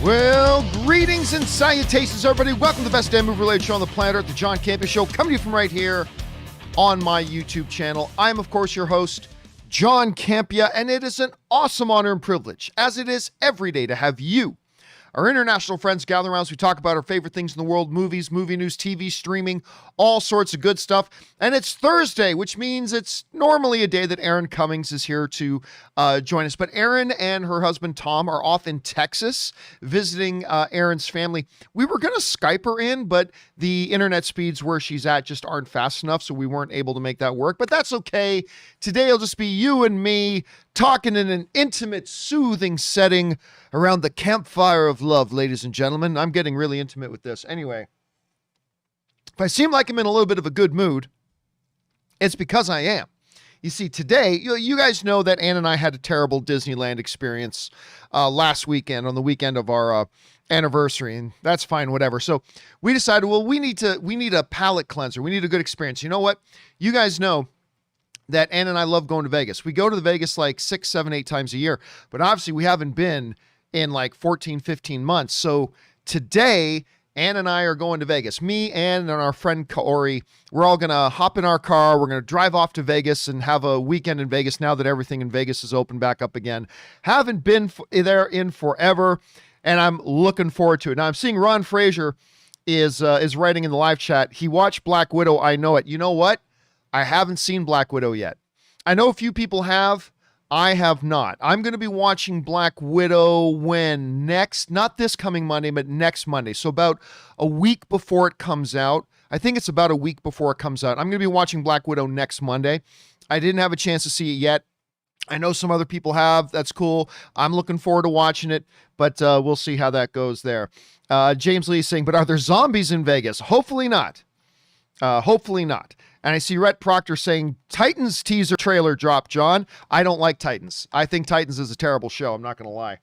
Well, greetings and salutations, everybody. Welcome to the best damn movie-related show on the planet Earth, the John Campea Show, coming to you from right here on my YouTube channel. I am, of course, your host, John Campea, and it is an awesome honor and privilege, as it is every day, to have you, our international friends, gather around as we talk about our favorite things in the world, movies, movie news, TV, streaming, all sorts of good stuff. And it's Thursday, which means it's normally a day that Erin Cummings is here to join us. But Erin and her husband, Tom, are off in Texas visiting Erin's family. We were going to Skype her in, but the internet speeds where she's at just aren't fast enough, so we weren't able to make that work. But that's okay. Today it'll just be you and me talking in an intimate, soothing setting around the campfire of love, ladies and gentlemen. I'm getting really intimate with this. Anyway, if I seem like I'm in a little bit of a good mood, it's because I am. You see, today, you guys know that Ann and I had a terrible Disneyland experience last weekend, on the weekend of our anniversary, and that's fine, whatever. So we decided, well, we need a palate cleanser. We need a good experience. You know what? You guys know that Ann and I love going to Vegas. We go to the Vegas like 6, 7, 8 times a year, but obviously we haven't been in like 14, 15 months. So today, Ann and I are going to Vegas. Me, Ann, and our friend Kaori, we're all going to hop in our car. We're going to drive off to Vegas and have a weekend in Vegas now that everything in Vegas is open back up again. Haven't been there in forever, and I'm looking forward to it. Now, I'm seeing Ron Fraser is writing in the live chat. He watched Black Widow. I know it. You know what? I haven't seen Black Widow yet. I know a few people have. I have not. I'm going to be watching Black Widow when next, not this coming Monday, but next Monday. So about a week before it comes out. I think it's about a week before it comes out. I'm going to be watching Black Widow next Monday. I didn't have a chance to see it yet. I know some other people have. That's cool. I'm looking forward to watching it, but we'll see how that goes there. James Lee is saying, but are there zombies in Vegas? Hopefully not. Hopefully not. And I see Rhett Proctor saying, Titans teaser trailer dropped, John. I don't like Titans. I think Titans is a terrible show. I'm not going to lie.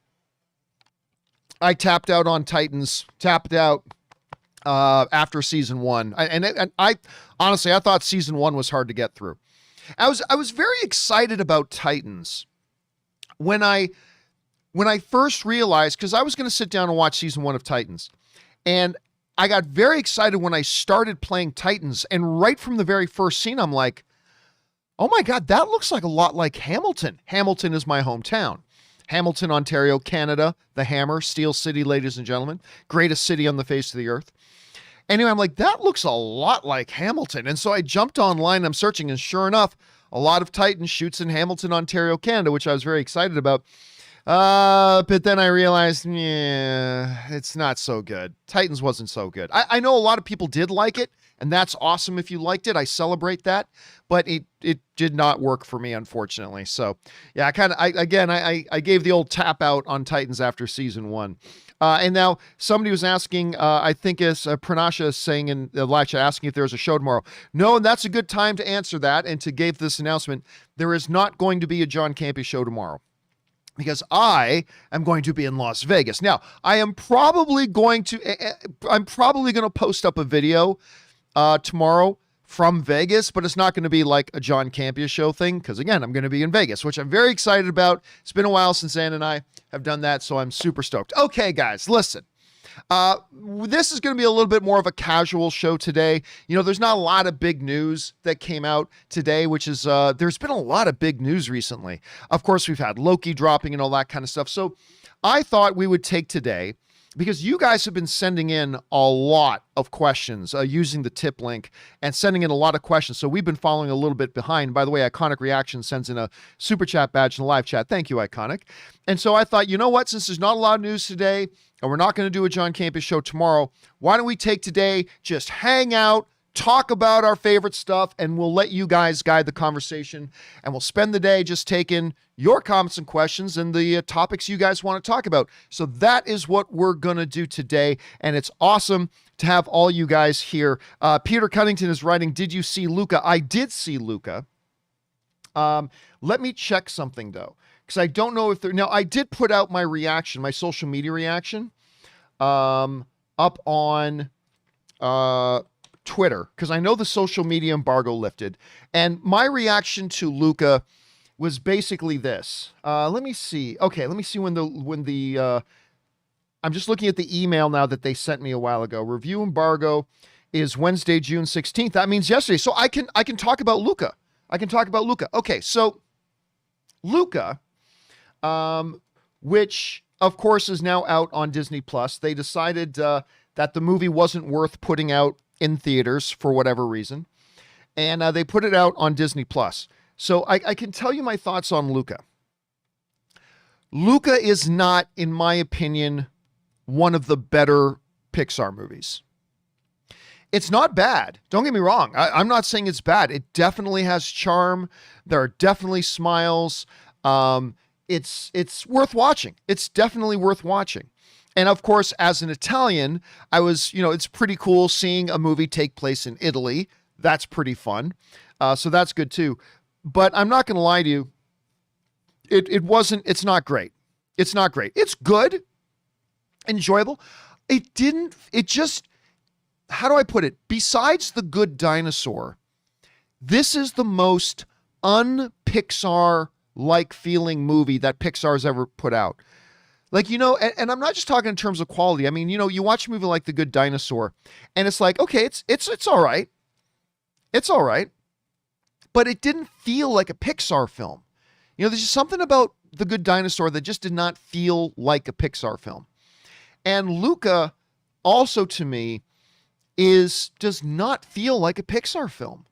I tapped out on Titans, after season 1. And I honestly, I thought season 1 was hard to get through. I was very excited about Titans when I first realized, because I was going to sit down and watch season 1 of Titans. And I got very excited when I started playing Titans, and right from the very first scene, I'm like, oh my God, that looks like a lot like Hamilton. Hamilton is my hometown. Hamilton, Ontario, Canada, the Hammer, Steel City, ladies and gentlemen, greatest city on the face of the earth. Anyway, I'm like, that looks a lot like Hamilton. And so I jumped online, I'm searching, and sure enough, a lot of Titans shoots in Hamilton, Ontario, Canada, which I was very excited about. But then I realized, it's not so good. Titans wasn't so good. I know a lot of people did like it, and that's awesome if you liked it. I celebrate that, but it did not work for me, unfortunately. So yeah, I gave the old tap out on Titans after season 1. And now somebody was asking, I think it's Pranasha saying in the live chat, asking if there's a show tomorrow. No, and that's a good time to answer that and to give this announcement. There is not going to be a John Campea show tomorrow, because I am going to be in Las Vegas. Now, I'm probably going to post up a video tomorrow from Vegas, but it's not going to be like a John Campea show thing, because again, I'm going to be in Vegas, which I'm very excited about. It's been a while since Ann and I have done that, so I'm super stoked. Okay, guys, listen. This is going to be a little bit more of a casual show today. You know, there's not a lot of big news that came out today, which is, there's been a lot of big news recently. Of course, we've had Loki dropping and all that kind of stuff. So I thought we would take today, because you guys have been sending in a lot of questions using the tip link and sending in a lot of questions. So we've been following a little bit behind. By the way, Iconic Reaction sends in a super chat badge in the live chat. Thank you, Iconic. And so I thought, you know what, since there's not a lot of news today and we're not going to do a John Campea show tomorrow, why don't we take today, just hang out, talk about our favorite stuff, and we'll let you guys guide the conversation, and we'll spend the day just taking your comments and questions and the topics you guys want to talk about. So that is what we're going to do today, and it's awesome to have all you guys here. Peter Cunnington is writing, did you see Luca? I did see Luca. Let me check something, though, because I don't know if there... Now, I did put out my reaction, my social media reaction, up on... Twitter, because I know the social media embargo lifted, and my reaction to Luca was basically this. Let me see. Okay, let me see when the I'm just looking at the email now that they sent me a while ago. Review embargo is Wednesday, June 16th. That means yesterday. So I can talk about Luca. Okay, so Luca, which of course is now out on Disney Plus. They decided that the movie wasn't worth putting out in theaters for whatever reason, and they put it out on Disney Plus. So I can tell you my thoughts on Luca. Luca is not, in my opinion, one of the better Pixar movies. It's not bad. Don't get me wrong. I'm not saying it's bad. It definitely has charm. There are definitely smiles. It's worth watching. It's definitely worth watching. And of course, as an Italian, it's pretty cool seeing a movie take place in Italy. That's pretty fun. So that's good too. But I'm not going to lie to you. It's not great. It's not great. It's good, enjoyable. How do I put it? Besides The Good Dinosaur, this is the most un-Pixar-like feeling movie that Pixar's ever put out. And I'm not just talking in terms of quality. I mean, you watch a movie like The Good Dinosaur, and it's like, okay, it's all right. It's all right. But it didn't feel like a Pixar film. There's just something about The Good Dinosaur that just did not feel like a Pixar film. And Luca, also to me, does not feel like a Pixar film.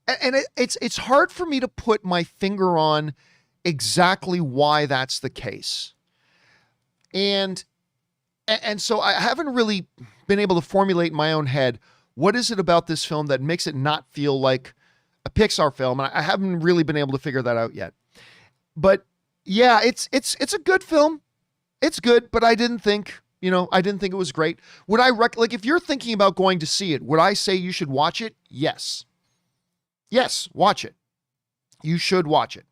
And it's hard for me to put my finger on exactly why that's the case. And so I haven't really been able to formulate in my own head, what is it about this film that makes it not feel like a Pixar film? And I haven't really been able to figure that out yet. But yeah, it's a good film. It's good, but I didn't think it was great. Would I if you're thinking about going to see it, would I say you should watch it? Yes. Yes, watch it. You should watch it.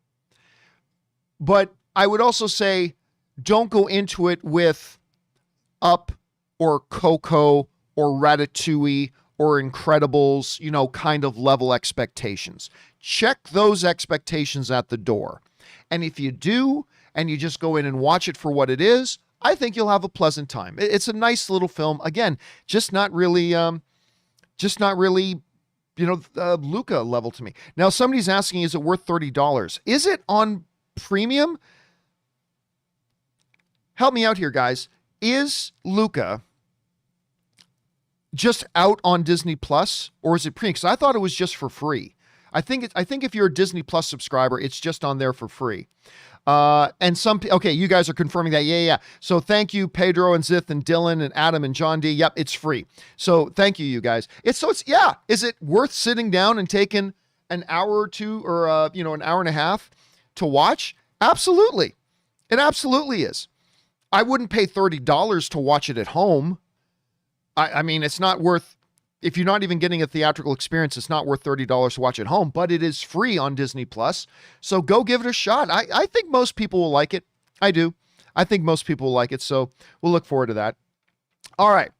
But I would also say don't go into it with Up or Coco or Ratatouille or Incredibles, kind of level expectations. Check those expectations at the door. And if you do, and you just go in and watch it for what it is, I think you'll have a pleasant time. It's a nice little film. Again, just not really Luca level to me. Now, somebody's asking, is it worth $30? Is it on premium? Help me out here, guys. Is Luca just out on Disney Plus, or is it premium? Because I thought it was just for free. I think if you're a Disney Plus subscriber, it's just on there for free. And okay, you guys are confirming that. Yeah. So thank you, Pedro and Zith and Dylan and Adam and John D. Yep, it's free. So thank you guys. Is it worth sitting down and taking an hour or two or, an hour and a half to watch? Absolutely. It absolutely is. I wouldn't pay $30 to watch it at home. I mean, it's not worth, if you're not even getting a theatrical experience, it's not worth $30 to watch at home, but it is free on Disney Plus. So go give it a shot. I think most people will like it. I do. I think most people will like it. So we'll look forward to that. All right.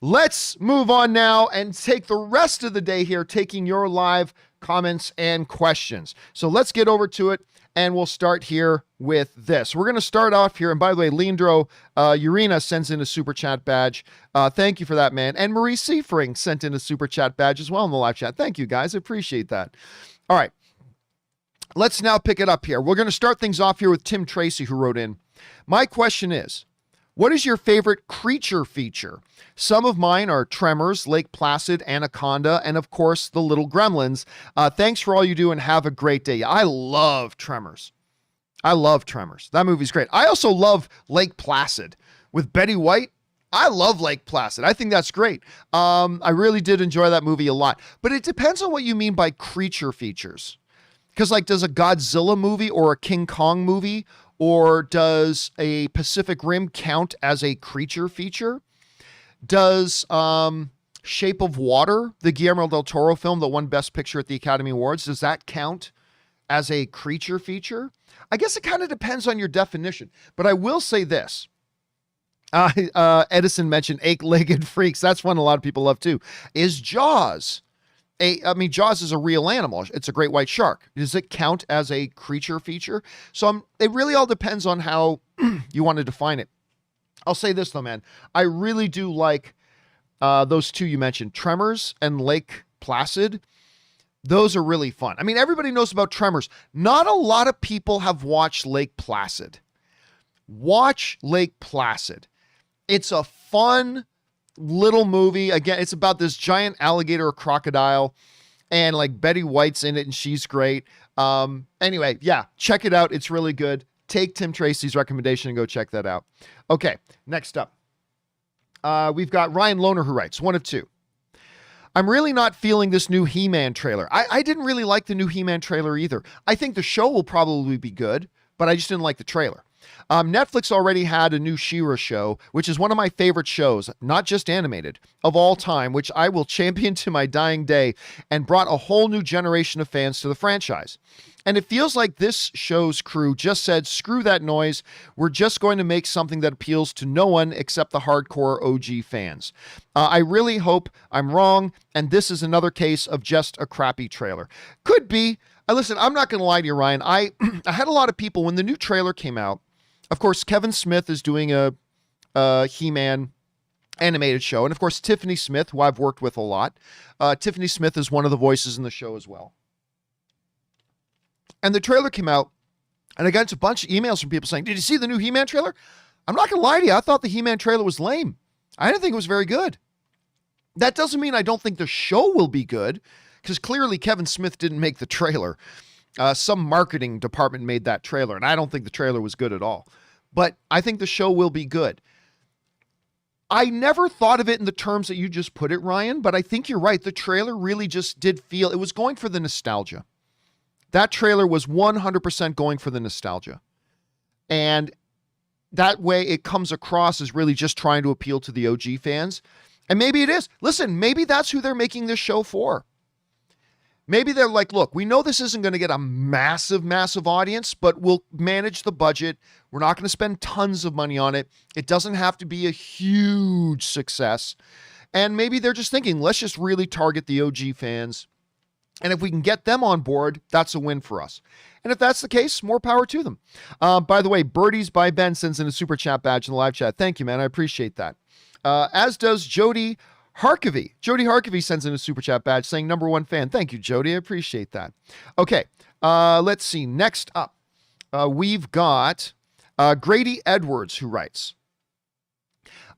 Let's move on now and take the rest of the day here, taking your live comments and questions. So let's get over to it. And we'll start here with this. We're going to start off here. And by the way, Leandro Urena sends in a super chat badge. Thank you for that, man. And Marie Seifring sent in a super chat badge as well in the live chat. Thank you, guys. I appreciate that. All right. Let's now pick it up here. We're going to start things off here with Tim Tracy, who wrote in. My question is, what is your favorite creature feature? Some of mine are Tremors, Lake Placid, Anaconda, and of course, The Little Gremlins. Thanks for all you do and have a great day. I love Tremors. That movie's great. I also love Lake Placid with Betty White. I love Lake Placid. I think that's great. I really did enjoy that movie a lot. But it depends on what you mean by creature features. Because does a Godzilla movie or a King Kong movie or does a Pacific Rim count as a creature feature? Does Shape of Water, the Guillermo del Toro film that won Best Picture at the Academy Awards, does that count as a creature feature? I guess it kind of depends on your definition. But I will say this. Edison mentioned eight-legged freaks. That's one a lot of people love too. Is Jaws? Jaws is a real animal. It's a great white shark. Does it count as a creature feature? So it really all depends on how you want to define it. I'll say this though, man. I really do like those two you mentioned, Tremors and Lake Placid. Those are really fun. I mean, everybody knows about Tremors. Not a lot of people have watched Lake Placid. Watch Lake Placid. It's a fun little movie. Again, it's about this giant alligator or crocodile, and like Betty White's in it and she's great. Anyway, yeah, check it out. It's really good. Take Tim Tracy's recommendation and go check that out. Okay, next up. We've got Ryan Loner who writes, one of two. I'm really not feeling this new He-Man trailer. I didn't really like the new He-Man trailer either. I think the show will probably be good, but I just didn't like the trailer. Netflix already had a new She-Ra show, which is one of my favorite shows, not just animated, of all time, which I will champion to my dying day, and brought a whole new generation of fans to the franchise. And it feels like this show's crew just said, screw that noise. We're just going to make something that appeals to no one except the hardcore OG fans. I really hope I'm wrong, and this is another case of just a crappy trailer. Could be. Listen, I'm not going to lie to you, Ryan. I had a lot of people, when the new trailer came out, of course, Kevin Smith is doing a He-Man animated show. And of course, Tiffany Smith, who I've worked with a lot. Tiffany Smith is one of the voices in the show as well. And the trailer came out, and I got a bunch of emails from people saying, did you see the new He-Man trailer? I'm not going to lie to you. I thought the He-Man trailer was lame. I didn't think it was very good. That doesn't mean I don't think the show will be good, because clearly Kevin Smith didn't make the trailer. Some marketing department made that trailer, and I don't think the trailer was good at all. But I think the show will be good. I never thought of it in the terms that you just put it, Ryan, but I think you're right. The trailer really just did feel, it was going for the nostalgia. That trailer was 100% going for the nostalgia. And that way it comes across as really just trying to appeal to the OG fans. And maybe it is. Listen, maybe that's who they're making this show for. Maybe they're like, look, we know this isn't going to get a massive, massive audience, but we'll manage the budget. We're not going to spend tons of money on it. It doesn't have to be a huge success. And maybe they're just thinking, let's just really target the OG fans. And if we can get them on board, that's a win for us. And if that's the case, more power to them. By the way, Birdies by Ben sends in a super chat badge in the live chat. Thank you, man. I appreciate that. As does Jody Harkavy. Jody Harkavy sends in a super chat badge saying #1 fan. Thank you, Jody. I appreciate that. Okay. Let's see. Next up, we've got Grady Edwards who writes,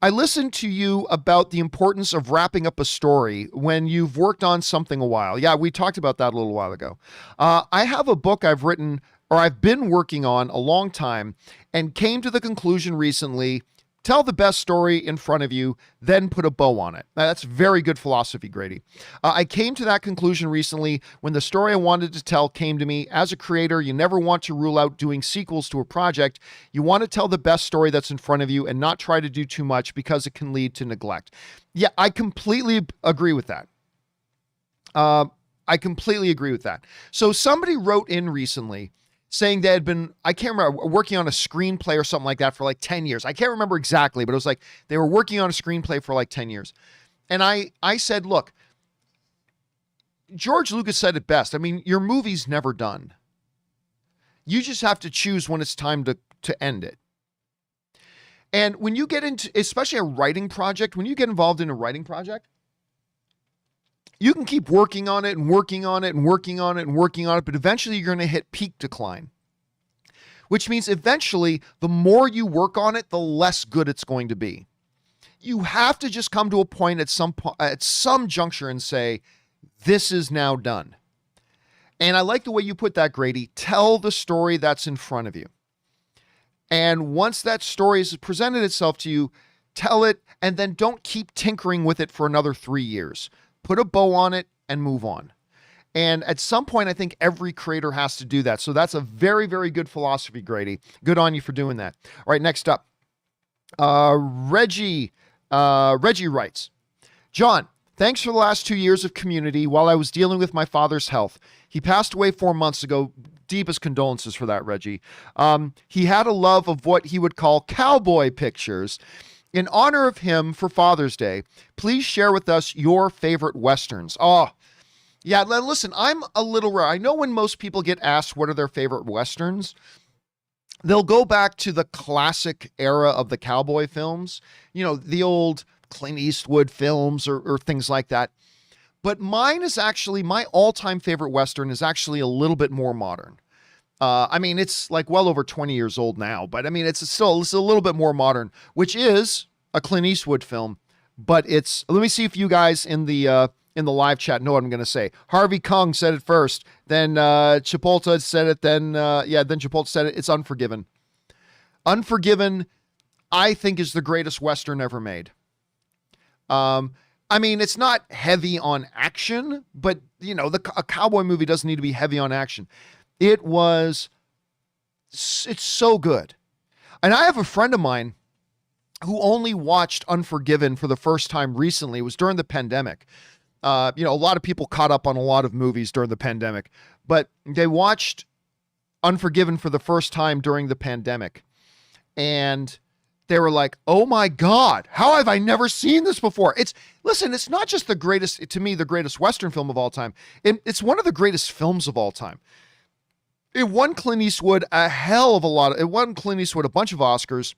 I listened to you about the importance of wrapping up a story when you've worked on something a while. Yeah, we talked about that a little while ago. I have a book I've written, or I've been working on a long time, and came to the conclusion recently, tell the best story in front of you, then put a bow on it. Now, that's very good philosophy, Grady. I came to that conclusion recently when the story I wanted to tell came to me. As a creator, you never want to rule out doing sequels to a project. You want to tell the best story that's in front of you and not try to do too much because it can lead to neglect. Yeah, I completely agree with that. I completely agree with that. So somebody wrote in recently saying they had been, I can't remember, working on a screenplay or something like that for like 10 years. I can't remember exactly, but it was like they were working on a screenplay for like 10 years. And I said, look, George Lucas said it best. I mean, your movie's never done. You just have to choose when it's time to end it. And when you get into, especially a writing project, when you get involved in a writing project, you can keep working on it and working on it and working on it and working on it, but eventually you're going to hit peak decline, which means eventually the more you work on it, the less good it's going to be. You have to just come to a point at some juncture and say, this is now done. And I like the way you put that, Grady. Tell the story that's in front of you. And once that story has presented itself to you, tell it, and then don't keep tinkering with it for another 3 years. Put a bow on it and move on. And at some point, I think every creator has to do that. So that's a very, very good philosophy, Grady. Good on you for doing that. All right, next up. Reggie writes, John, thanks for the last 2 years of community while I was dealing with my father's health. He passed away 4 months ago. Deepest condolences for that, Reggie. He had a love of what he would call cowboy pictures. In honor of him for Father's Day, please share with us your favorite Westerns. Oh, yeah, listen, I'm a little rare. I know when most people get asked what are their favorite Westerns, they'll go back to the classic era of the cowboy films, the old Clint Eastwood films or things like that. But mine is actually, my all-time favorite Western is actually a little bit more modern. It's like well over 20 years old now, but it's a little bit more modern, which is a Clint Eastwood film. But let me see if you guys in the live chat know what I'm going to say. Harvey Kung said it first, then Chipotle said it, then Chipotle said it. It's Unforgiven. Unforgiven, I think, is the greatest Western ever made. It's not heavy on action, but a cowboy movie doesn't need to be heavy on action. It's so good. And I have a friend of mine who only watched Unforgiven for the first time recently. It was during the pandemic. A lot of people caught up on a lot of movies during the pandemic, but they watched Unforgiven for the first time during the pandemic. And they were like, oh my God, how have I never seen this before? It's not just the greatest Western film of all time. It's one of the greatest films of all time. It won Clint Eastwood it won Clint Eastwood a bunch of Oscars.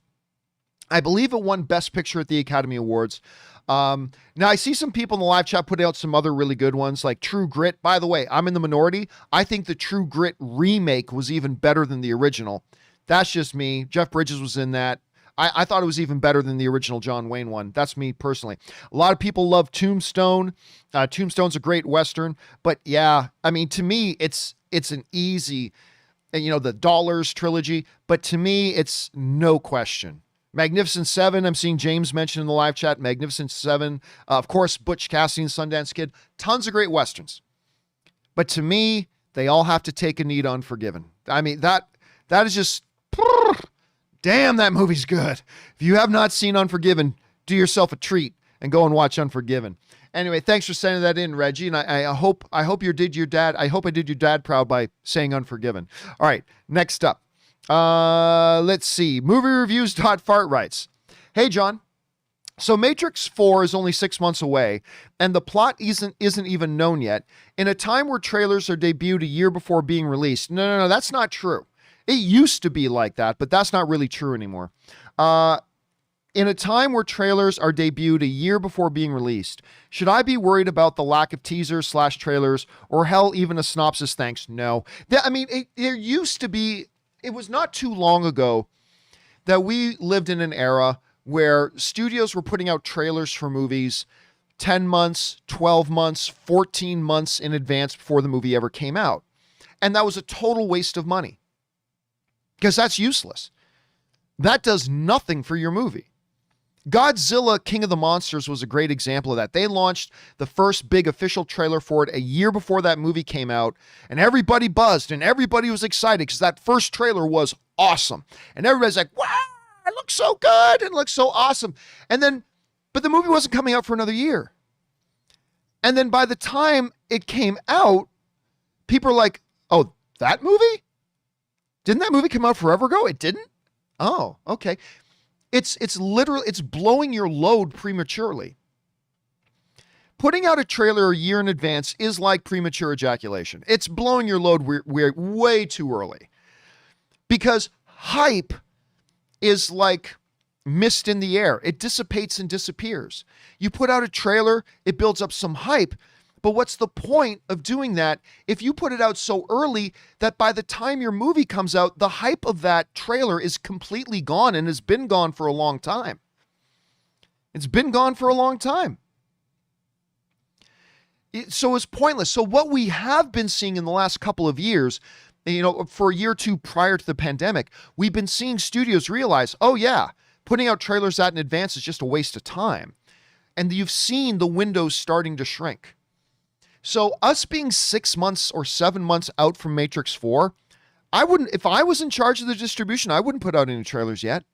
I believe it won Best Picture at the Academy Awards. Now I see some people in the live chat putting out some other really good ones like True Grit. By the way, I'm in the minority. I think the True Grit remake was even better than the original. That's just me. Jeff Bridges was in that. I thought it was even better than the original John Wayne one. That's me personally. A lot of people love Tombstone. Tombstone's a great Western, but yeah, to me, it's an easy, the Dollars trilogy, but to me, it's no question. Magnificent Seven, I'm seeing James mention in the live chat. Magnificent Seven, of course, Butch Cassidy and Sundance Kid. Tons of great Westerns. But to me, they all have to take a knee to Unforgiven. That is just, damn, that movie's good. If you have not seen Unforgiven, do yourself a treat and go and watch Unforgiven. Anyway, thanks for sending that in, Reggie. And I hope I did your dad proud by saying Unforgiven. All right, next up. Let's see. Moviereviews.fart writes, hey, John. So Matrix 4 is only 6 months away, and the plot isn't even known yet. In a time where trailers are debuted a year before being released. No, that's not true. It used to be like that, but that's not really true anymore. In a time where trailers are debuted a year before being released, should I be worried about the lack of teasers/trailers, or hell, even a synopsis? Thanks. No. There used to be, it was not too long ago that we lived in an era where studios were putting out trailers for movies 10 months, 12 months, 14 months in advance before the movie ever came out. And that was a total waste of money. Because that's useless. That does nothing for your movie. Godzilla King of the Monsters was a great example of that. They launched the first big official trailer for it a year before that movie came out, and everybody buzzed and everybody was excited because that first trailer was awesome. And everybody's like, wow, it looks so good and it looks so awesome. But the movie wasn't coming out for another year. And then by the time it came out, people are like, oh, that movie? Didn't that movie come out forever ago? It didn't? Oh, okay. It's literally, it's blowing your load prematurely. Putting out a trailer a year in advance is like premature ejaculation. It's blowing your load way too early. Because hype is like mist in the air. It dissipates and disappears. You put out a trailer, it builds up some hype, but what's the point of doing that if you put it out so early that by the time your movie comes out, the hype of that trailer is completely gone and has been gone for a long time? It's been gone for a long time. So it's pointless. So what we have been seeing in the last couple of years, for a year or two prior to the pandemic, we've been seeing studios realize, oh yeah, putting out trailers out in advance is just a waste of time. And you've seen the windows starting to shrink. So us being 6 months or 7 months out from Matrix 4, if I was in charge of the distribution, I wouldn't put out any trailers yet.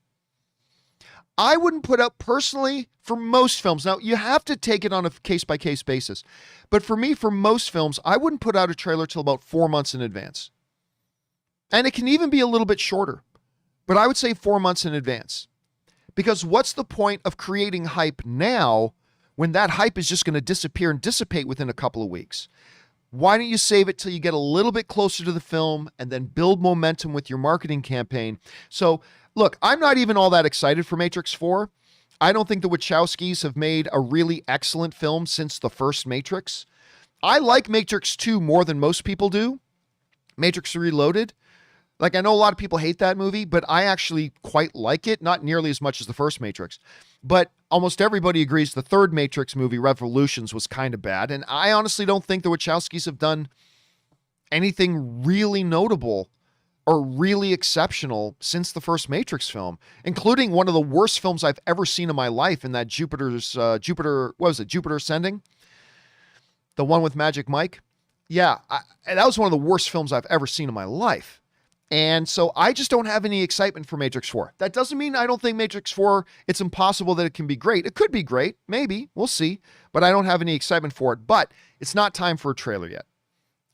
I wouldn't put out, personally, for most films. Now, you have to take it on a case-by-case basis. But for me, for most films, I wouldn't put out a trailer till about 4 months in advance. And it can even be a little bit shorter. But I would say 4 months in advance. Because what's the point of creating hype now when that hype is just going to disappear and dissipate within a couple of weeks? Why don't you save it till you get a little bit closer to the film and then build momentum with your marketing campaign? So, look, I'm not even all that excited for Matrix 4. I don't think the Wachowskis have made a really excellent film since the first Matrix. I like Matrix 2 more than most people do. Matrix Reloaded. Like, I know a lot of people hate that movie, but I actually quite like it. Not nearly as much as the first Matrix. But almost everybody agrees the third Matrix movie, Revolutions, was kind of bad. And I honestly don't think the Wachowskis have done anything really notable or really exceptional since the first Matrix film, including one of the worst films I've ever seen in my life in that Jupiter Ascending? The one with Magic Mike? Yeah, that was one of the worst films I've ever seen in my life. And so I just don't have any excitement for Matrix 4. That doesn't mean I don't think Matrix 4, it's impossible that it can be great. It could be great, maybe, we'll see. But I don't have any excitement for it. But it's not time for a trailer yet.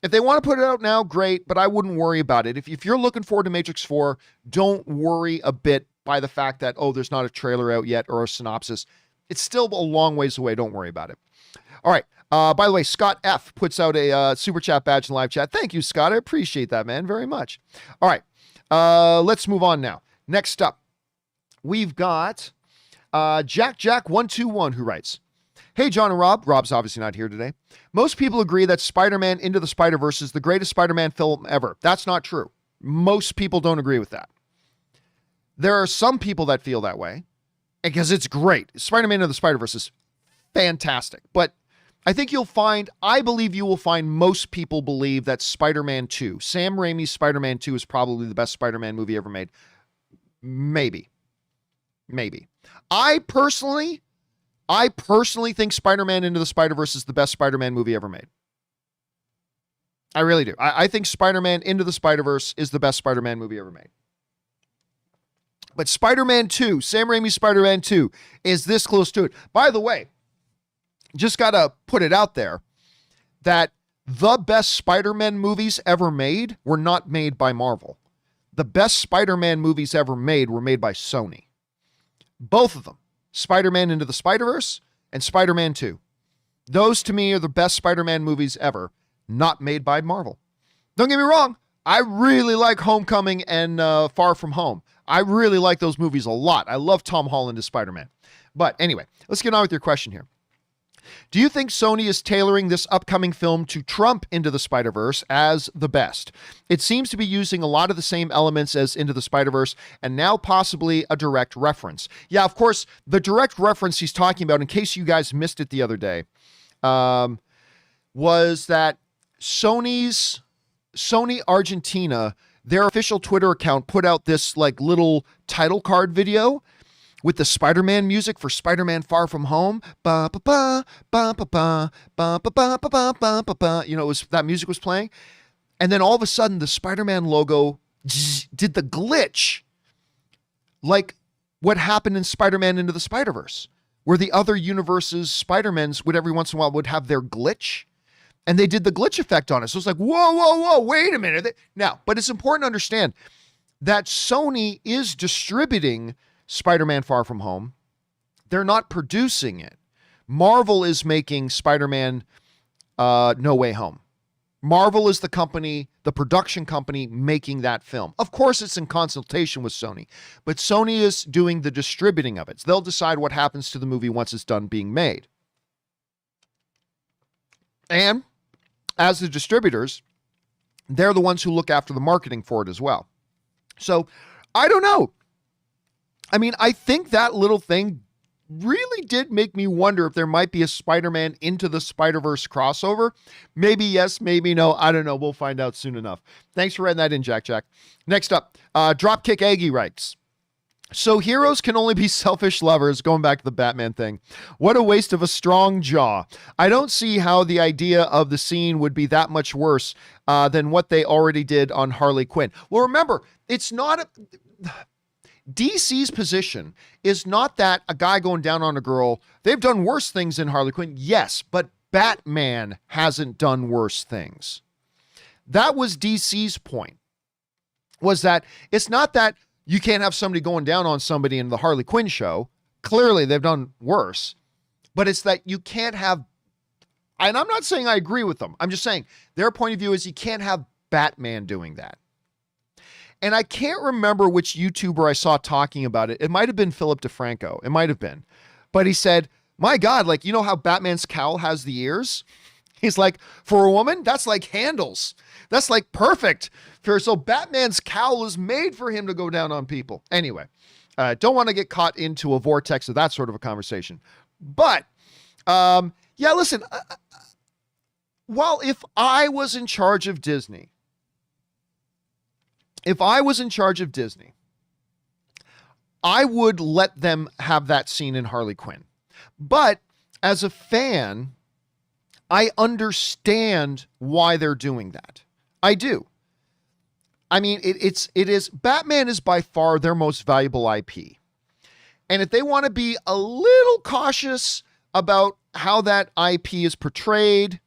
If they want to put it out now, great, but I wouldn't worry about it. If you're looking forward to Matrix 4, don't worry a bit by the fact that, oh, there's not a trailer out yet or a synopsis. It's still a long ways away. Don't worry about it. All right. By the way, Scott F. puts out a super chat badge in live chat. Thank you, Scott. I appreciate that, man, very much. All right. Let's move on now. Next up, we've got Jack121 who writes, "Hey, John and Rob." Rob's obviously not here today. "Most people agree that Spider-Man Into the Spider-Verse is the greatest Spider-Man film ever. That's not true. Most people don't agree with that. There are some people that feel that way because it's great. Spider-Man Into the Spider-Verse is fantastic. But I believe you will find most people believe that Spider-Man 2, Sam Raimi's Spider-Man 2 is probably the best Spider-Man movie ever made. Maybe. I personally think Spider-Man Into the Spider-Verse is the best Spider-Man movie ever made. I really do. I think Spider-Man Into the Spider-Verse is the best Spider-Man movie ever made. But Spider-Man 2, Sam Raimi's Spider-Man 2, is this close to it. By the way, just got to put it out there that the best Spider-Man movies ever made were not made by Marvel. The best Spider-Man movies ever made were made by Sony. Both of them. Spider-Man Into the Spider-Verse and Spider-Man 2. Those, to me, are the best Spider-Man movies ever, not made by Marvel. Don't get me wrong. I really like Homecoming and Far From Home. I really like those movies a lot. I love Tom Holland as Spider-Man. But anyway, let's get on with your question here. Do you think Sony is tailoring this upcoming film to trump Into the Spider-Verse as the best? It seems to be using a lot of the same elements as Into the Spider-Verse and now possibly a direct reference. Yeah, of course, the direct reference he's talking about, in case you guys missed it the other day, was that Sony Argentina, their official Twitter account, put out this like little title card video with the Spider-Man music for Spider-Man Far From Home. Ba ba ba ba ba ba ba ba ba ba ba ba ba. You know, that music was playing. And then all of a sudden the Spider-Man logo did the glitch like what happened in Spider-Man Into the Spider-Verse, where the other universe's Spider-Mans would every once in a while would have their glitch. And they did the glitch effect on it. So it's like, whoa, wait a minute. Now, but it's important to understand that Sony is distributing Spider-Man Far From Home. They're not producing it. Marvel is making Spider-Man No Way Home. Marvel is the company, the production company making that film. Of course, it's in consultation with Sony, but Sony is doing the distributing of it. So they'll decide what happens to the movie once it's done being made. And as the distributors, they're the ones who look after the marketing for it as well. So I don't know. I mean, I think that little thing really did make me wonder if there might be a Spider-Man Into the Spider-Verse crossover. Maybe yes, maybe no. I don't know. We'll find out soon enough. Thanks for writing that in, Jack. Next up, Dropkick Aggie writes, "So heroes can only be selfish lovers," going back to the Batman thing. "What a waste of a strong jaw. I don't see how the idea of the scene would be that much worse than what they already did on Harley Quinn." Well, remember, it's not DC's position is not that a guy going down on a girl. They've done worse things than Harley Quinn. Yes, but Batman hasn't done worse things. That was DC's point, was that it's not that you can't have somebody going down on somebody in the Harley Quinn show. Clearly, they've done worse. But it's that you can't have... and I'm not saying I agree with them. I'm just saying their point of view is you can't have Batman doing that. And I can't remember which YouTuber I saw talking about it. It might have been Philip DeFranco. It might have been. But he said, my God, like, you know how Batman's cowl has the ears? He's like, for a woman, that's like handles. That's like perfect. So Batman's cowl is made for him to go down on people. Anyway, don't want to get caught into a vortex of that sort of a conversation. But, yeah, listen, if I was in charge of Disney, I would let them have that scene in Harley Quinn. But as a fan, I understand why they're doing that. I do. I mean, it is Batman is by far their most valuable IP. And if they want to be a little cautious about how that IP is portrayed,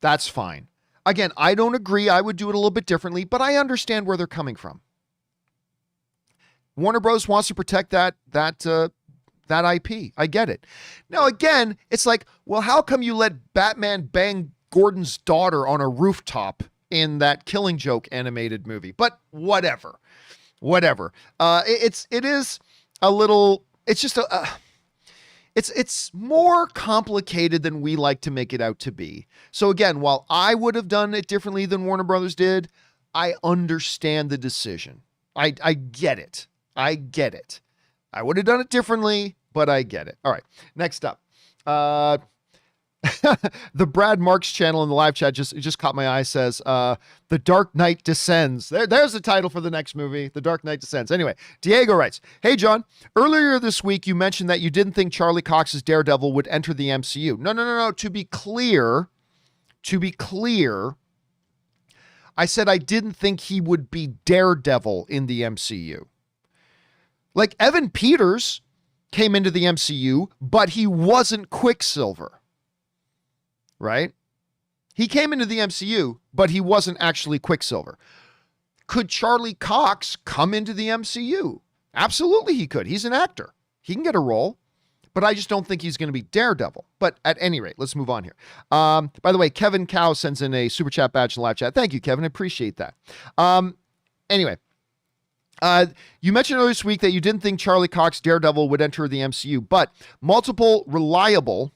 that's fine. Again, I don't agree. I would do it a little bit differently, but I understand where they're coming from. Warner Bros. Wants to protect that IP. I get it. Now, again, it's like, well, how come you let Batman bang Gordon's daughter on a rooftop in that Killing Joke animated movie? But whatever. It is a little, it's just it's more complicated than we like to make it out to be. So again, while I would have done it differently than Warner Brothers did, I understand the decision. I get it. I would have done it differently, but I get it. All right. Next up. The Brad Marks channel in the live chat just caught my eye, says, The Dark Knight Descends. There's the title for the next movie, The Dark Knight Descends. Anyway, Diego writes, hey, John, earlier this week you mentioned that you didn't think Charlie Cox's Daredevil would enter the MCU. No. To be clear, I said I didn't think he would be Daredevil in the MCU. Like, Evan Peters came into the MCU, but he wasn't Quicksilver. Right? He came into the MCU, but he wasn't actually Quicksilver. Could Charlie Cox come into the MCU? Absolutely he could. He's an actor. He can get a role, but I just don't think he's going to be Daredevil. But at any rate, let's move on here. By the way, Kevin Cow sends in a super chat badge in the live chat. Thank you, Kevin. I appreciate that. Anyway, you mentioned earlier this week that you didn't think Charlie Cox Daredevil would enter the MCU, but multiple reliable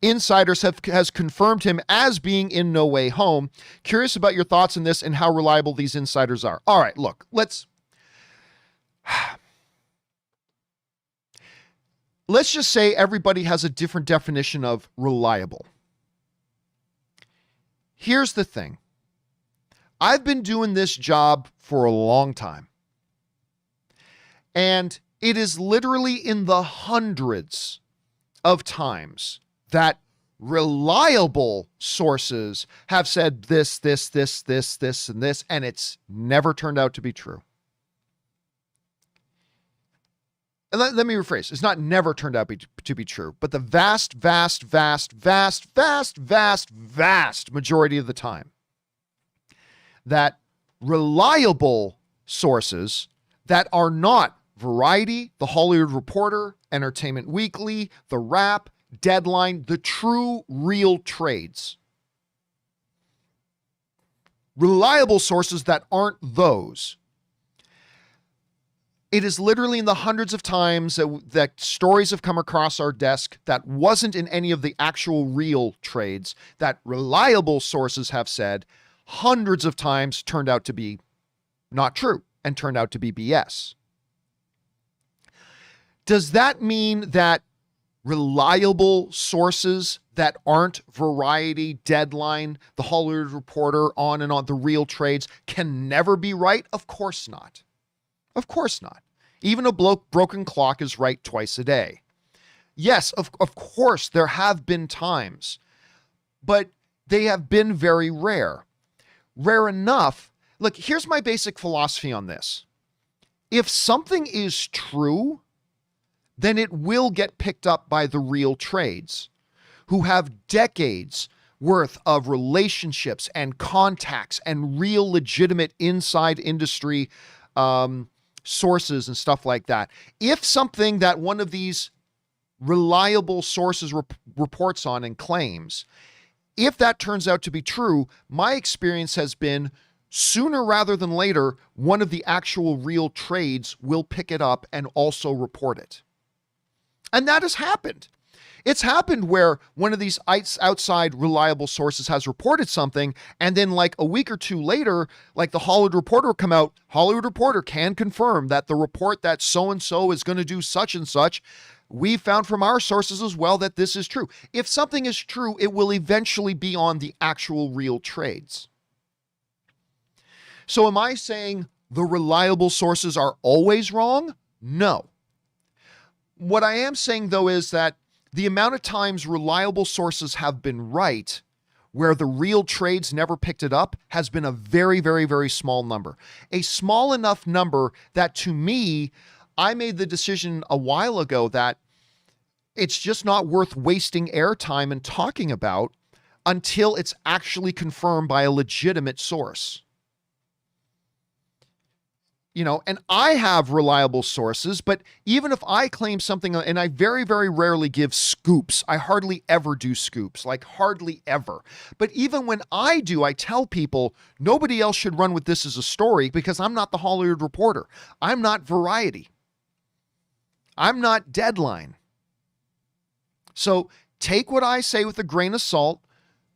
insiders has confirmed him as being in No Way Home. Curious about your thoughts on this and how reliable these insiders are. All right, look, let's just say everybody has a different definition of reliable. Here's the thing. I've been doing this job for a long time. And it is literally in the hundreds of times that reliable sources have said this, and this, and it's never turned out to be true. And let me rephrase. It's not never turned out to be true, but the vast majority of the time that reliable sources that are not Variety, The Hollywood Reporter, Entertainment Weekly, The Wrap, Deadline, the true, real trades. Reliable sources that aren't those. It is literally in the hundreds of times that stories have come across our desk that wasn't in any of the actual real trades that reliable sources have said hundreds of times turned out to be not true and turned out to be BS. Does that mean that reliable sources that aren't Variety, Deadline, The Hollywood Reporter, on and on, the real trades can never be right? Of course not. Of course not. Even a broken clock is right twice a day. Yes, of course, there have been times, but they have been very rare. Rare enough. Look, here's my basic philosophy on this. If something is true, then it will get picked up by the real trades who have decades worth of relationships and contacts and real legitimate inside industry sources and stuff like that. If something that one of these reliable sources reports on and claims, if that turns out to be true, my experience has been sooner rather than later, one of the actual real trades will pick it up and also report it. And that has happened. It's happened where one of these outside reliable sources has reported something, and then like a week or two later, like the Hollywood Reporter will come out, Hollywood Reporter can confirm that the report that so-and-so is going to do such and such, we found from our sources as well that this is true. If something is true, it will eventually be on the actual real trades. So am I saying the reliable sources are always wrong? No. What I am saying, though, is that the amount of times reliable sources have been right, where the real trades never picked it up, has been a very, very, very small number. A small enough number that, to me, I made the decision a while ago that it's just not worth wasting airtime and talking about until it's actually confirmed by a legitimate source. You know, and I have reliable sources, but even if I claim something, and I very, very rarely give scoops, I hardly ever do scoops, like hardly ever. But even when I do, I tell people nobody else should run with this as a story because I'm not the Hollywood Reporter. I'm not Variety. I'm not Deadline. So take what I say with a grain of salt,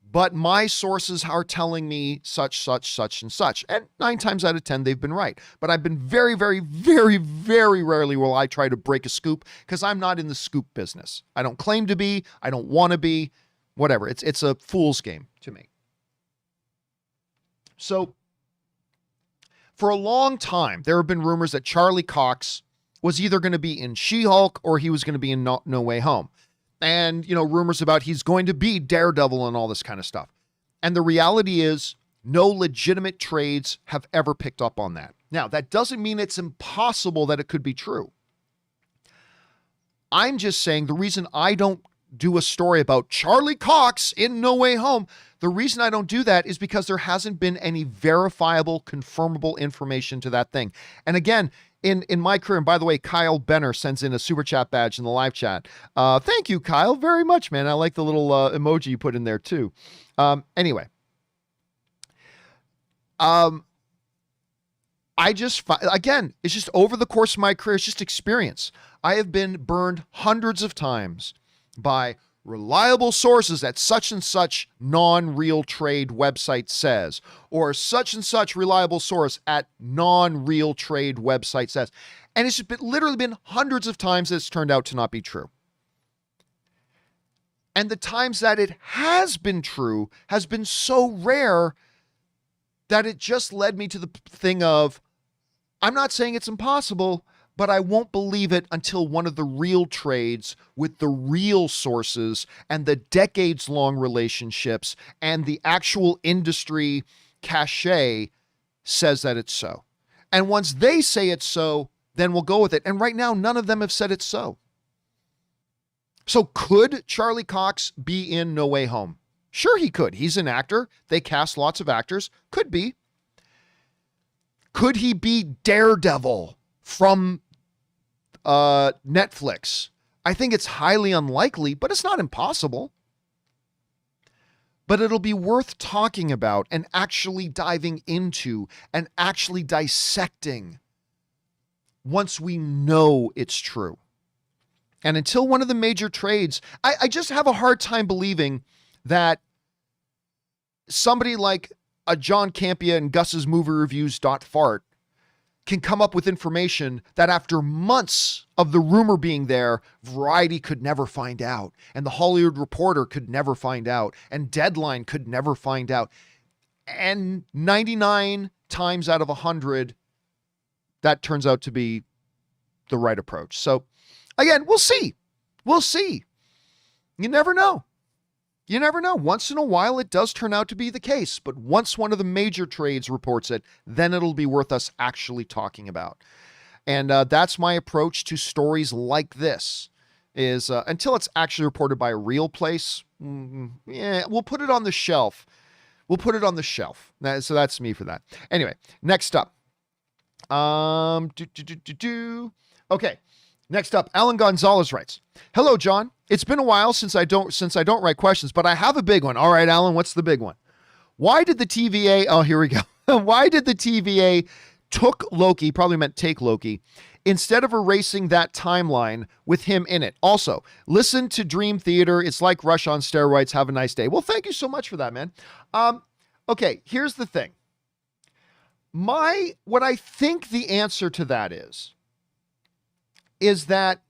but my sources are telling me such, such, such, and such. And 9 times out of 10, they've been right. But I've been very, very, very, very rarely will I try to break a scoop because I'm not in the scoop business. I don't claim to be. I don't want to be. Whatever. It's a fool's game to me. So for a long time, there have been rumors that Charlie Cox was either going to be in She-Hulk or he was going to be in No Way Home. And, you know, rumors about he's going to be Daredevil and all this kind of stuff. And the reality is no legitimate trades have ever picked up on that. Now, that doesn't mean it's impossible that it could be true. I'm just saying the reason I don't do a story about Charlie Cox in No Way Home, the reason I don't do that is because there hasn't been any verifiable, confirmable information to that thing. And again, in my career, and by the way, Kyle Benner sends in a super chat badge in the live chat. Thank you, Kyle, very much, man. I like the little emoji you put in there too. Anyway, I just, again, it's just over the course of my career, it's just experience. I have been burned hundreds of times by reliable sources that such and such non-real trade website says, or such and such reliable source at non-real trade website says. And it's literally been hundreds of times that it's turned out to not be true. And the times that it has been true has been so rare that it just led me to the thing of, I'm not saying it's impossible, but I won't believe it until one of the real trades with the real sources and the decades-long relationships and the actual industry cachet says that it's so. And once they say it's so, then we'll go with it. And right now, none of them have said it's so. So could Charlie Cox be in No Way Home? Sure, he could. He's an actor. They cast lots of actors. Could be. Could he be Daredevil from Netflix? I think it's highly unlikely, but it's not impossible. But it'll be worth talking about and actually diving into and actually dissecting once we know it's true. And until one of the major trades, I just have a hard time believing that somebody like a John Campea and Gus's movie reviews.fart can come up with information that after months of the rumor being there, Variety could never find out, and the Hollywood Reporter could never find out, and Deadline could never find out. And 99 times out of 100, that turns out to be the right approach. So again, we'll see. We'll see. You never know. You never know. Once in a while, it does turn out to be the case. But once one of the major trades reports it, then it'll be worth us actually talking about. And that's my approach to stories like this, is until it's actually reported by a real place, yeah, we'll put it on the shelf. We'll put it on the shelf. So that's me for that. Anyway, next up. Okay. Next up, Alan Gonzalez writes, "Hello, John. It's been a while since I don't write questions, but I have a big one." All right, Alan, what's the big one? Why did the TVA, oh, here we go. Why did the TVA took Loki, probably meant take Loki, instead of erasing that timeline with him in it? Also, listen to Dream Theater. It's like Rush on steroids. Have a nice day. Well, thank you so much for that, man. Okay, here's the thing. What I think the answer to that is that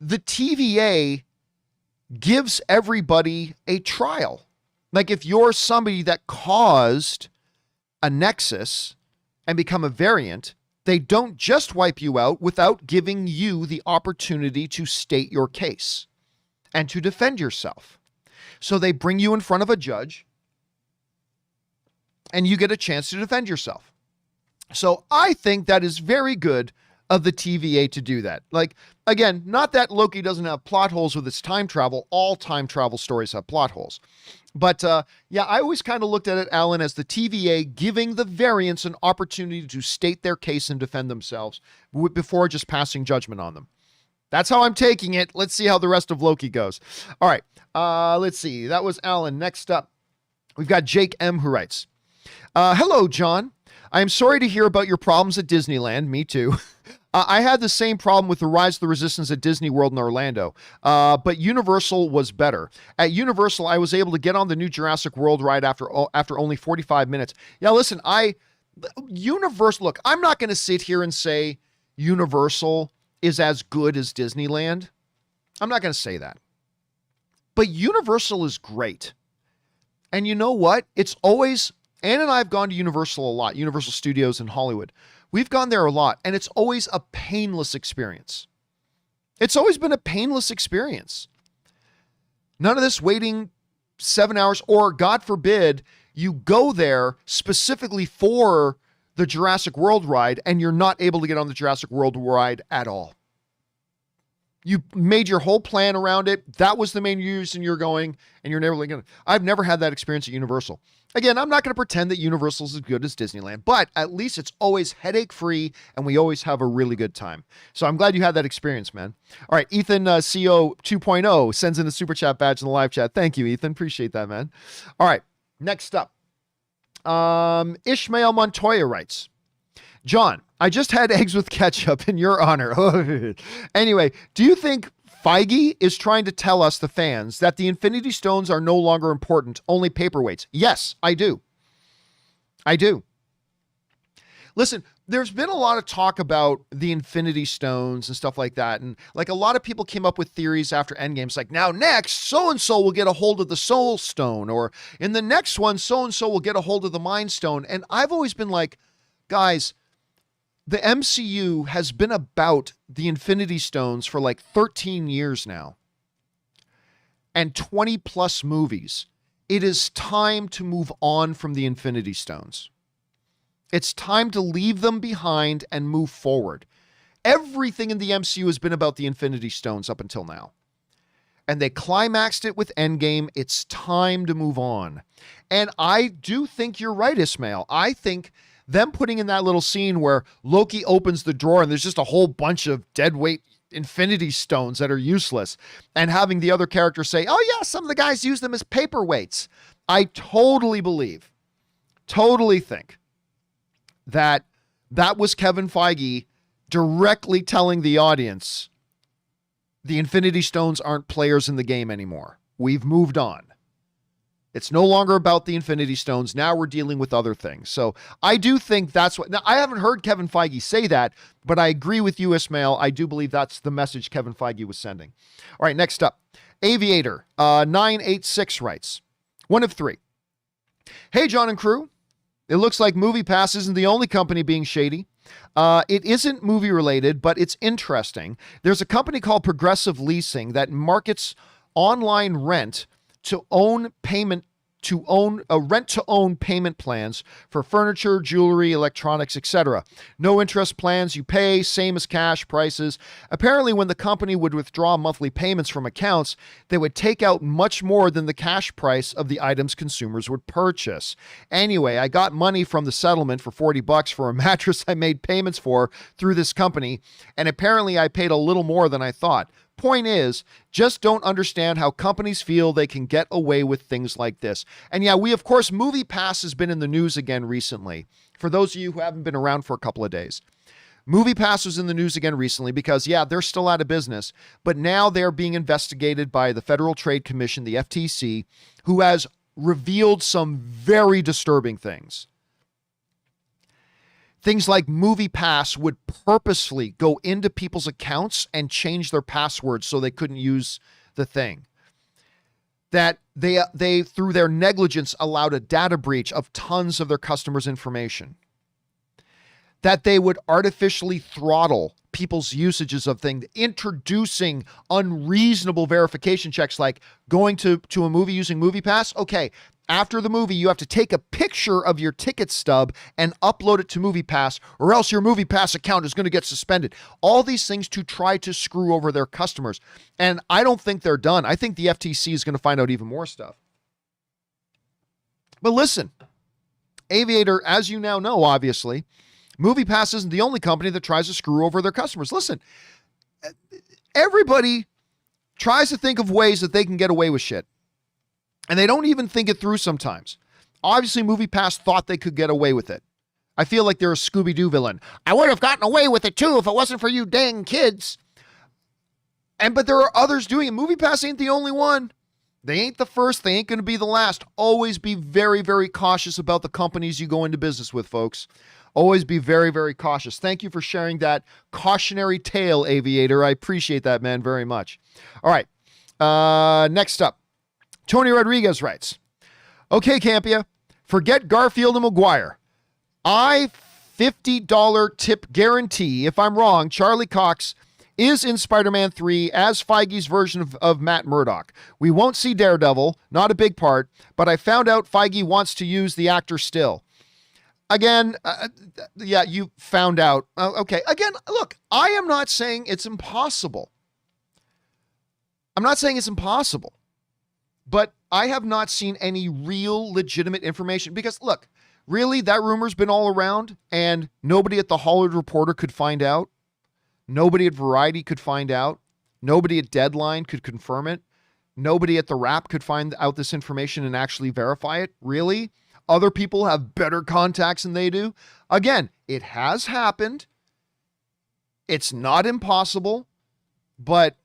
the TVA gives everybody a trial. Like if you're somebody that caused a nexus and become a variant, they don't just wipe you out without giving you the opportunity to state your case and to defend yourself. So they bring you in front of a judge and you get a chance to defend yourself. So I think that is very good of the TVA to do that. Like, again, not that Loki doesn't have plot holes with its time travel. All time travel stories have plot holes. But yeah, I always kind of looked at it, Alan, as the TVA giving the variants an opportunity to state their case and defend themselves before just passing judgment on them. That's how I'm taking it. Let's see how the rest of Loki goes. All right, let's see. That was Alan. Next up, we've got Jake M. who writes, "Hello, John. I am sorry to hear about your problems at Disneyland." Me too. I had the same problem with the Rise of the Resistance at Disney World in Orlando, but Universal was better. At Universal, I was able to get on the new Jurassic World ride after only 45 minutes. Yeah, listen, Universal, look, I'm not going to sit here and say Universal is as good as Disneyland. I'm not going to say that. But Universal is great. And you know what? It's always, Ann and I have gone to Universal a lot, Universal Studios in Hollywood. We've gone there a lot, and it's always a painless experience. It's always been a painless experience. None of this waiting 7 hours, or God forbid, you go there specifically for the Jurassic World ride, and you're not able to get on the Jurassic World ride at all. You made your whole plan around it. That was the main reason you're going, and you're never going to. I've never had that experience at Universal. Again, I'm not going to pretend that Universal is as good as Disneyland, but at least it's always headache-free, and we always have a really good time. So I'm glad you had that experience, man. All right, Ethan CO 2.0 sends in a super chat badge in the live chat. Thank you, Ethan. Appreciate that, man. All right, next up. Ishmael Montoya writes, "John, I just had eggs with ketchup in your honor." Anyway, do you think Feige is trying to tell us, the fans, that the Infinity Stones are no longer important, only paperweights? Yes, I do. I do. Listen, there's been a lot of talk about the Infinity Stones and stuff like that. And like a lot of people came up with theories after Endgame. It's like, now next, so-and-so will get a hold of the Soul Stone. Or in the next one, so-and-so will get a hold of the Mind Stone. And I've always been like, guys, the MCU has been about the Infinity Stones for like 13 years now. And 20 plus movies. It is time to move on from the Infinity Stones. It's time to leave them behind and move forward. Everything in the MCU has been about the Infinity Stones up until now. And they climaxed it with Endgame. It's time to move on. And I do think you're right, Ismail. I think them putting in that little scene where Loki opens the drawer and there's just a whole bunch of deadweight Infinity Stones that are useless, and having the other character say, "Oh yeah, some of the guys use them as paperweights." I totally believe, totally think that was Kevin Feige directly telling the audience, the Infinity Stones aren't players in the game anymore. We've moved on. It's no longer about the Infinity Stones. Now we're dealing with other things. So I do think that's what... Now, I haven't heard Kevin Feige say that, but I agree with you, Ismail. I do believe that's the message Kevin Feige was sending. All right, next up. Aviator 986 writes, one of three. "Hey, John and crew. It looks like MoviePass isn't the only company being shady. It isn't movie related, but it's interesting. There's a company called Progressive Leasing that markets online rent to own payment rent-to-own payment plans for furniture, jewelry, electronics, etc. No interest plans. You pay same as cash prices. Apparently, when the company would withdraw monthly payments from accounts, they would take out much more than the cash price of the items consumers would purchase. Anyway, I got money from the settlement for $40 for a mattress I made payments for through this company, and apparently I paid a little more than I thought. Point is, just don't understand how companies feel they can get away with things like this. And yeah, of course, MoviePass has been in the news again recently. For those of you who haven't been around for a couple of days, MoviePass was in the news again recently because, yeah, they're still out of business, but now they're being investigated by the Federal Trade Commission, the FTC, who has revealed some very disturbing things. Things like MoviePass would purposely go into people's accounts and change their passwords so they couldn't use the thing. That they through their negligence, allowed a data breach of tons of their customers' information. That they would artificially throttle people's usages of things, introducing unreasonable verification checks like going to a movie using MoviePass. Okay, after the movie, you have to take a picture of your ticket stub and upload it to MoviePass, or else your MoviePass account is going to get suspended. All these things to try to screw over their customers. And I don't think they're done. I think the FTC is going to find out even more stuff. But listen, Aviator, as you now know, obviously, MoviePass isn't the only company that tries to screw over their customers. Listen, everybody tries to think of ways that they can get away with shit. And they don't even think it through sometimes. Obviously, MoviePass thought they could get away with it. I feel like they're a Scooby-Doo villain. I would have gotten away with it too if it wasn't for you dang kids. But there are others doing it. MoviePass ain't the only one. They ain't the first. They ain't going to be the last. Always be very, very cautious about the companies you go into business with, folks. Always be very, very cautious. Thank you for sharing that cautionary tale, Aviator. I appreciate that, man, very much. All right. Next up. Tony Rodriguez writes, okay, Campea, forget Garfield and Maguire. $50 tip guarantee. If I'm wrong, Charlie Cox is in Spider-Man 3 as Feige's version of Matt Murdock. We won't see Daredevil, not a big part, but I found out Feige wants to use the actor still. Again, yeah, you found out. Okay, again, look, I am not saying it's impossible. I'm not saying it's impossible. But I have not seen any real legitimate information because, look, really, that rumor's been all around and nobody at the Hollywood Reporter could find out. Nobody at Variety could find out. Nobody at Deadline could confirm it. Nobody at The Wrap could find out this information and actually verify it. Really? Other people have better contacts than they do. Again, it has happened. It's not impossible, but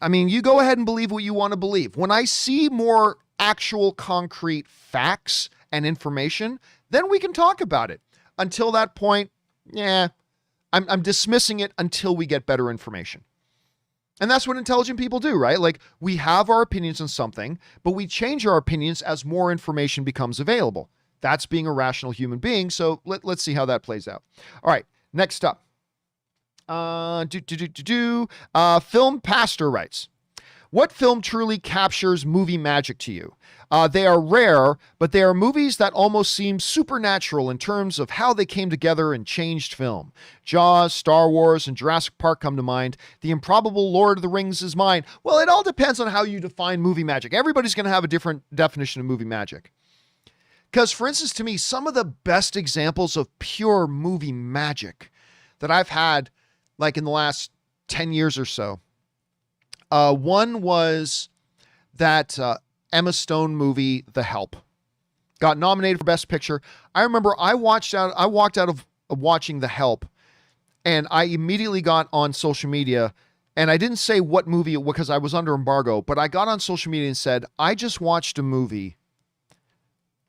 I mean, you go ahead and believe what you want to believe. When I see more actual concrete facts and information, then we can talk about it. Until that point, yeah, I'm dismissing it until we get better information. And that's what intelligent people do, right? Like, we have our opinions on something, but we change our opinions as more information becomes available. That's being a rational human being. So let's see how that plays out. All right, next up. Film Pastor writes, what film truly captures movie magic to you? They are rare, but they are movies that almost seem supernatural in terms of how they came together and changed film. Jaws, Star Wars, and Jurassic Park come to mind. The improbable Lord of the Rings is mine. Well, it all depends on how you define movie magic. Everybody's going to have a different definition of movie magic. Because, for instance, to me, some of the best examples of pure movie magic that I've had, like in the last 10 years or so. One was that Emma Stone movie, The Help. Got nominated for Best Picture. I remember I walked out of watching The Help, and I immediately got on social media, and I didn't say what movie it was because I was under embargo, but I got on social media and said, I just watched a movie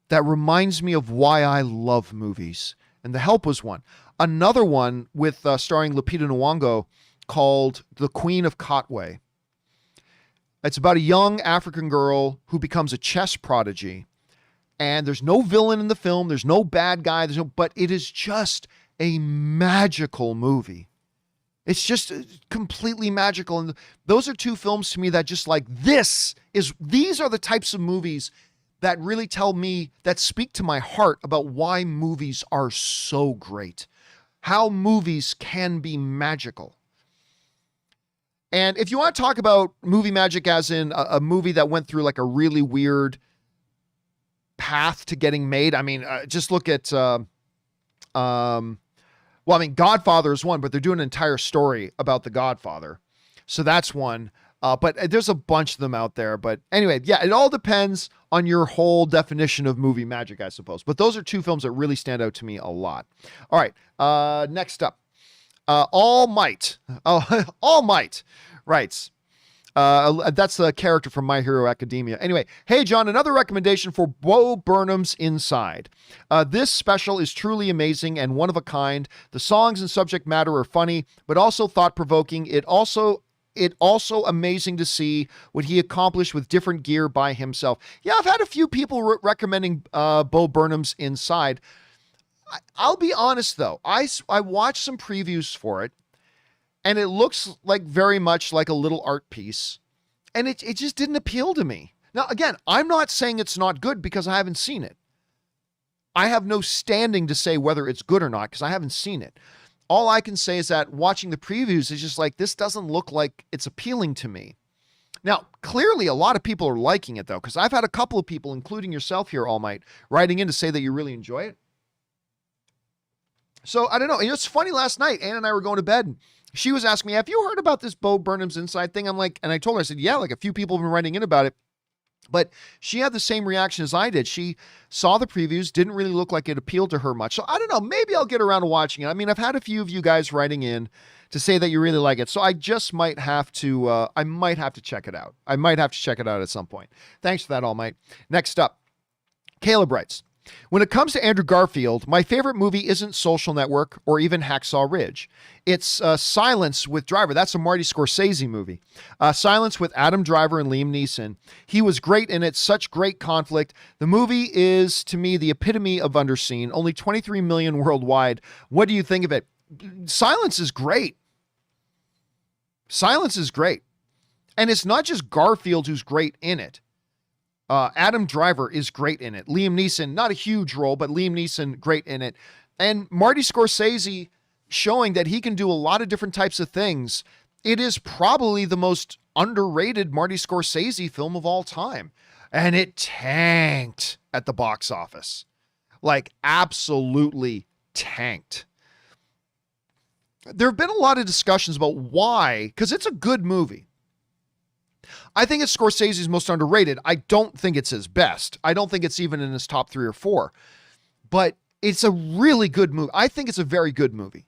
that reminds me of why I love movies. And The Help was one. Another one with starring Lupita Nyong'o called The Queen of Katwe. It's about a young African girl who becomes a chess prodigy. And there's no villain in the film. There's no bad guy. But it is just a magical movie. It's just completely magical. And those are two films to me that just like, these are the types of movies that really tell me, that speak to my heart about why movies are so great, how movies can be magical. And if you want to talk about movie magic as in a movie that went through like a really weird path to getting made, I mean, just look at, well, I mean, Godfather is one, but they're doing an entire story about the Godfather. So that's one. But there's a bunch of them out there. But anyway, yeah, it all depends on your whole definition of movie magic, I suppose. But those are two films that really stand out to me a lot. All right. Next up, All Might. Oh, All Might writes. That's the character from My Hero Academia. Anyway, hey, John, another recommendation for Bo Burnham's Inside. This special is truly amazing and one of a kind. The songs and subject matter are funny, but also thought-provoking. It also amazing to see what he accomplished with different gear by himself. Yeah, I've had a few people recommending Bo Burnham's Inside. I'll be honest, though. I watched some previews for it, and it looks like very much like a little art piece. And it just didn't appeal to me. Now, again, I'm not saying it's not good because I haven't seen it. I have no standing to say whether it's good or not because I haven't seen it. All I can say is that watching the previews is just like, this doesn't look like it's appealing to me. Now, clearly a lot of people are liking it, though, because I've had a couple of people, including yourself here, All Might, writing in to say that you really enjoy it. So, I don't know. It's funny, last night, Ann and I were going to bed, and she was asking me, have you heard about this Bo Burnham's Inside thing? I'm like, and I told her, I said, yeah, like a few people have been writing in about it. But she had the same reaction as I did. She saw the previews, didn't really look like it appealed to her much. So I don't know, maybe I'll get around to watching it. I mean, I've had a few of you guys writing in to say that you really like it. So I just might have to, I might have to check it out. I might have to check it out at some point. Thanks for that, All Might. Next up, Caleb writes, when it comes to Andrew Garfield, my favorite movie isn't Social Network or even Hacksaw Ridge. It's Silence with Driver. That's a Marty Scorsese movie. Silence with Adam Driver and Liam Neeson. He was great in it. Such great conflict. The movie is, to me, the epitome of underseen. Only 23 million worldwide. What do you think of it? Silence is great. Silence is great. And it's not just Garfield who's great in it. Adam Driver is great in it. Liam Neeson, not a huge role, but Liam Neeson, great in it. And Marty Scorsese showing that he can do a lot of different types of things. It is probably the most underrated Marty Scorsese film of all time. And it tanked at the box office. Like, absolutely tanked. There have been a lot of discussions about why, because it's a good movie. I think it's Scorsese's most underrated. I don't think it's his best. I don't think it's even in his top 3 or 4. But it's a really good movie. I think it's a very good movie.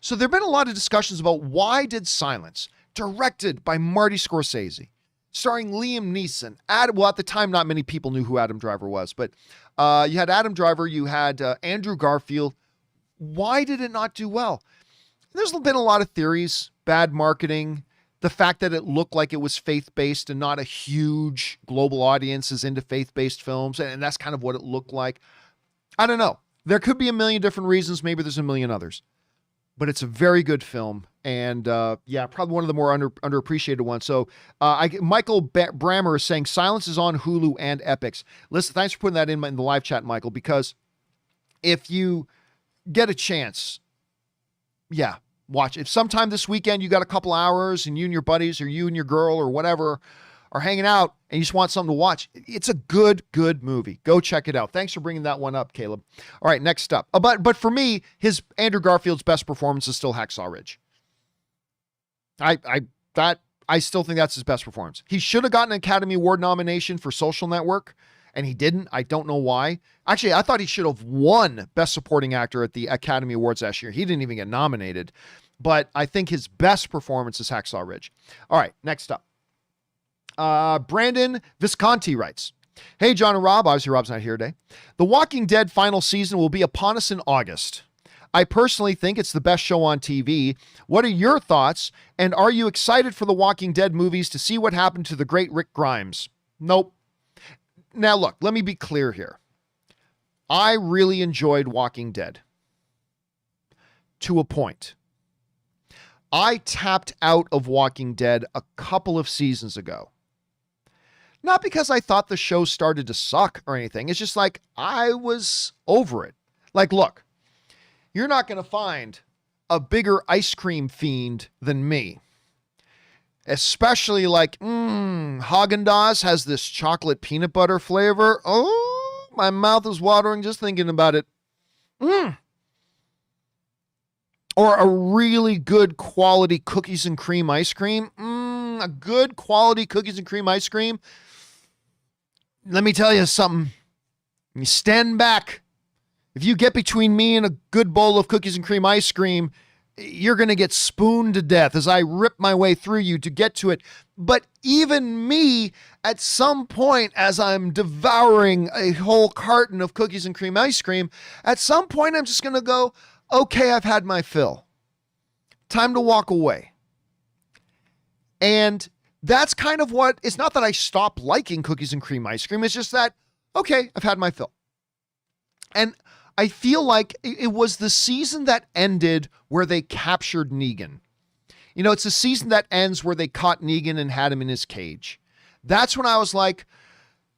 So there have been a lot of discussions about why did Silence, directed by Marty Scorsese, starring Liam Neeson. Well, at the time, not many people knew who Adam Driver was. But you had Adam Driver. You had Andrew Garfield. Why did it not do well? There's been a lot of theories. Bad marketing. The fact that it looked like it was faith-based and not a huge global audience is into faith-based films. And that's kind of what it looked like. I don't know. There could be a million different reasons. Maybe there's a million others. But it's a very good film. And yeah, probably one of the more underappreciated ones. So Michael Brammer is saying Silence is on Hulu and Epix. Listen, thanks for putting that in the live chat, Michael, because if you get a chance, yeah, watch. If sometime this weekend you got a couple hours and you and your buddies or you and your girl or whatever are hanging out and you just want something to watch, it's a good movie. Go check it out. Thanks for bringing that one up, Caleb. All right, next up. But for me, Andrew Garfield's best performance is still Hacksaw Ridge. I still think that's his best performance. He should have gotten an Academy Award nomination for Social Network, and he didn't. I don't know why. Actually, I thought he should have won Best Supporting Actor at the Academy Awards last year. He didn't even get nominated. But I think his best performance is Hacksaw Ridge. All right, next up. Brandon Visconti writes, hey, John and Rob. Obviously, Rob's not here today. The Walking Dead final season will be upon us in August. I personally think it's the best show on TV. What are your thoughts? And are you excited for the Walking Dead movies to see what happened to the great Rick Grimes? Nope. Now, look, let me be clear here. I really enjoyed Walking Dead to a point. I tapped out of Walking Dead a couple of seasons ago. Not because I thought the show started to suck or anything. It's just like, I was over it. Like, look, you're not going to find a bigger ice cream fiend than me. Especially like, Haagen-Dazs has this chocolate peanut butter flavor. Oh, my mouth is watering just thinking about it. Or a really good quality cookies and cream ice cream. A good quality cookies and cream ice cream. Let me tell you something. You stand back. If you get between me and a good bowl of cookies and cream ice cream, you're going to get spooned to death as I rip my way through you to get to it. But even me, at some point, as I'm devouring a whole carton of cookies and cream ice cream, at some point I'm just going to go, okay, I've had my fill. Time to walk away. And that's kind of what, it's not that I stopped liking cookies and cream ice cream. It's just that, okay, I've had my fill. And I feel like it was the season that ended where they captured Negan. You know, it's the season that ends where they caught Negan and had him in his cage. That's when I was like,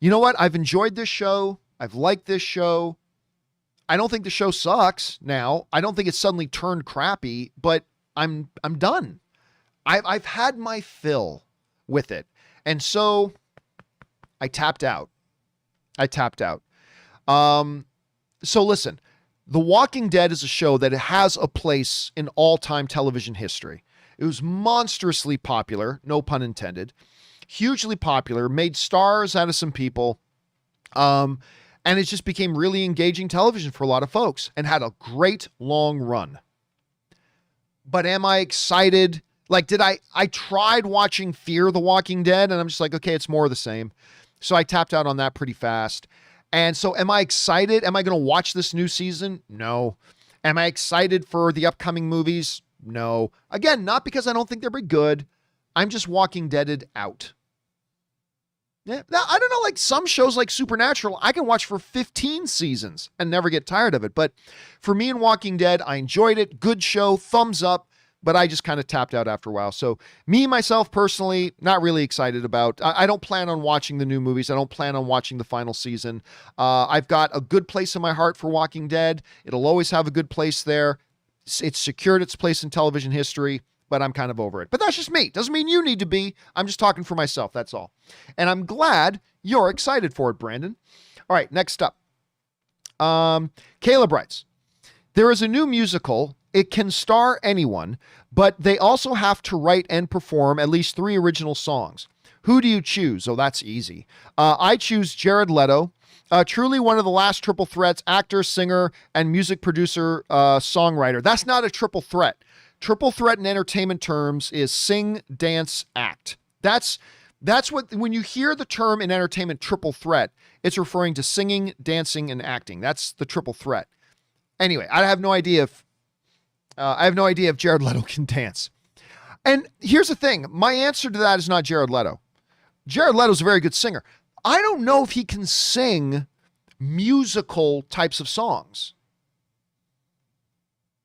you know what? I've enjoyed this show. I've liked this show. I don't think the show sucks now. I don't think it's suddenly turned crappy, but I'm done. I've had my fill with it. And so I tapped out. So listen, The Walking Dead is a show that has a place in all-time television history. It was monstrously popular, no pun intended, hugely popular, made stars out of some people, and it just became really engaging television for a lot of folks and had a great long run. But am I excited? Like, I tried watching Fear the Walking Dead, and I'm just like, okay, it's more of the same. So I tapped out on that pretty fast. And so am I excited? Am I going to watch this new season? No. Am I excited for the upcoming movies? No. Again, not because I don't think they're very good. I'm just Walking Deaded out. Yeah. Now, I don't know, like some shows like Supernatural, I can watch for 15 seasons and never get tired of it. But for me and Walking Dead, I enjoyed it. Good show, thumbs up. But I just kind of tapped out after a while. So me, myself, personally, not really excited about. I don't plan on watching the new movies. I don't plan on watching the final season. I've got a good place in my heart for Walking Dead. It'll always have a good place there. It's secured its place in television history, but I'm kind of over it. But that's just me. Doesn't mean you need to be. I'm just talking for myself. That's all. And I'm glad you're excited for it, Brandon. All right, next up. Caleb writes, there is a new musical. It can star anyone, but they also have to write and perform at least 3 original songs. Who do you choose? Oh, that's easy. I choose Jared Leto, truly one of the last triple threats, actor, singer, and music producer, songwriter. That's not a triple threat. Triple threat in entertainment terms is sing, dance, act. That's what, when you hear the term in entertainment triple threat, it's referring to singing, dancing, and acting. That's the triple threat. Anyway, I have no idea if Jared Leto can dance. And here's the thing. My answer to that is not Jared Leto. Jared Leto's a very good singer. I don't know if he can sing musical types of songs.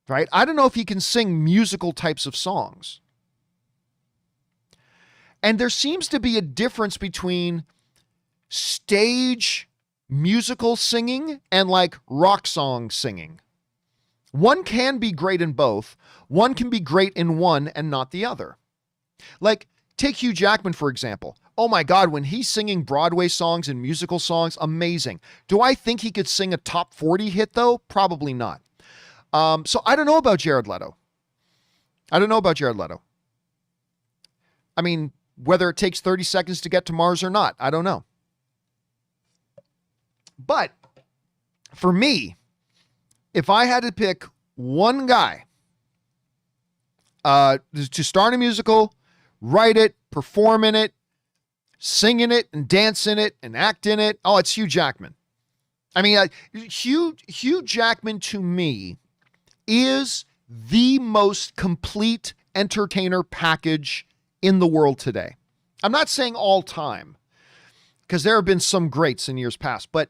Right? I don't know if he can sing musical types of songs. And there seems to be a difference between stage musical singing and like rock song singing. One can be great in both. One can be great in one and not the other. Like, take Hugh Jackman, for example. Oh my God, when he's singing Broadway songs and musical songs, amazing. Do I think he could sing a top 40 hit though? Probably not. So I don't know about Jared Leto. I mean, whether it takes 30 seconds to get to Mars or not, I don't know. But for me, if I had to pick one guy to star in a musical, write it, perform in it, sing in it, and dance in it, and act in it, oh, it's Hugh Jackman. I mean, Hugh Jackman to me is the most complete entertainer package in the world today. I'm not saying all time, because there have been some greats in years past, but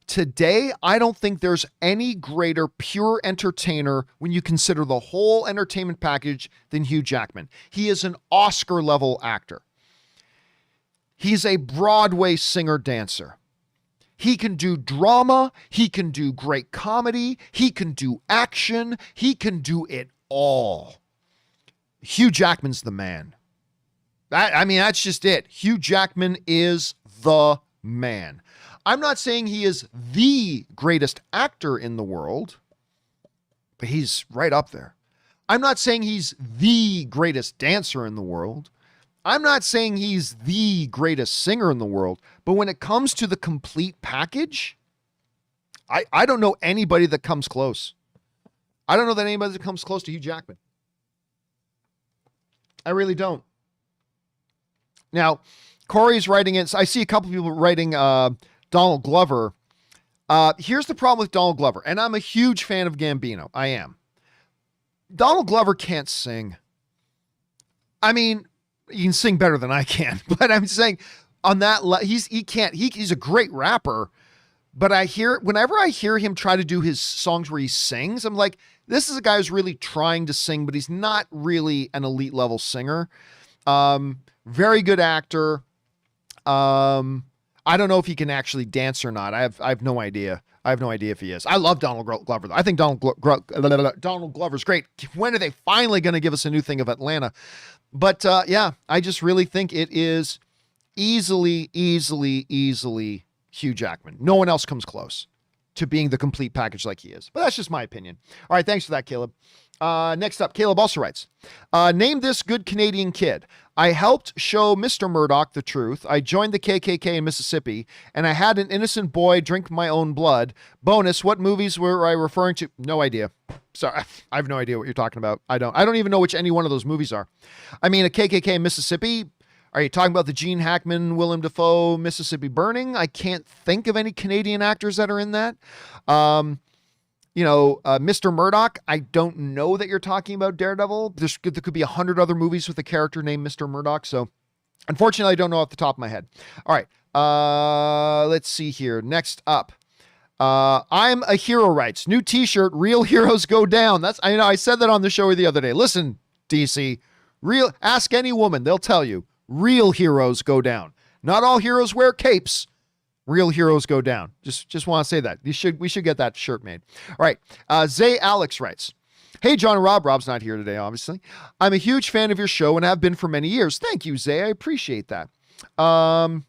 today, I don't think there's any greater pure entertainer when you consider the whole entertainment package than Hugh Jackman. He is an Oscar-level actor. He's a Broadway singer-dancer. He can do drama. He can do great comedy. He can do action. He can do it all. Hugh Jackman's the man. That's just it. Hugh Jackman is the man. I'm not saying he is the greatest actor in the world, but he's right up there. I'm not saying he's the greatest dancer in the world. I'm not saying he's the greatest singer in the world, but when it comes to the complete package, I don't know anybody that comes close. I don't know that anybody that comes close to Hugh Jackman. I really don't. Now, Corey's writing it. I see a couple people writing Donald Glover. Here's the problem with Donald Glover, and I'm a huge fan of Gambino. I am. Donald Glover can't sing. I mean, he can sing better than I can, but I'm saying on that he's a great rapper, but whenever I hear him try to do his songs where he sings, I'm like, this is a guy who's really trying to sing, but he's not really an elite level singer. Very good actor. I don't know if he can actually dance or not. I have no idea. I have no idea if he is. I love Donald Glover. I think Donald Glover's great. When are they finally going to give us a new thing of Atlanta? But yeah, I just really think it is easily Hugh Jackman. No one else comes close to being the complete package like he is. But that's just my opinion. All right, thanks for that, Caleb. Next up, Caleb also writes, name this good Canadian kid. I helped show Mr. Murdoch the truth. I joined the KKK in Mississippi, and I had an innocent boy drink my own blood. Bonus, what movies were I referring to? No idea. Sorry, I have no idea what you're talking about. I don't even know which any one of those movies are. I mean, a KKK in Mississippi. Are you talking about the Gene Hackman, Willem Dafoe, Mississippi Burning? I can't think of any Canadian actors that are in that. Mr. Murdoch, I don't know that you're talking about Daredevil. There could be 100 other movies with a character named Mr. Murdoch. So unfortunately, I don't know off the top of my head. All right. Let's see here. Next up. I'm a hero writes. New t-shirt, real heroes go down. I said that on the show the other day. Listen, DC, ask any woman. They'll tell you real heroes go down. Not all heroes wear capes. Real heroes go down. Just want to say that. We should get that shirt made. All right. Zay Alex writes, hey, John and Rob. Rob's not here today, obviously. I'm a huge fan of your show and have been for many years. Thank you, Zay. I appreciate that. Where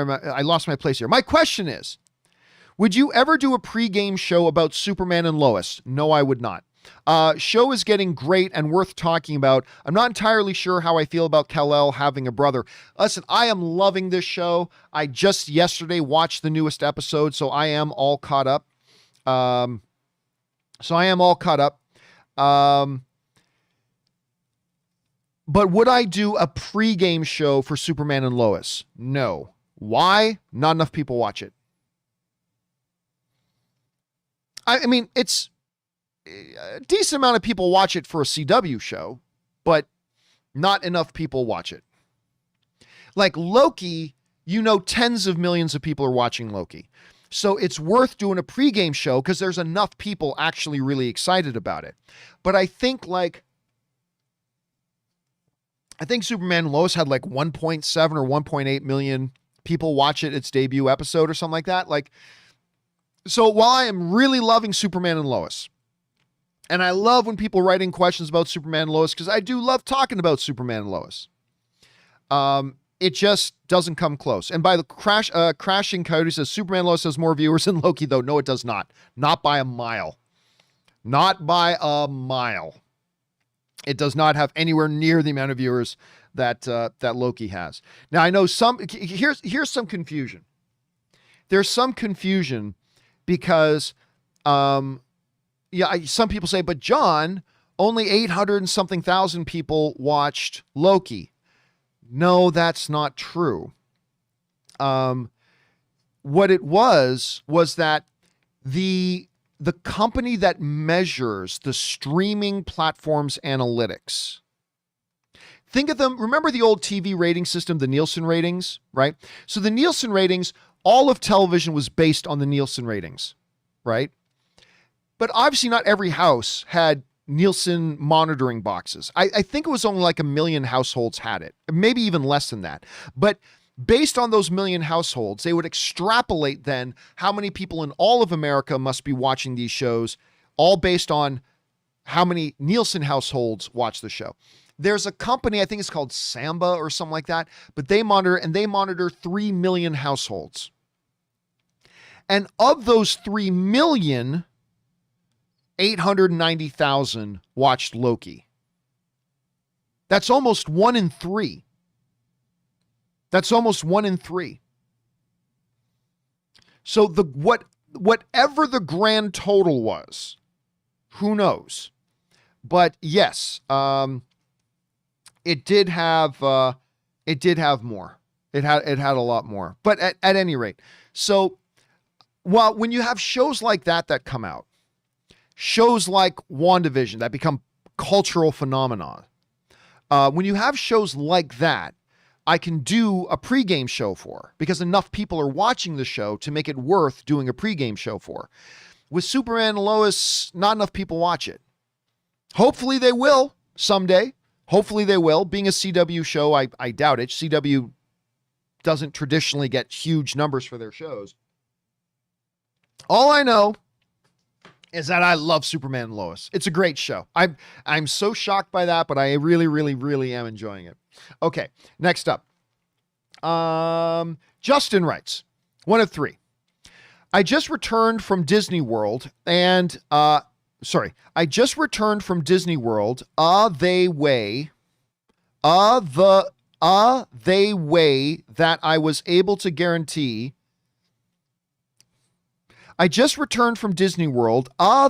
am I? I lost my place here. My question is, would you ever do a pre-game show about Superman and Lois? No, I would not. Show is getting great and worth talking about. I'm not entirely sure how I feel about Kal-El having a brother. Listen, I am loving this show. I just yesterday watched the newest episode, so I am all caught up. But would I do a pre-game show for Superman and Lois? No. Why? Not enough people watch it. I mean, it's a decent amount of people watch it for a CW show, but not enough people watch it. Like Loki, tens of millions of people are watching Loki. So it's worth doing a pregame show because there's enough people actually really excited about it. But I think Superman and Lois had like 1.7 or 1.8 million people watch it, its debut episode or something like that. So while I am really loving Superman and Lois, and I love when people write in questions about Superman and Lois, because I do love talking about Superman and Lois. It just doesn't come close. And by the Crashing Coyote says, Superman and Lois has more viewers than Loki, though. No, it does not. Not by a mile. Not by a mile. It does not have anywhere near the amount of viewers that Loki has. Now, I know here's some confusion. There's some confusion because... some people say, but John, only 800 and something thousand people watched Loki. No, that's not true. What it was that the company that measures the streaming platforms analytics, think of them, remember the old TV rating system, the Nielsen ratings, right? So the Nielsen ratings, all of television was based on the Nielsen ratings, right? But obviously not every house had Nielsen monitoring boxes. I think it was only like 1 million households had it, maybe even less than that. But based on those 1 million households, they would extrapolate then how many people in all of America must be watching these shows, all based on how many Nielsen households watch the show. There's a company, I think it's called Samba or something like that, but they monitor 3 million households. And of those 3 million, 890,000 watched Loki. That's almost 1 in 3. That's almost 1 in 3. So whatever the grand total was, who knows? But yes, it did have more. It had a lot more. But at any rate, so when you have shows like that come out, shows like WandaVision that become cultural phenomena, when you have shows like that, I can do a pregame show for, because enough people are watching the show to make it worth doing a pregame show for. With Superman and Lois, not enough people watch it. Hopefully they will someday. Hopefully they will. Being a CW show, I doubt it. CW doesn't traditionally get huge numbers for their shows. All I know is that I love Superman and Lois. It's a great show. I'm so shocked by that, but I really, really, really am enjoying it. Okay, next up. Justin writes, 1 of 3. I just returned from Disney World and, I just returned from Disney World. They way that I was able to guarantee. I just returned from Disney World.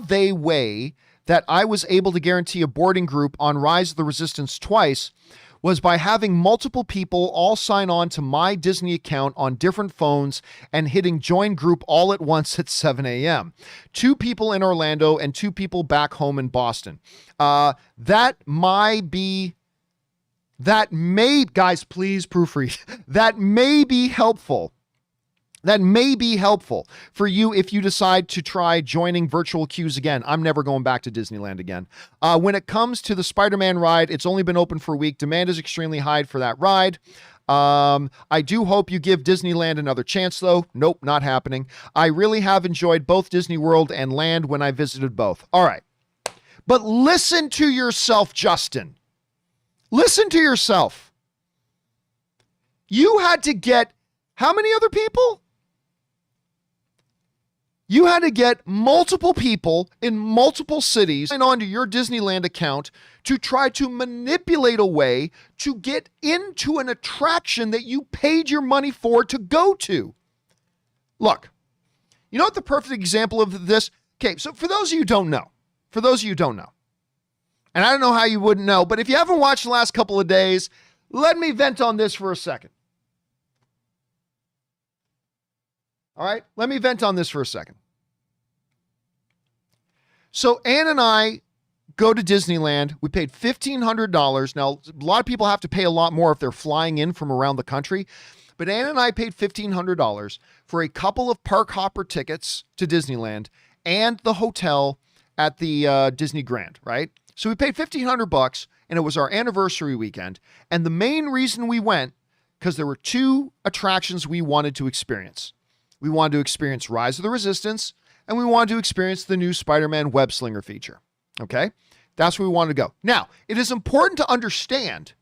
They way that I was able to guarantee a boarding group on Rise of the Resistance twice was by having multiple people all sign on to my Disney account on different phones and hitting join group all at once at 7 a.m. 2 people in Orlando and 2 people back home in Boston. Guys, please proofread. That may be helpful. That may be helpful for you if you decide to try joining virtual queues again. I'm never going back to Disneyland again. When it comes to the Spider-Man ride, it's only been open for a week. Demand is extremely high for that ride. I do hope you give Disneyland another chance, though. Nope, not happening. I really have enjoyed both Disney World and Land when I visited both. All right. But listen to yourself, Justin. Listen to yourself. You had to get how many other people? You had to get multiple people in multiple cities sign on to your Disneyland account to try to manipulate a way to get into an attraction that you paid your money for to go to. Look, you know what the perfect example of this? Okay, so for those of you who don't know, and I don't know how you wouldn't know, but if you haven't watched the last couple of days, let me vent on this for a second. All right, let me vent on this for a second. So Ann and I go to Disneyland. We paid $1,500. Now, a lot of people have to pay a lot more if they're flying in from around the country. But Ann and I paid $1,500 for a couple of park hopper tickets to Disneyland and the hotel at the Disney Grand, right? So we paid $1,500 and it was our anniversary weekend. And the main reason we went, because there were 2 attractions we wanted to experience. We wanted to experience Rise of the Resistance, and we wanted to experience the new Spider-Man web slinger feature. Okay? That's where we wanted to go. Now, it is important to understand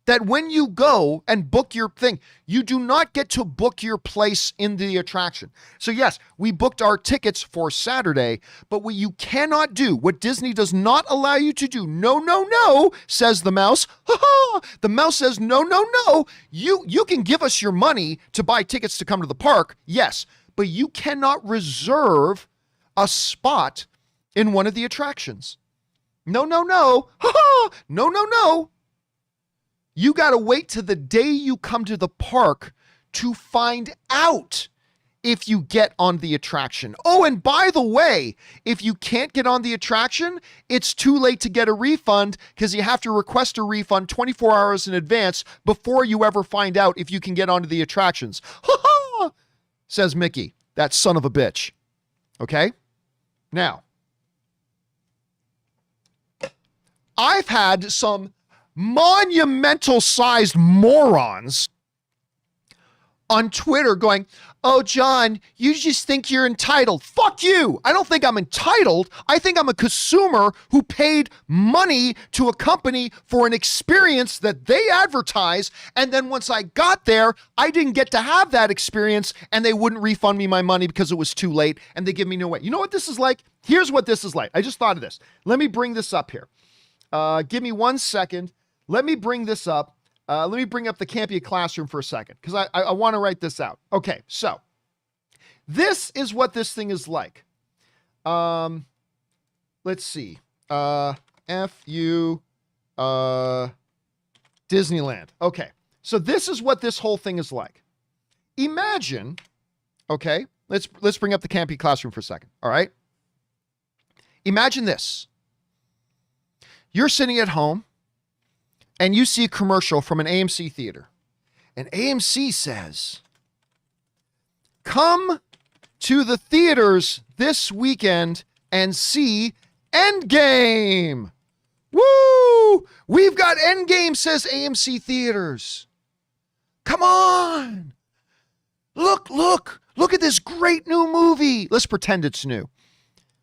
that when you go and book your thing, you do not get to book your place in the attraction. So yes, we booked our tickets for Saturday, but what you cannot do, what Disney does not allow you to do, no, says the mouse. The mouse says, no. You can give us your money to buy tickets to come to the park, yes, but you cannot reserve a spot in one of the attractions. No. No. You got to wait to the day you come to the park to find out if you get on the attraction. Oh, and by the way, if you can't get on the attraction, it's too late to get a refund because you have to request a refund 24 hours in advance before you ever find out if you can get onto the attractions. Says Mickey, that son of a bitch. Okay? Now, I've had some monumental sized morons on Twitter going, oh, John, you just think you're entitled. Fuck you. I don't think I'm entitled. I think I'm a consumer who paid money to a company for an experience that they advertise. And then once I got there, I didn't get to have that experience and they wouldn't refund me my money because it was too late and they give me no way. You know what this is like? Here's what this is like. I just thought of this. Let me bring this up here. Give me 1 second. Let me bring this up. Let me bring up the Campea Classroom for a second because I want to write this out. Okay, so this is what this thing is like. Let's see. Disneyland. Okay, so this is what this whole thing is like. Imagine, okay, let's bring up the Campea Classroom for a second. All right. Imagine this. You're sitting at home and you see a commercial from an AMC theater. And AMC says, come to the theaters this weekend and see Endgame. Woo! We've got Endgame, says AMC Theaters. Come on. Look at this great new movie. Let's pretend it's new.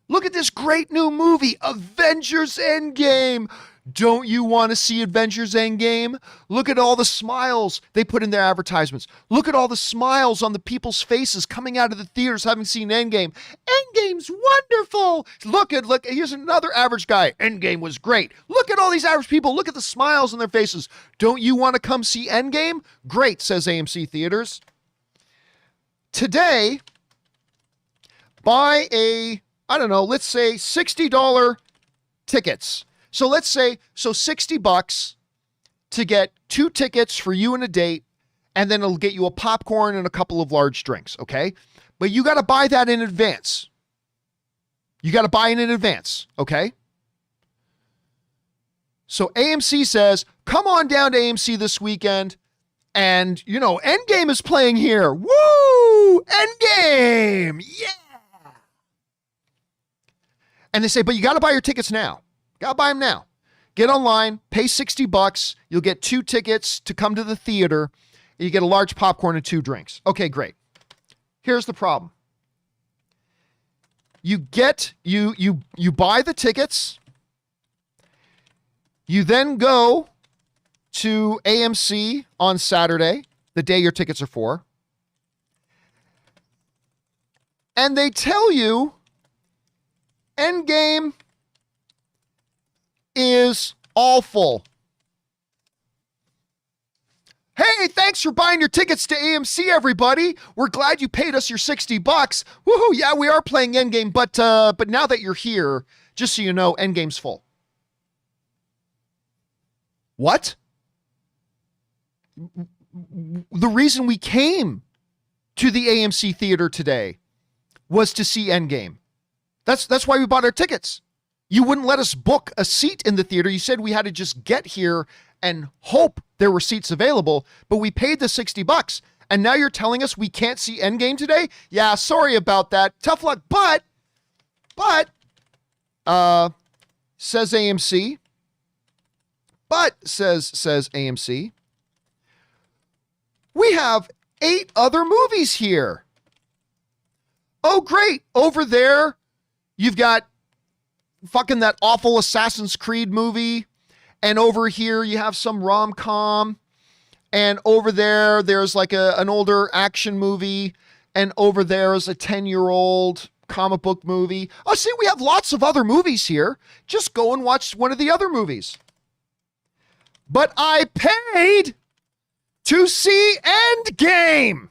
Look at this great new movie, Avengers Endgame. Don't you want to see Avengers Endgame? Look at all the smiles they put in their advertisements. Look at all the smiles on the people's faces coming out of the theaters having seen Endgame. Endgame's wonderful. Look, here's another average guy. Endgame was great. Look at all these average people. Look at the smiles on their faces. Don't you want to come see Endgame? Great, says AMC Theaters. Today, buy let's say $60 tickets. So let's say, $60 to get 2 tickets for you and a date, and then it'll get you a popcorn and a couple of large drinks, okay? But you got to buy that in advance. Okay? So AMC says, come on down to AMC this weekend, and, Endgame is playing here. Woo! Endgame! Yeah! And they say, but you got to buy your tickets now. Got to buy them now. Get online, pay $60. You'll get 2 tickets to come to the theater. And you get a large popcorn and 2 drinks. Okay, great. Here's the problem. You buy the tickets. You then go to AMC on Saturday, the day your tickets are for. And they tell you Endgame is awful. Hey, thanks for buying your tickets to AMC, everybody. We're glad you paid us your $60. Woohoo! Yeah, we are playing Endgame, but now that you're here, just so you know, Endgame's full. What? The reason we came to the AMC theater today was to see Endgame. That's why we bought our tickets. You wouldn't let us book a seat in the theater. You said we had to just get here and hope there were seats available, but we paid the $60. And now you're telling us we can't see Endgame today? Yeah, sorry about that. Tough luck. But, says AMC, says AMC, we have 8 other movies here. Oh, great. Over there, you've got fucking that awful Assassin's Creed movie. And over here, you have some rom-com. And over there, there's like an older action movie. And over there is a 10-year-old comic book movie. Oh, see, we have lots of other movies here. Just go and watch one of the other movies. But I paid to see Endgame.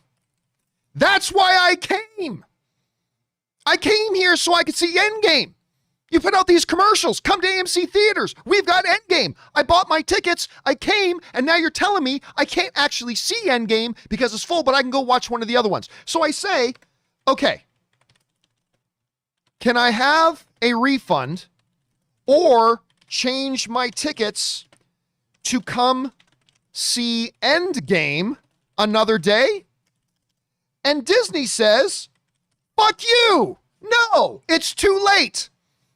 That's why I came. I came here so I could see Endgame. You put out these commercials. Come to AMC Theaters. We've got Endgame. I bought my tickets. I came, and now you're telling me I can't actually see Endgame because it's full, but I can go watch one of the other ones. So I say, okay, can I have a refund or change my tickets to come see Endgame another day? And Disney says, fuck you. No, it's too late.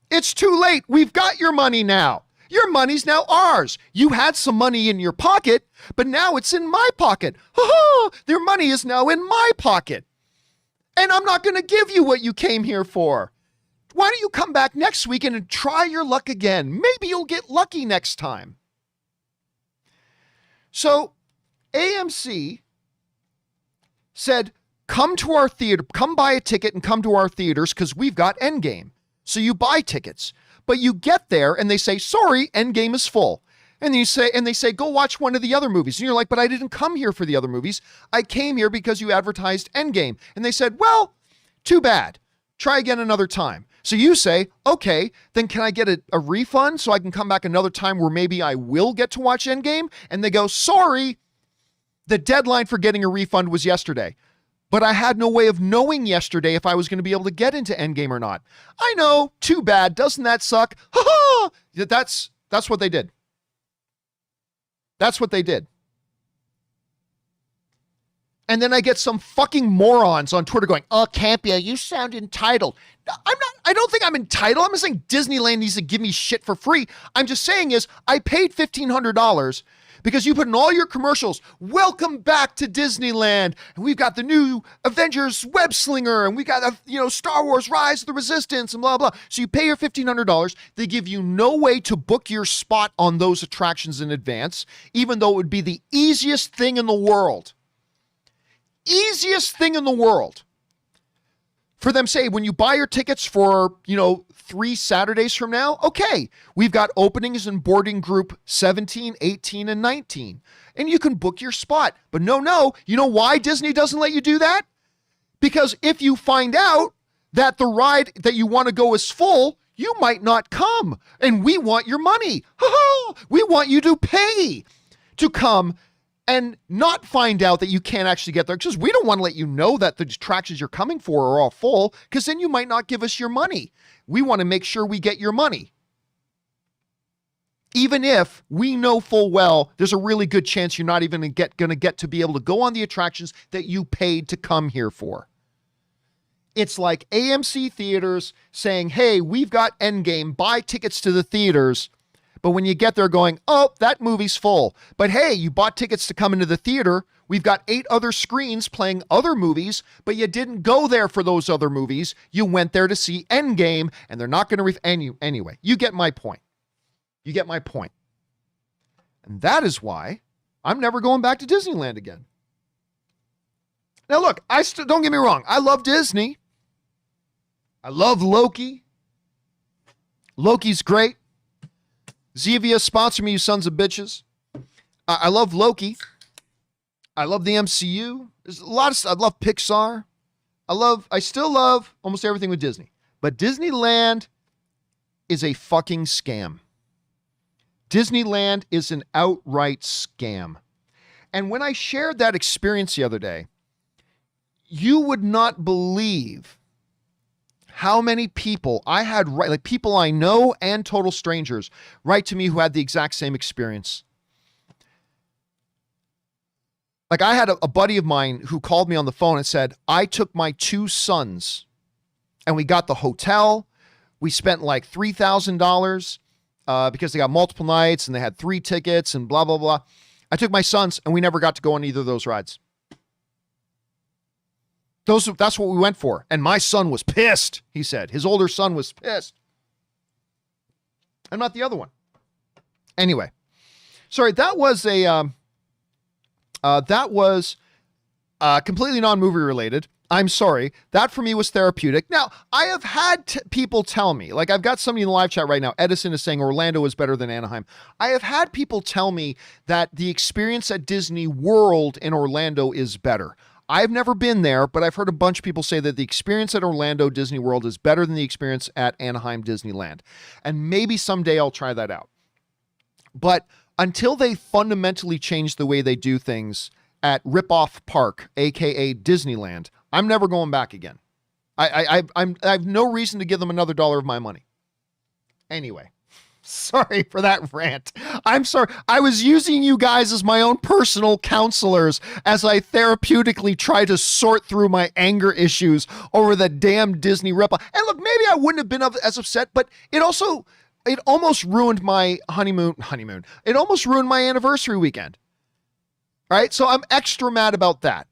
It's too late. We've got your money now. Your money's now ours. You had some money in your pocket, but now it's in my pocket. Ha-ha! Their money is now in my pocket. And I'm not going to give you what you came here for. Why don't you come back next weekend and try your luck again? Maybe you'll get lucky next time. So AMC said, come to our theater, come buy a ticket and come to our theaters because we've got Endgame. So you buy tickets, but you get there and they say, sorry, Endgame is full. And they say, go watch one of the other movies. And you're like, but I didn't come here for the other movies. I came here because you advertised Endgame. And they said, well, too bad. Try again another time. So you say, okay, then can I get a refund so I can come back another time where maybe I will get to watch Endgame? And they go, sorry, the deadline for getting a refund was yesterday. But I had no way of knowing yesterday if I was going to be able to get into Endgame or not. I know, too bad. Doesn't that suck? Ha-ha! That's what they did. That's what they did. And then I get some fucking morons on Twitter going, oh, Campea, you sound entitled. No, I don't think I'm entitled. I'm not saying Disneyland needs to give me shit for free. I'm just saying is I paid $1,500 because you put in all your commercials, welcome back to Disneyland. And we've got the new Avengers Web Slinger and we got, Star Wars Rise of the Resistance and blah, blah. So you pay your $1,500. They give you no way to book your spot on those attractions in advance, even though it would be the easiest thing in the world. Easiest thing in the world for them. Say when you buy your tickets for 3 Saturdays from now, okay, we've got openings in boarding group 17, 18, and 19, and you can book your spot. But no, you know why Disney doesn't let you do that? Because if you find out that the ride that you want to go is full, you might not come, and we want your money. We want you to pay to come and not find out that you can't actually get there, because we don't want to let you know that the attractions you're coming for are all full, because then you might not give us your money. We want to make sure we get your money. Even if we know full well there's a really good chance you're not even going to get to be able to go on the attractions that you paid to come here for. It's like AMC theaters saying, hey, we've got Endgame, buy tickets to the theaters. But when you get there going, oh, that movie's full. But hey, you bought tickets to come into the theater. We've got 8 other screens playing other movies, but you didn't go there for those other movies. You went there to see Endgame, and they're not going to anyway. You get my point. You get my point. And that is why I'm never going back to Disneyland again. Now look, don't get me wrong. I love Disney. I love Loki. Loki's great. Zevia, sponsor me, you sons of bitches. I love Loki. I love the MCU. There's a lot of stuff. I love Pixar. I still love almost everything with Disney. But Disneyland is a fucking scam. Disneyland is an outright scam. And when I shared that experience the other day, you would not believe how many people I had, like people I know and total strangers, write to me who had the exact same experience. Like I had a buddy of mine who called me on the phone and said, I took my 2 sons and we got the hotel. We spent like $3,000 because they got multiple nights and they had 3 tickets and blah, blah, blah. I took my sons and we never got to go on either of those rides. That's what we went for. And my son was pissed, he said. His older son was pissed. I'm not the other one. Anyway, sorry, that was completely non-movie related. I'm sorry. That for me was therapeutic. Now, I have had people tell me, like I've got somebody in the live chat right now, Edison is saying Orlando is better than Anaheim. I have had people tell me that the experience at Disney World in Orlando is better. I've never been there, but I've heard a bunch of people say that the experience at Orlando Disney World is better than the experience at Anaheim Disneyland. And maybe someday I'll try that out. But until they fundamentally change the way they do things at Rip-Off Park, aka Disneyland, I'm never going back again. I have no reason to give them another dollar of my money. Anyway. Sorry for that rant. I'm sorry. I was using you guys as my own personal counselors as I therapeutically try to sort through my anger issues over the damn Disney rip-off. And look, maybe I wouldn't have been as upset, but it also it almost ruined my honeymoon. It almost ruined my anniversary weekend. Right? So I'm extra mad about that.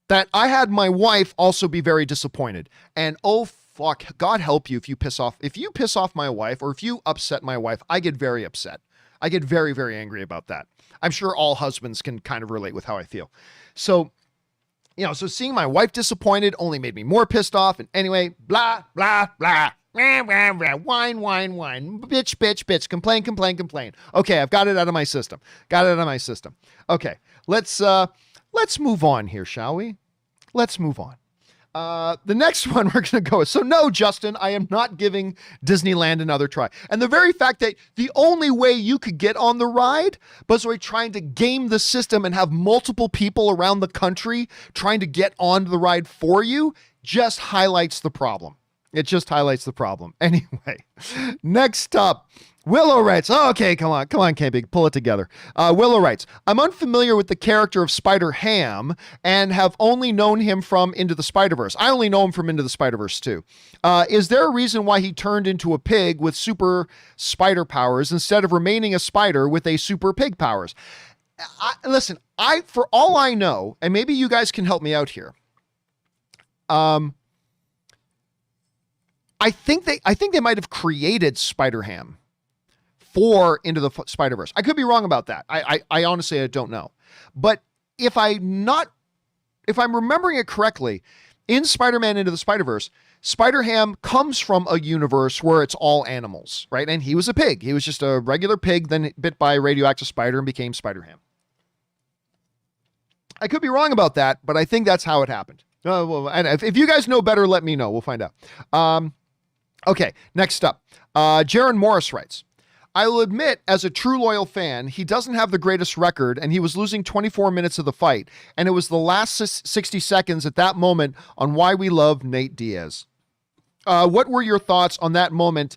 That I had my wife also be very disappointed. And oh fuck, God help you if you piss off my wife, or if you upset my wife, I get very upset. I get very, very angry about that. I'm sure all husbands can kind of relate with how I feel. So, so seeing my wife disappointed only made me more pissed off. And anyway, blah, blah, blah. Whine, bitch, complain. Okay, I've got it out of my system. Okay, let's move on here, shall we? Let's move on. The next one we're going to go with. So no, Justin, I am not giving Disneyland another try. And the very fact that the only way you could get on the ride was by trying to game the system and have multiple people around the country trying to get onto the ride for you just highlights the problem. It just highlights the problem. Anyway, next up, Willow writes, okay, come on, Campea, pull it together. Willow writes, I'm unfamiliar with the character of Spider-Ham and have only known him from Into the Spider-Verse. I only know him from Into the Spider-Verse too. Is there a reason why he turned into a pig with super spider powers instead of remaining a spider with a super pig powers? Listen, for all I know, and maybe you guys can help me out here, I think they might have created Spider-Ham for Into the Spider-Verse. I could be wrong about that. I honestly, I don't know. But if I'm remembering it correctly, in Spider-Man Into the Spider-Verse, Spider-Ham comes from a universe where it's all animals, right? And he was a pig. He was just a regular pig, then bit by a radioactive spider and became Spider-Ham. I could be wrong about that, but I think that's how it happened. Well, and if you guys know better, let me know. We'll find out. Okay, next up. Jaron Morris writes, I will admit, as a true loyal fan, he doesn't have the greatest record, and he was losing 24 minutes of the fight, and it was the last 60 seconds at that moment on why we love Nate Diaz. What were your thoughts on that moment?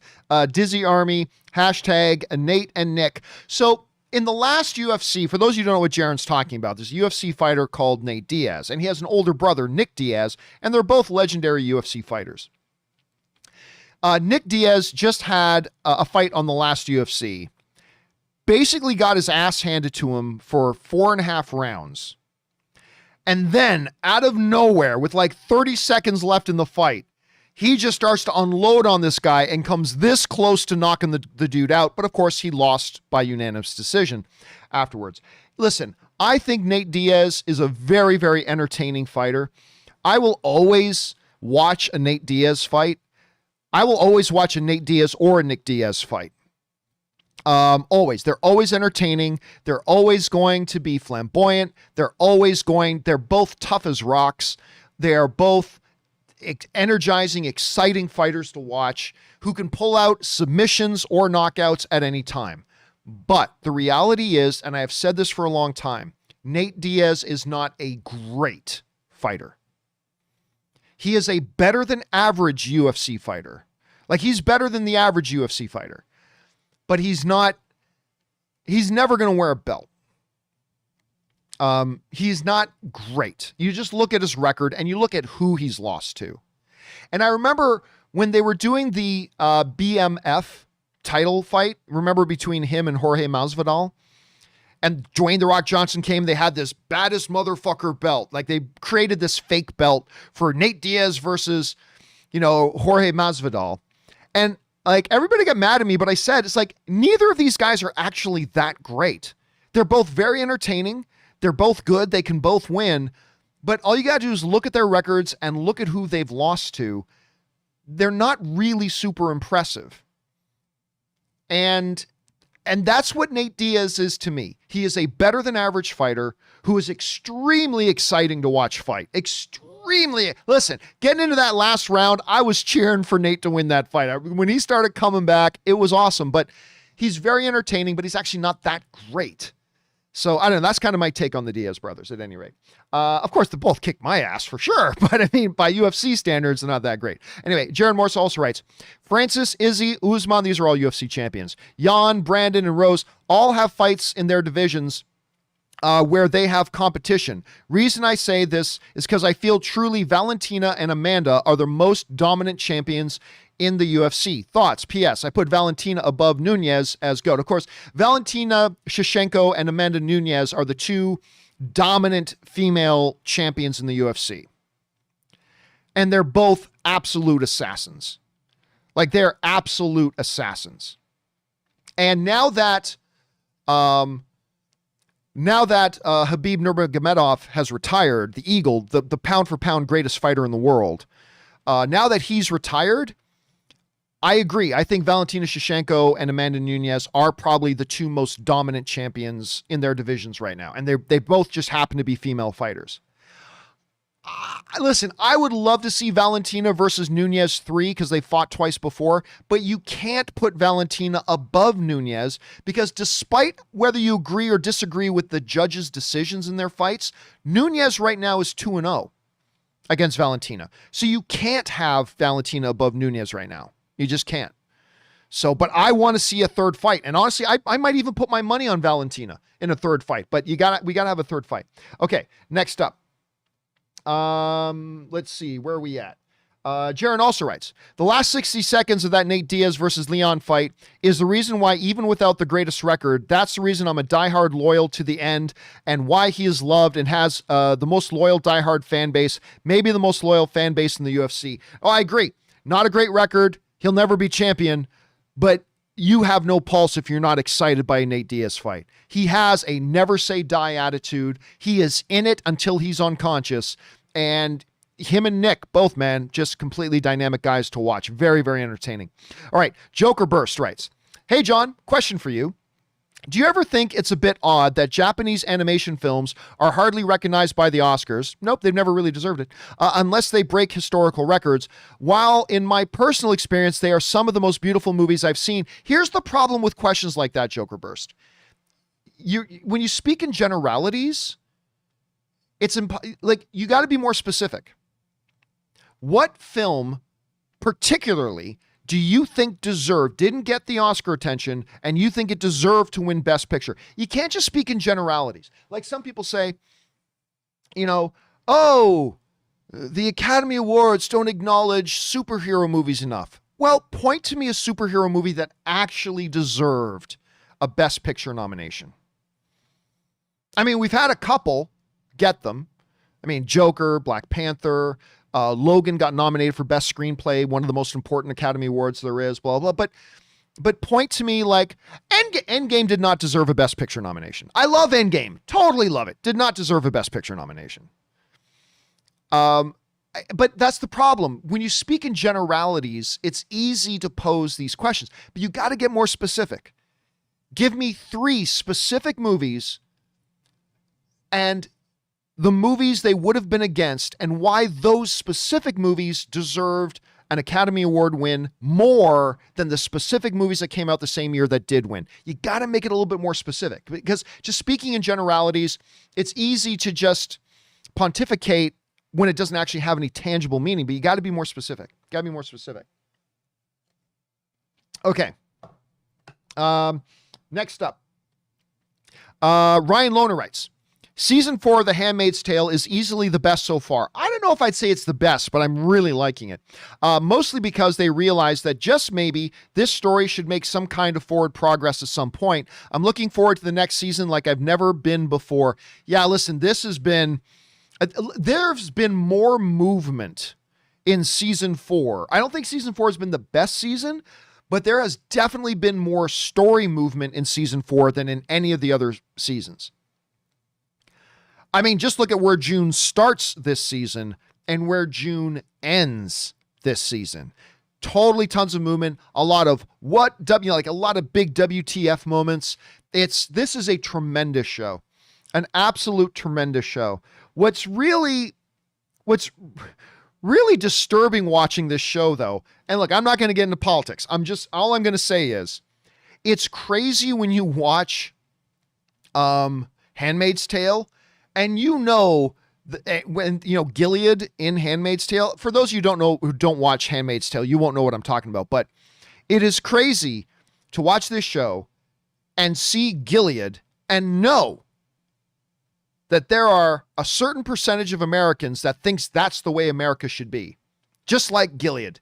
Dizzy Army, hashtag Nate and Nick. So, in the last UFC, for those of you who don't know what Jaron's talking about, there's a UFC fighter called Nate Diaz, and he has an older brother, Nick Diaz, and they're both legendary UFC fighters. Nick Diaz just had a fight on the last UFC, basically got his ass handed to him for 4.5 rounds. And then, out of nowhere, with like 30 seconds left in the fight, he just starts to unload on this guy and comes this close to knocking the dude out. But of course, he lost by unanimous decision afterwards. Listen, I think Nate Diaz is a very, very entertaining fighter. I will always watch a Nate Diaz fight. I will always watch a Nate Diaz or a Nick Diaz fight. Always. They're always entertaining. They're always going to be flamboyant. They're both tough as rocks. They are both energizing, exciting fighters to watch who can pull out submissions or knockouts at any time. But the reality is, and I have said this for a long time, Nate Diaz is not a great fighter. He is a better than average UFC fighter. Like, he's better than the average UFC fighter. But he's never going to wear a belt. He's not great. You just look at his record and you look at who he's lost to. And I remember when they were doing the BMF title fight, remember, between him and Jorge Masvidal? And Dwayne "The Rock" Johnson came, they had this baddest motherfucker belt. Like, they created this fake belt for Nate Diaz versus, Jorge Masvidal. And like, everybody got mad at me, but I said, it's like, neither of these guys are actually that great. They're both very entertaining. They're both good. They can both win. But all you got to do is look at their records and look at who they've lost to. They're not really super impressive. And that's what Nate Diaz is to me. He is a better than average fighter who is extremely exciting to watch fight. Listen, getting into that last round, I was cheering for Nate to win that fight. When he started coming back, it was awesome. But he's very entertaining, but he's actually not that great. So I don't know. That's kind of my take on the Diaz brothers at any rate. Of course, they both kicked my ass for sure. But I mean, by UFC standards, they're not that great. Anyway, Jaron Morse also writes, Francis, Izzy, Usman, these are all UFC champions. Jan, Brandon, and Rose all have fights in their divisions where they have competition. Reason I say this is because I feel truly Valentina and Amanda are the most dominant champions in the UFC. Thoughts? P.S. I put Valentina above Nunes as GOAT. Of course, Valentina Shevchenko and Amanda Nunes are the two dominant female champions in the UFC. And they're both absolute assassins. Like, they're absolute assassins. And now that Habib Nurmagomedov has retired, the Eagle, the pound for pound greatest fighter in the world, now that he's retired, I agree. I think Valentina Shevchenko and Amanda Nunes are probably the two most dominant champions in their divisions right now. And they both just happen to be female fighters. Listen, I would love to see Valentina versus Nunes 3 because they fought twice before, but you can't put Valentina above Nunes because despite whether you agree or disagree with the judges' decisions in their fights, Nunes right now is 2-0 against Valentina. So you can't have Valentina above Nunes right now. You just can't. So, but I want to see a third fight. And honestly, I might even put my money on Valentina in a third fight, but we gotta have a third fight. Okay, next up. Let's see, where are we at? Jaron also writes, the last 60 seconds of that Nate Diaz versus Leon fight is the reason why, even without the greatest record, that's the reason I'm a diehard loyal to the end and why he is loved and has the most loyal diehard fan base, maybe the most loyal fan base in the UFC. Oh, I agree. Not a great record. He'll never be champion, but you have no pulse if you're not excited by a Nate Diaz fight. He has a never say die attitude. He is in it until he's unconscious. And him and Nick, both, man, just completely dynamic guys to watch. Very, very entertaining. All right. Joker Burst writes, hey, John, question for you. Do you ever think it's a bit odd that Japanese animation films are hardly recognized by the Oscars? Nope, they've never really deserved it, unless they break historical records. While in my personal experience, they are some of the most beautiful movies I've seen. Here's the problem with questions like that, Joker Burst. When you speak in generalities, it's like you got to be more specific. What film particularly do you think didn't get the Oscar attention and you think it deserved to win Best Picture? You can't just speak in generalities. Like some people say, the Academy Awards don't acknowledge superhero movies enough. Well, point to me a superhero movie that actually deserved a Best Picture nomination. I mean, we've had a couple get them. I mean, Joker, Black Panther, Logan got nominated for Best Screenplay, one of the most important Academy Awards there is, blah, blah. But point to me like Endgame did not deserve a Best Picture nomination. I love Endgame. Totally love it. Did not deserve a Best Picture nomination. But that's the problem. When you speak in generalities, it's easy to pose these questions, but you got to get more specific. Give me 3 specific movies and the movies they would have been against and why those specific movies deserved an Academy Award win more than the specific movies that came out the same year that did win. You got to make it a little bit more specific because just speaking in generalities, it's easy to just pontificate when it doesn't actually have any tangible meaning, but you got to be more specific. Okay. Next up. Ryan Lohner writes, Season 4 of The Handmaid's Tale is easily the best so far. I don't know if I'd say it's the best, but I'm really liking it. Mostly because they realized that just maybe this story should make some kind of forward progress at some point. I'm looking forward to the next season like I've never been before. Yeah, listen, there's been more movement in Season 4. I don't think Season 4 has been the best season, but there has definitely been more story movement in Season 4 than in any of the other seasons. I mean, just look at where June starts this season and where June ends this season. Totally tons of movement, a lot of a lot of big WTF moments. This is a tremendous show, an absolute tremendous show. What's really disturbing watching this show though, and look, I'm not going to get into politics. All I'm going to say is it's crazy when you watch Handmaid's Tale. And when Gilead in Handmaid's Tale, for those of you who don't watch Handmaid's Tale, you won't know what I'm talking about, but it is crazy to watch this show and see Gilead and know that there are a certain percentage of Americans that thinks that's the way America should be. Just like Gilead.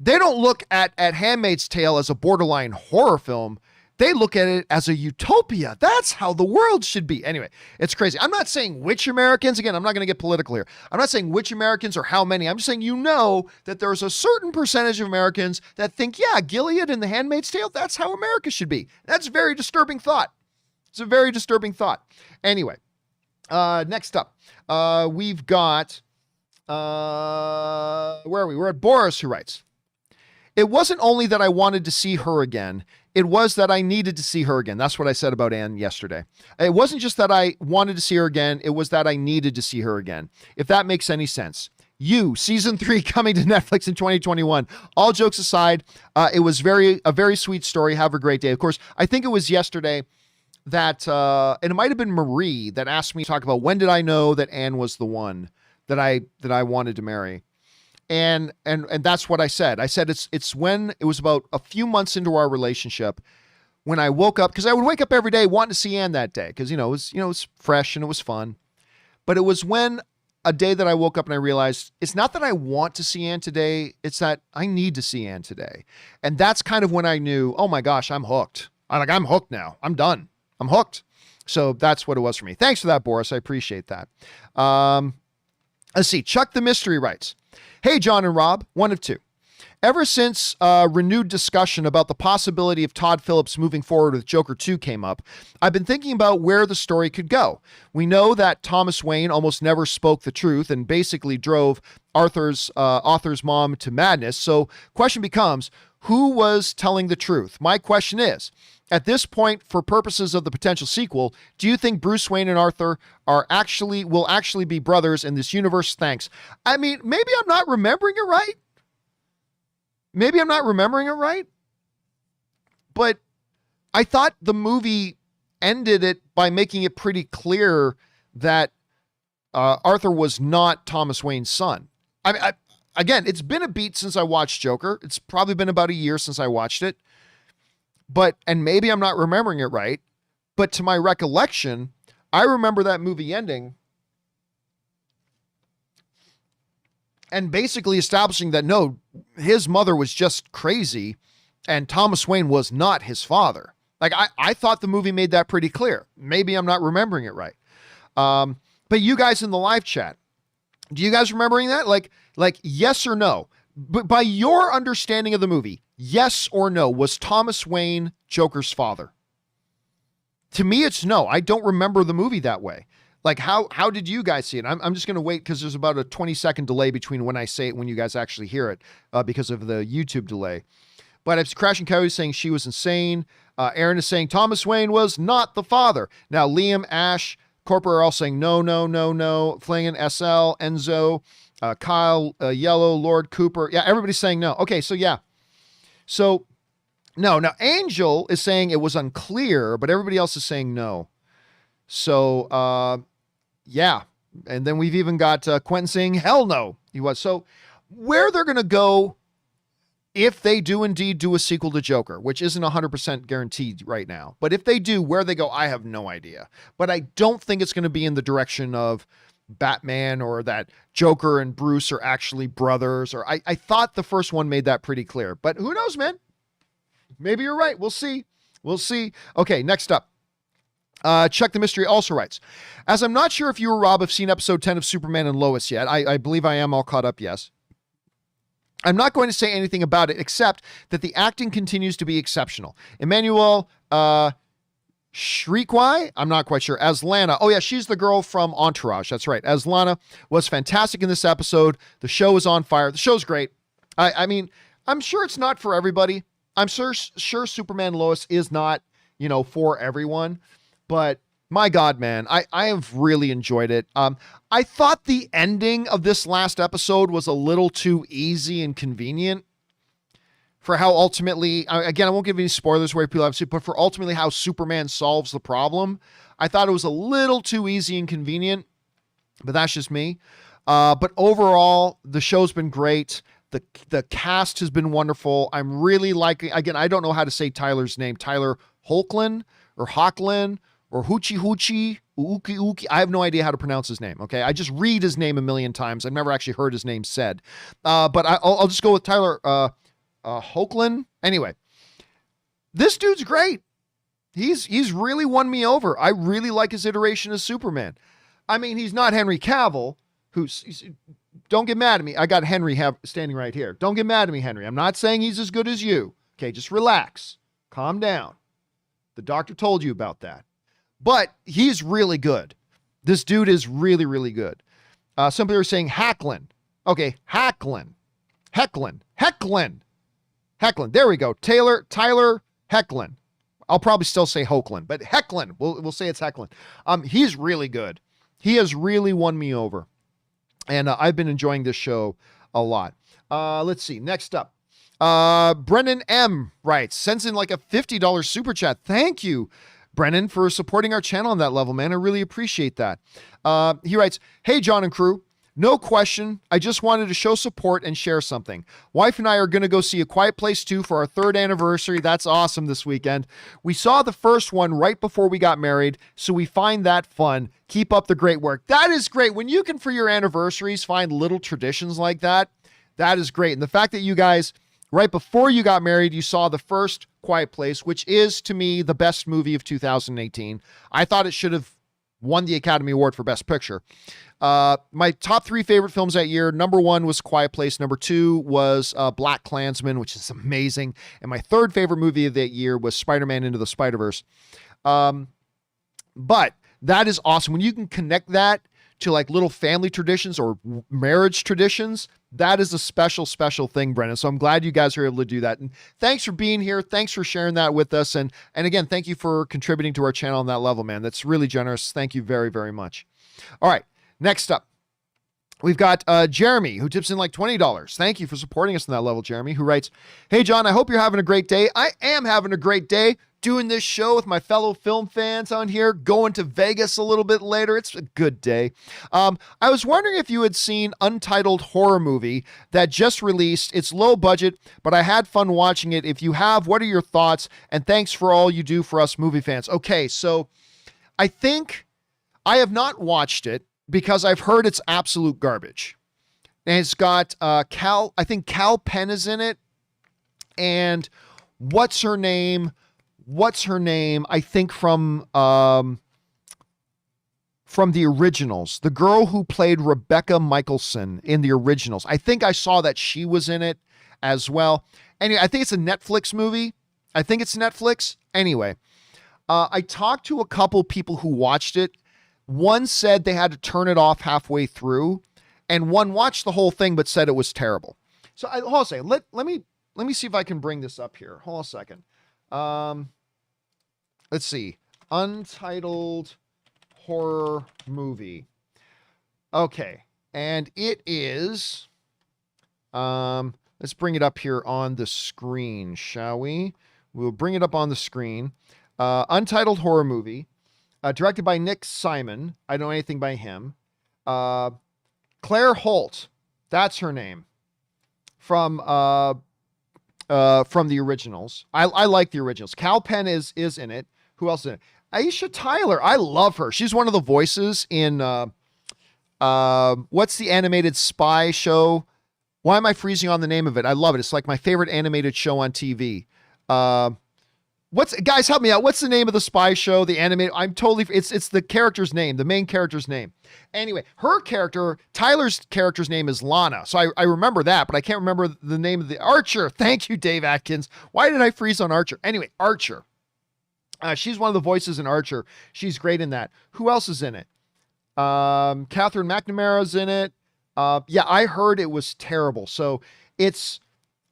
they don't look at Handmaid's Tale as a borderline horror film. They look at it as a utopia. That's how the world should be. Anyway, it's crazy. I'm not saying which Americans, again, I'm not going to get political here. I'm not saying which Americans or how many. I'm just saying, that there's a certain percentage of Americans that think, yeah, Gilead and the Handmaid's Tale, that's how America should be. That's a very disturbing thought. It's a very disturbing thought. Anyway, next up, we've got, where are we? We're at Boris, who writes, it wasn't only that I wanted to see her again, it was that I needed to see her again. That's what I said about Anne yesterday. It wasn't just that I wanted to see her again, it was that I needed to see her again. If that makes any sense. You, season 3 coming to Netflix in 2021. All jokes aside, it was a very sweet story. Have a great day. Of course, I think it was yesterday that, and it might have been Marie that asked me to talk about when did I know that Anne was the one that I wanted to marry. And that's what I said. I said it's when it was about a few months into our relationship when I woke up, because I would wake up every day wanting to see Anne that day because it was fresh and it was fun. But it was when a day that I woke up and I realized it's not that I want to see Anne today, it's that I need to see Anne today. And that's kind of when I knew, oh my gosh, I'm hooked. I'm hooked now. I'm done. I'm hooked. So that's what it was for me. Thanks for that, Boris. I appreciate that. Let's see. Chuck the Mystery writes, hey, John and Rob, one of two. Ever since renewed discussion about the possibility of Todd Phillips moving forward with Joker 2 came up, I've been thinking about where the story could go. We know that Thomas Wayne almost never spoke the truth and basically drove author's mom to madness. So question becomes, who was telling the truth? My question is, at this point, for purposes of the potential sequel, do you think Bruce Wayne and Arthur will actually be brothers in this universe? Thanks. I mean, maybe I'm not remembering it right. But I thought the movie ended it by making it pretty clear that Arthur was not Thomas Wayne's son. Again, it's been a beat since I watched Joker. It's probably been about a year since I watched it. And maybe I'm not remembering it right, but to my recollection, I remember that movie ending and basically establishing that no, his mother was just crazy and Thomas Wayne was not his father. Like I thought the movie made that pretty clear. Maybe I'm not remembering it right. But you guys in the live chat, do you guys remembering that? Like yes or no? But by your understanding of the movie, yes or no, was Thomas Wayne Joker's father? To me, it's no. I don't remember the movie that way. Like, how did you guys see it? I'm just going to wait because there's about a 20-second delay between when I say it and when you guys actually hear it because of the YouTube delay. But it's Crashing Coyote saying she was insane. Aaron is saying Thomas Wayne was not the father. Now, Liam, Ash, Corporate are all saying no. Flingen, SL, Enzo, Kyle, Yellow, Lord, Cooper. Yeah, everybody's saying no. Okay, so yeah. So, no. Now, Angel is saying it was unclear, but everybody else is saying no. So, yeah. And then we've even got Quentin saying, hell no, he was. So, where they're going to go if they do indeed do a sequel to Joker, which isn't 100% guaranteed right now. But if they do, where they go, I have no idea. But I don't think it's going to be in the direction of Batman or that Joker and Bruce are actually brothers. Or I thought the first one made that pretty clear. But who knows, man? Maybe you're right. We'll see. Okay, next up. Chuck the Mystery also writes, as I'm not sure if you or Rob have seen episode 10 of Superman and Lois yet. I believe I am all caught up, yes. I'm not going to say anything about it except that the acting continues to be exceptional. Emmanuel Shrikwai, I'm not quite sure, as Lana. Oh yeah, she's the girl from Entourage. That's right. As Lana was fantastic in this episode. The show is on fire. The show's great. I mean, I'm sure it's not for everybody. I'm sure Superman Lois is not, for everyone. But my God, man, I have really enjoyed it. I thought the ending of this last episode was a little too easy and convenient for how ultimately, again, I won't give any spoilers where people have seen, but for ultimately how Superman solves the problem. I thought it was a little too easy and convenient, but that's just me. But overall, the show's been great. The cast has been wonderful. I'm really liking, again, I don't know how to say Tyler's name, Tyler Hoechlin or Hocklin or Hoochie, Uki. I have no idea how to pronounce his name. Okay. I just read his name a million times. I've never actually heard his name said. But I'll just go with Tyler, Hoagland. Anyway, this dude's great. He's really won me over. I really like his iteration of Superman. I mean, he's not Henry Cavill, don't get mad at me. I got Henry standing right here. Don't get mad at me, Henry. I'm not saying he's as good as you. Okay, just relax. Calm down. The doctor told you about that. But he's really good. This dude is really, really good. Some people are saying Hacklin. Okay, Hacklin. There we go. Tyler Hecklin. I'll probably still say Hoagland, but Hecklin. We'll say it's Hecklin. He's really good. He has really won me over. And I've been enjoying this show a lot. Let's see. Next up. Brennan M. writes, sends in like a $50 super chat. Thank you, Brennan, for supporting our channel on that level, man. I really appreciate that. He writes, hey, John and crew. No question. I just wanted to show support and share something. Wife and I are going to go see A Quiet Place 2 for our 3rd anniversary. That's awesome this weekend. We saw the first one right before we got married, so we find that fun. Keep up the great work. That is great. When you can, for your anniversaries, find little traditions like that, that is great. And the fact that you guys, right before you got married, you saw the first Quiet Place, which is, to me, the best movie of 2018. I thought it should have won the Academy Award for Best Picture. My top 3 favorite films that year, number 1 was Quiet Place. Number 2 was Black Klansman, which is amazing. And my 3rd favorite movie of that year was Spider-Man Into the Spider-Verse. But that is awesome. When you can connect that to like little family traditions or marriage traditions, that is a special, special thing, Brennan. So I'm glad you guys are able to do that. And thanks for being here. Thanks for sharing that with us. And again, thank you for contributing to our channel on that level, man. That's really generous. Thank you very, very much. All right. Next up, we've got Jeremy, who tips in like $20. Thank you for supporting us on that level, Jeremy, who writes, hey, John, I hope you're having a great day. I am having a great day doing this show with my fellow film fans on here, going to Vegas a little bit later. It's a good day. I was wondering if you had seen Untitled Horror Movie that just released. It's low budget, but I had fun watching it. If you have, what are your thoughts? And thanks for all you do for us movie fans. Okay, so I think I have not watched it because I've heard it's absolute garbage. And it's got I think Cal Penn is in it. And what's her name? I think from the originals, the girl who played Rebecca Michelson in the originals. I think I saw that she was in it as well. Anyway, I think it's a Netflix movie. I think it's Netflix. Anyway, I talked to a couple people who watched it. One said they had to turn it off halfway through, and one watched the whole thing but said it was terrible. So hold on a second. Let me see if I can bring this up here. Hold on a second. Let's see. Untitled Horror Movie. Okay. And it is, let's bring it up here on the screen, shall we? We'll bring it up on the screen. Untitled Horror Movie, directed by Nick Simon. I don't know anything by him. Claire Holt. That's her name. From the originals. I like the originals. Cal Penn is in it. Who else is in it? Aisha Tyler. I love her. She's one of the voices in what's the animated spy show? Why am I freezing on the name of it? I love it. It's like my favorite animated show on TV. Guys, help me out. What's the name of the spy show? The animated. It's the character's name, the main character's name. Anyway, Tyler's character's name is Lana. So I remember that, but I can't remember the name of the Archer. Thank you, Dave Atkins. Why did I freeze on Archer? Anyway, Archer. She's one of the voices in Archer. She's great in that. Who else is in it? Catherine McNamara's in it. Yeah, I heard it was terrible. So it's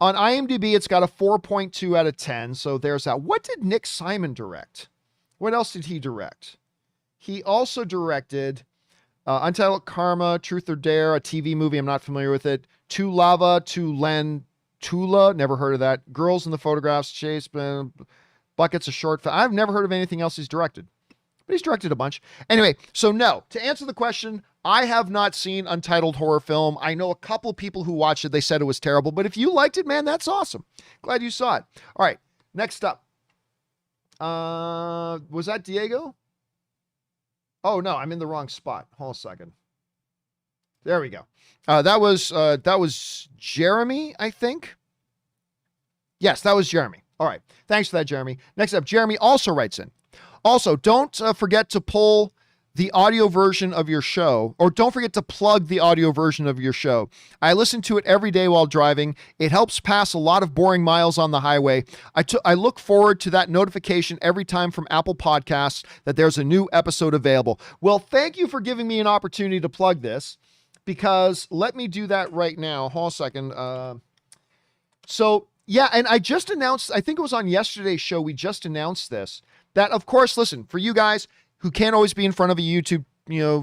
on IMDb, it's got a 4.2 out of 10. So there's that. What did Nick Simon direct? What else did he direct? He also directed Untitled Karma, Truth or Dare, a TV movie. I'm not familiar with it. To Lava, To Len Tula. Never heard of that. Girls in the Photographs, Chase, Buckets of Short Film. I've never heard of anything else he's directed, but he's directed a bunch. Anyway, so no, to answer the question, I have not seen Untitled Horror Film. I know a couple people who watched it. They said it was terrible, but if you liked it, man, that's awesome. Glad you saw it. All right, next up. Was that Diego? Oh no, I'm in the wrong spot. Hold on a second. There we go. That was Jeremy, I think. Yes, that was Jeremy. All right. Thanks for that, Jeremy. Next up, Jeremy also writes in. Also, don't forget to pull the audio version of your show, or don't forget to plug the audio version of your show. I listen to it every day while driving. It helps pass a lot of boring miles on the highway. I look forward to that notification every time from Apple Podcasts that there's a new episode available. Well, thank you for giving me an opportunity to plug this, because let me do that right now. Hold on a second. Yeah, and I just announced, I think it was on yesterday's show, we just announced this, that of course, listen, for you guys who can't always be in front of a YouTube,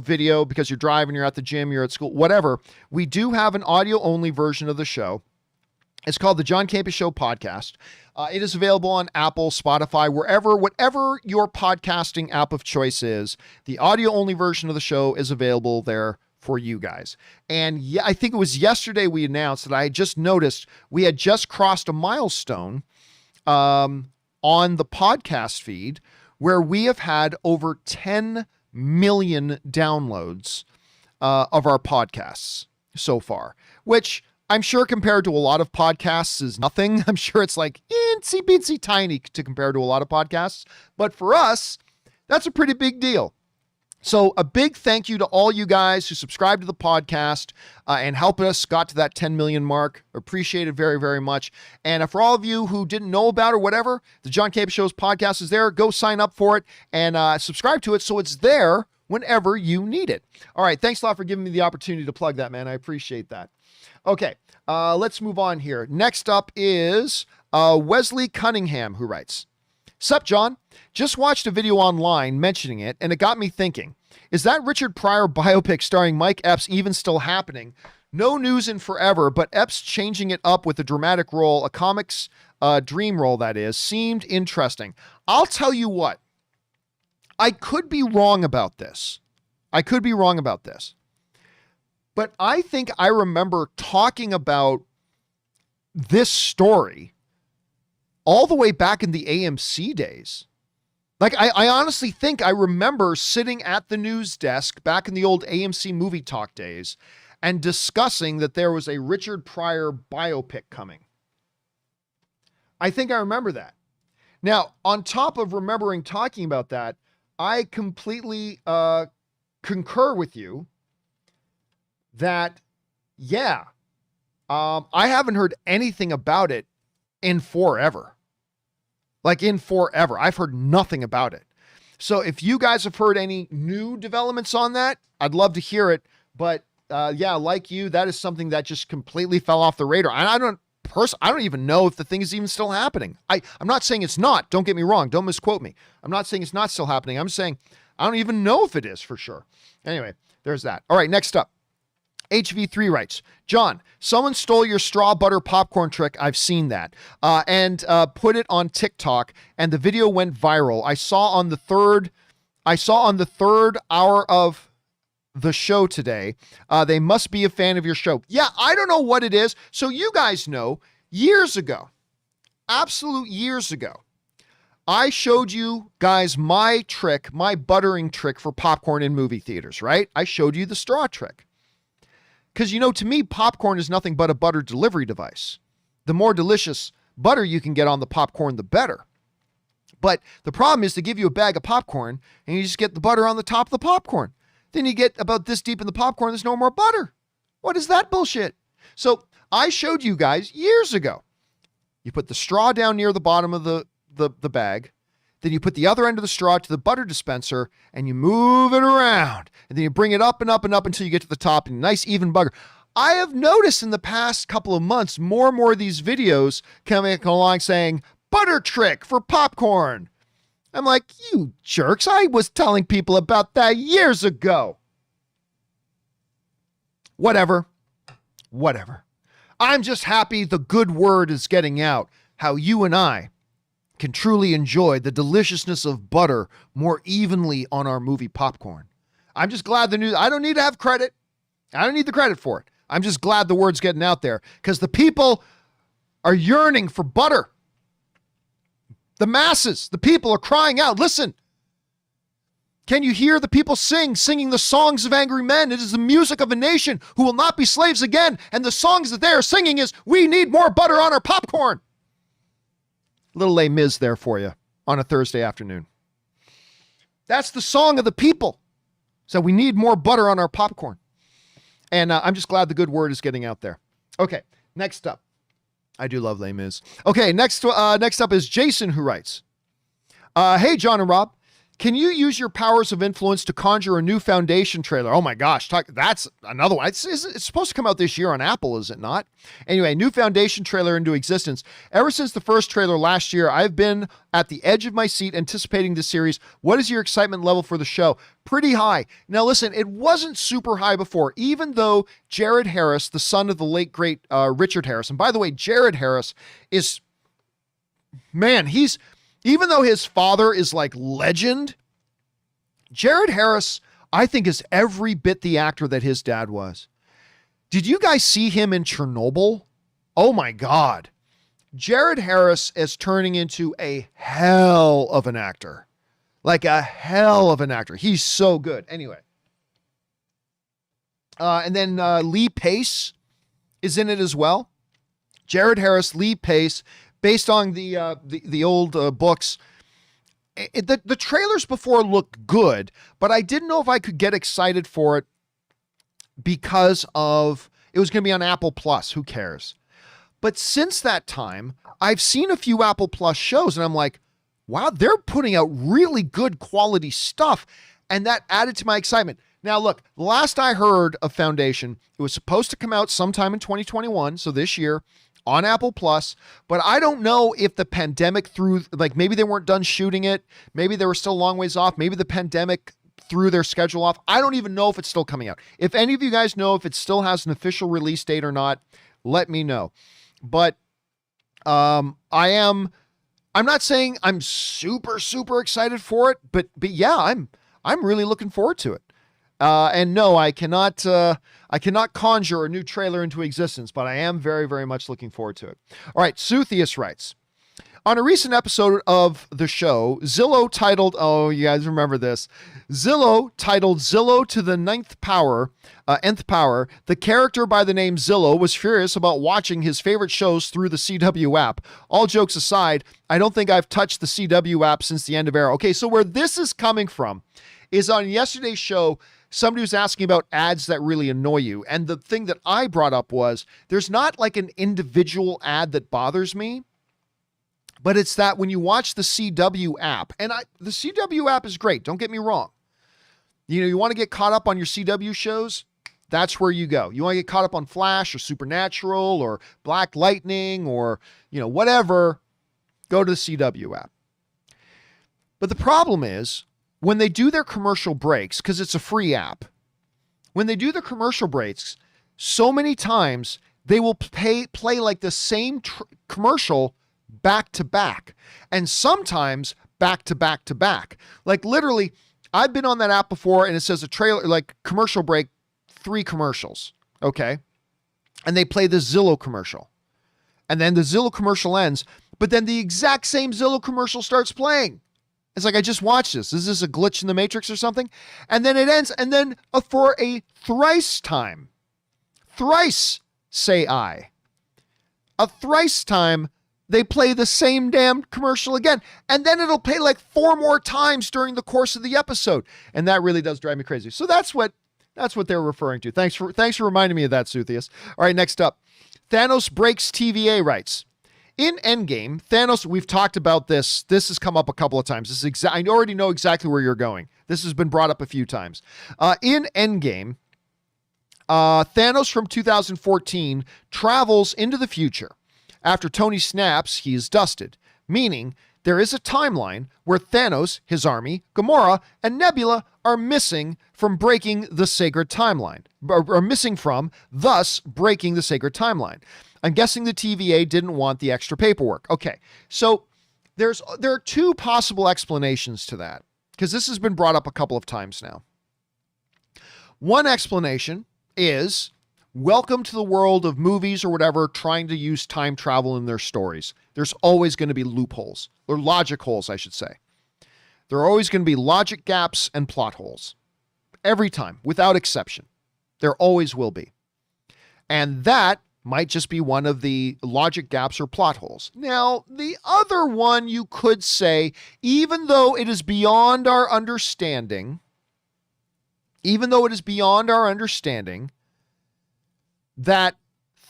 video because you're driving, you're at the gym, you're at school, whatever, we do have an audio-only version of the show. It's called the John Campea Show podcast. It is available on Apple, Spotify, whatever your podcasting app of choice is. The audio-only version of the show is available there for you guys. And yeah, I think it was yesterday we announced that I had just noticed we had just crossed a milestone on the podcast feed where we have had over 10 million downloads of our podcasts so far, which I'm sure compared to a lot of podcasts is nothing. I'm sure it's like itsy bitsy tiny to compare to a lot of podcasts, but for us, that's a pretty big deal. So a big thank you to all you guys who subscribe to the podcast and help us got to that 10 million mark. Appreciate it very, very much. And for all of you who didn't know about or whatever, the John Campea Show's podcast is there. Go sign up for it and subscribe to it so it's there whenever you need it. All right. Thanks a lot for giving me the opportunity to plug that, man. I appreciate that. Okay. Let's move on here. Next up is Wesley Cunningham, who writes, "Sup, John? Just watched a video online mentioning it, and it got me thinking. Is that Richard Pryor biopic starring Mike Epps even still happening? No news in forever, but Epps changing it up with a dramatic role, a comic's dream role that is, seemed interesting. I'll tell you what. I could be wrong about this. But I think I remember talking about this story all the way back in the AMC days. Like, I honestly think I remember sitting at the news desk back in the old AMC movie talk days and discussing that there was a Richard Pryor biopic coming. I think I remember that. Now, on top of remembering talking about that, I completely concur with you that, yeah, I haven't heard anything about it in forever. Like in forever. I've heard nothing about it. So if you guys have heard any new developments on that, I'd love to hear it. But yeah, like you, that is something that just completely fell off the radar. And I don't even know if the thing is even still happening. I'm not saying it's not. Don't get me wrong. Don't misquote me. I'm not saying it's not still happening. I'm saying I don't even know if it is for sure. Anyway, there's that. All right, next up. HV3 writes, "John, someone stole your straw butter popcorn trick. I've seen that. And put it on TikTok, and the video went viral. I saw on the third hour of the show today. They must be a fan of your show." Yeah, I don't know what it is. So you guys know, years ago, absolute years ago, I showed you guys my trick, my buttering trick for popcorn in movie theaters, right? I showed you the straw trick. Because, to me, popcorn is nothing but a butter delivery device. The more delicious butter you can get on the popcorn, the better. But the problem is to give you a bag of popcorn and you just get the butter on the top of the popcorn. Then you get about this deep in the popcorn, there's no more butter. What is that bullshit? So I showed you guys years ago. You put the straw down near the bottom of the bag. Then you put the other end of the straw to the butter dispenser and you move it around. And then you bring it up and up and up until you get to the top and nice even butter. I have noticed in the past couple of months, more and more of these videos coming along saying, butter trick for popcorn. I'm like, you jerks, I was telling people about that years ago. Whatever. I'm just happy the good word is getting out, how you and I can truly enjoy the deliciousness of butter more evenly on our movie popcorn. I'm just glad the news, I don't need to have credit. I don't need the credit for it. I'm just glad the word's getting out there because the people are yearning for butter. The masses, the people are crying out. Listen, can you hear the people singing the songs of angry men? It is the music of a nation who will not be slaves again. And the songs that they are singing is, we need more butter on our popcorn. Little Les Mis there for you on a Thursday afternoon. That's the song of the people. So we need more butter on our popcorn. And I'm just glad the good word is getting out there. Okay, next up. I do love Les Mis. Okay, next up is Jason, who writes, hey, John and Rob, can you use your powers of influence to conjure a new Foundation trailer? Oh my gosh, that's another one. It's supposed to come out this year on Apple, is it not? Anyway, new Foundation trailer into existence. Ever since the first trailer last year, I've been at the edge of my seat anticipating this series. What is your excitement level for the show? Pretty high. Now listen, it wasn't super high before, even though Jared Harris, the son of the late great Richard Harris, and by the way, Jared Harris is, man, even though his father is like legend, Jared Harris, I think, is every bit the actor that his dad was. Did you guys see him in Chernobyl? Oh my God. Jared Harris is turning into a hell of an actor. Like a hell of an actor. He's so good. Anyway. And then Lee Pace is in it as well. Jared Harris, Lee Pace, based on the old books. The trailers before looked good, but I didn't know if I could get excited for it because of it was going to be on Apple Plus. Who cares? But since that time, I've seen a few Apple Plus shows and I'm like, wow, they're putting out really good quality stuff. And that added to my excitement. Now, look, the last I heard of Foundation, it was supposed to come out sometime in 2021. So this year, on Apple Plus, but I don't know if the pandemic maybe they weren't done shooting it. Maybe they were still a long ways off. Maybe the pandemic threw their schedule off. I don't even know if it's still coming out. If any of you guys know if it still has an official release date or not, let me know. But I'm not saying I'm super, super excited for it, but yeah, I'm really looking forward to it. And no, I cannot conjure a new trailer into existence, but I am very, very much looking forward to it. All right. Suthius writes, on a recent episode of the show, Zillow titled, oh, you guys remember this, Zillow titled Zillow to the nth power, the character by the name Zillow was furious about watching his favorite shows through the CW app. All jokes aside, I don't think I've touched the CW app since the end of Arrow. Okay, so where this is coming from is on yesterday's show, somebody was asking about ads that really annoy you. And the thing that I brought up was there's not like an individual ad that bothers me, but it's that when you watch the CW app, and the CW app is great. Don't get me wrong. You know, you want to get caught up on your CW shows? That's where you go. You want to get caught up on Flash or Supernatural or Black Lightning or, whatever, go to the CW app. But the problem is, when they do their commercial breaks, because it's a free app, when they do the commercial breaks, so many times they will play like the same commercial back to back, and sometimes back to back to back. Like literally, I've been on that app before and it says a trailer, like commercial break, 3 commercials. Okay. And they play the Zillow commercial and then the Zillow commercial ends, but then the exact same Zillow commercial starts playing. It's like, I just watched this. Is this a glitch in the Matrix or something? And then it ends. And then for a thrice time, say I, a thrice time, they play the same damn commercial again. And then it'll play like 4 more times during the course of the episode. And that really does drive me crazy. So that's what they're referring to. Thanks for reminding me of that, Suthius. All right, next up. Thanos breaks TVA writes. In Endgame, Thanos, we've talked about this. This has come up a couple of times. I already know exactly where you're going. This has been brought up a few times. In Endgame, Thanos from 2014 travels into the future. After Tony snaps, he is dusted, meaning there is a timeline where Thanos, his army, Gamora, and Nebula are missing from breaking the sacred timeline, or missing from, thus breaking the sacred timeline. I'm guessing the TVA didn't want the extra paperwork. Okay, so there are 2 possible explanations to that, because this has been brought up a couple of times now. One explanation is, welcome to the world of movies or whatever trying to use time travel in their stories. There's always going to be loopholes, or logic holes, I should say. There are always going to be logic gaps and plot holes. Every time, without exception. There always will be. And that might just be one of the logic gaps or plot holes. Now, the other one you could say, even though it is beyond our understanding, that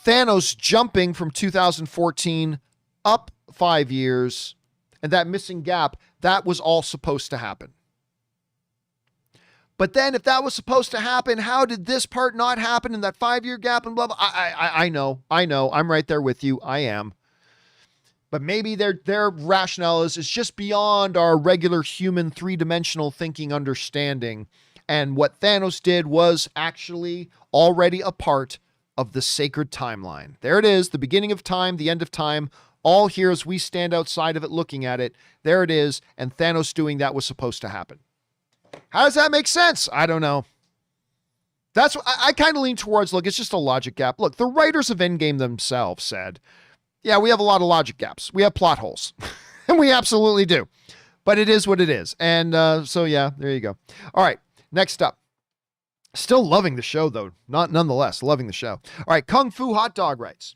Thanos jumping from 2014 up 5 years and that missing gap, that was all supposed to happen. But then if that was supposed to happen, how did this part not happen in that 5-year gap and blah, blah? I know. I'm right there with you. I am. But maybe their rationale is just beyond our regular human 3-dimensional thinking understanding. And what Thanos did was actually already a part of the sacred timeline. There it is, the beginning of time, the end of time, all here as we stand outside of it looking at it. There it is, and Thanos doing that was supposed to happen. How does that make sense? I don't know. That's what I kind of lean towards. Look, it's just a logic gap. Look, the writers of Endgame themselves said, yeah, we have a lot of logic gaps. We have plot holes. And we absolutely do. But it is what it is. And so, yeah, there you go. All right, next up. Still loving the show, though. Nonetheless, loving the show. All right, Kung Fu Hot Dog writes,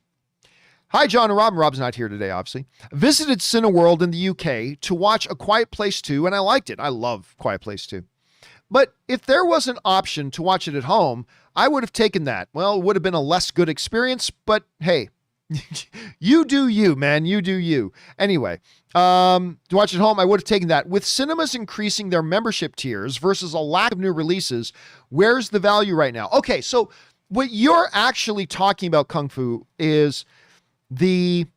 hi, John and Rob. Rob's not here today, obviously. Visited Cineworld in the UK to watch A Quiet Place 2, and I liked it. I love Quiet Place 2. But if there was an option to watch it at home, I would have taken that. Well, it would have been a less good experience, but hey, you do you, man. You do you. Anyway, to watch at home, I would have taken that. With cinemas increasing their membership tiers versus a lack of new releases, where's the value right now? Okay, so what you're actually talking about, Kung Fu, is the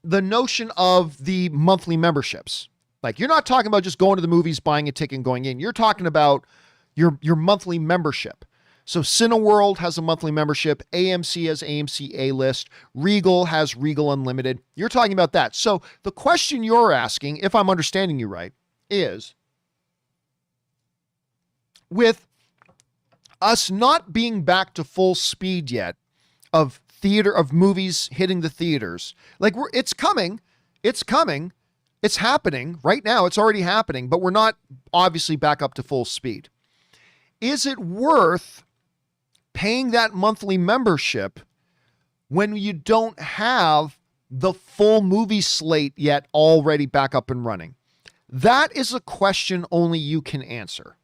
notion of the monthly memberships. Like, you're not talking about just going to the movies, buying a ticket and going in. You're talking about your monthly membership. So Cineworld has a monthly membership. AMC has AMC A-List. Regal has Regal Unlimited. You're talking about that. So the question you're asking, if I'm understanding you right, is with us not being back to full speed yet of movies hitting the theaters, like it's coming. It's happening right now. It's already happening, but we're not obviously back up to full speed. Is it worth paying that monthly membership when you don't have the full movie slate yet already back up and running? That is a question only you can answer.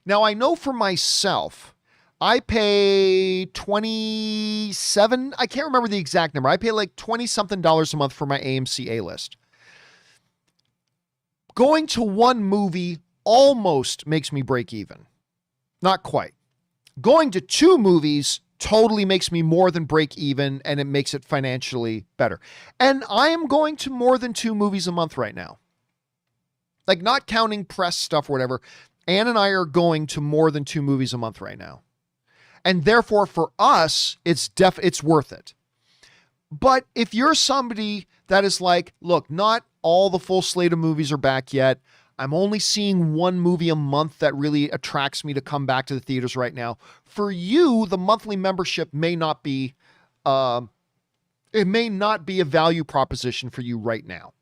Now, I know for myself, I pay $27. I can't remember the exact number. I pay like $20-something a month for my AMC A-List. Going to one movie almost makes me break even. Not quite. Going to two movies totally makes me more than break even, and it makes it financially better. And I am going to more than 2 movies a month right now. Like, not counting press stuff or whatever. Ann and I are going to more than 2 movies a month right now. And therefore, for us, it's worth it. But if you're somebody that is like, look, not all the full slate of movies are back yet. I'm only seeing 1 movie a month that really attracts me to come back to the theaters right now. For you, the monthly membership may not be, it may not be a value proposition for you right now.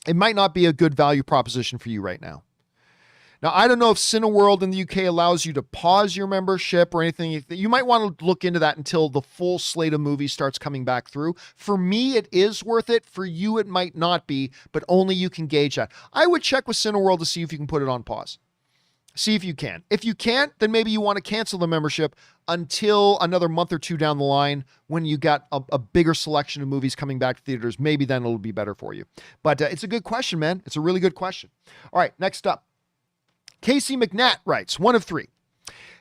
It might not be a good value proposition for you right now. Now, I don't know if Cineworld in the UK allows you to pause your membership or anything. You might want to look into that until the full slate of movies starts coming back through. For me, it is worth it. For you, it might not be, but only you can gauge that. I would check with Cineworld to see if you can put it on pause. See if you can. If you can't, then maybe you want to cancel the membership until another month or 2 down the line when you got a bigger selection of movies coming back to theaters. Maybe then it'll be better for you. But it's a good question, man. It's a really good question. All right, next up. Casey McNatt writes, 1 of 3.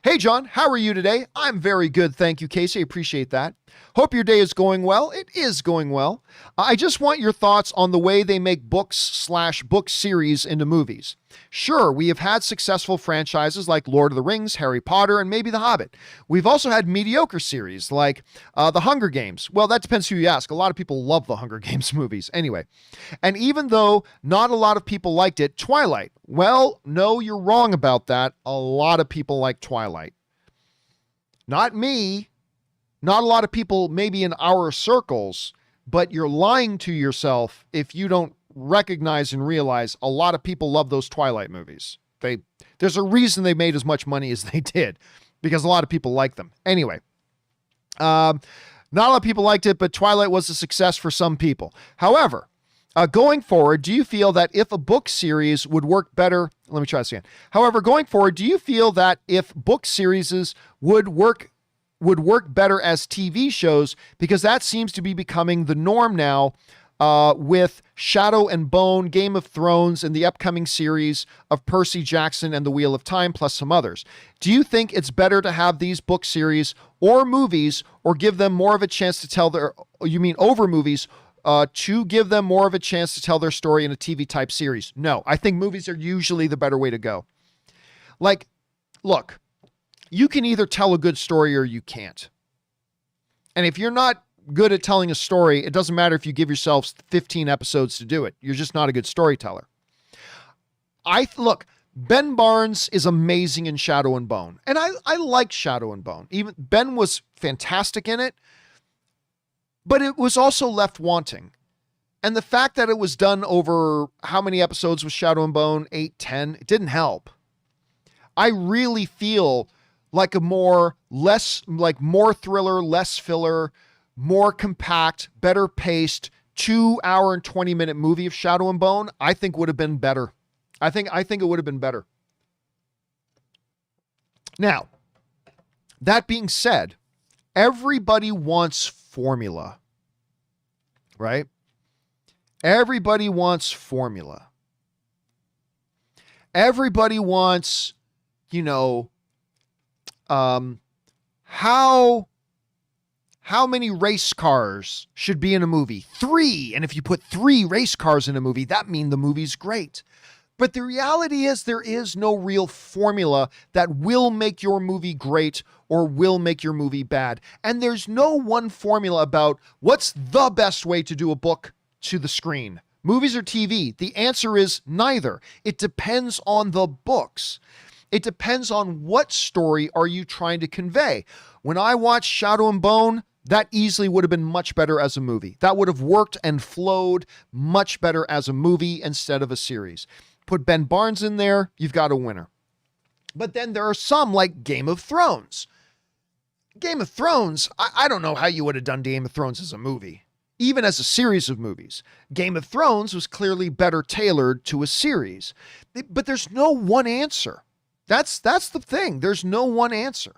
Hey, John, how are you today? I'm very good. Thank you, Casey. Appreciate that. Hope your day is going well. It is going well. I just want your thoughts on the way they make books/book series into movies. Sure, we have had successful franchises like Lord of the Rings, Harry Potter, and maybe The Hobbit. We've also had mediocre series like The Hunger Games. Well, that depends who you ask. A lot of people love The Hunger Games movies. Anyway, and even though not a lot of people liked it, Twilight. Well, no, you're wrong about that. A lot of people like Twilight. Not me. Not a lot of people maybe in our circles, but you're lying to yourself if you don't recognize and realize a lot of people love those Twilight movies. There's a reason they made as much money as they did, because a lot of people like them. Anyway, Not a lot of people liked it, but Twilight was a success for some people. However, going forward, do you feel that if a book series would work better? Let me try this again. However, going forward, do you feel that if book series would work better as TV shows? Because that seems to be becoming the norm now, with Shadow and Bone, Game of Thrones, and the upcoming series of Percy Jackson and the Wheel of Time, plus some others. Do you think it's better to have these book series or movies, or give them more of a chance to tell their, you mean over movies, to give them more of a chance to tell their story in a TV type series? No, I think movies are usually the better way to go. Like, look, you can either tell a good story or you can't. And if you're not good at telling a story, it doesn't matter if you give yourselves 15 episodes to do it. You're just not a good storyteller. Look, Ben Barnes is amazing in Shadow and Bone. And I like Shadow and Bone. Even Ben was fantastic in it, but it was also left wanting. And the fact that it was done over how many episodes was Shadow and Bone? 8, 10. It didn't help. I really feel like more thriller, less filler, more compact, better paced, 2 hour and 20-minute movie of Shadow and Bone, I think would have been better. I think it would have been better. Now, that being said, everybody wants formula, right? Everybody wants formula. Everybody wants, how many race cars should be in a movie? 3. And if you put 3 race cars in a movie, that means the movie's great. But the reality is there is no real formula that will make your movie great or will make your movie bad. And there's no one formula about what's the best way to do a book to the screen. Movies or TV? The answer is neither. It depends on the books. It depends on what story are you trying to convey. When I watched Shadow and Bone, that easily would have been much better as a movie. That would have worked and flowed much better as a movie instead of a series. Put Ben Barnes in there, you've got a winner. But then there are some like Game of Thrones. Game of Thrones, I don't know how you would have done Game of Thrones as a movie, even as a series of movies. Game of Thrones was clearly better tailored to a series. But there's no one answer. That's the thing. There's no one answer.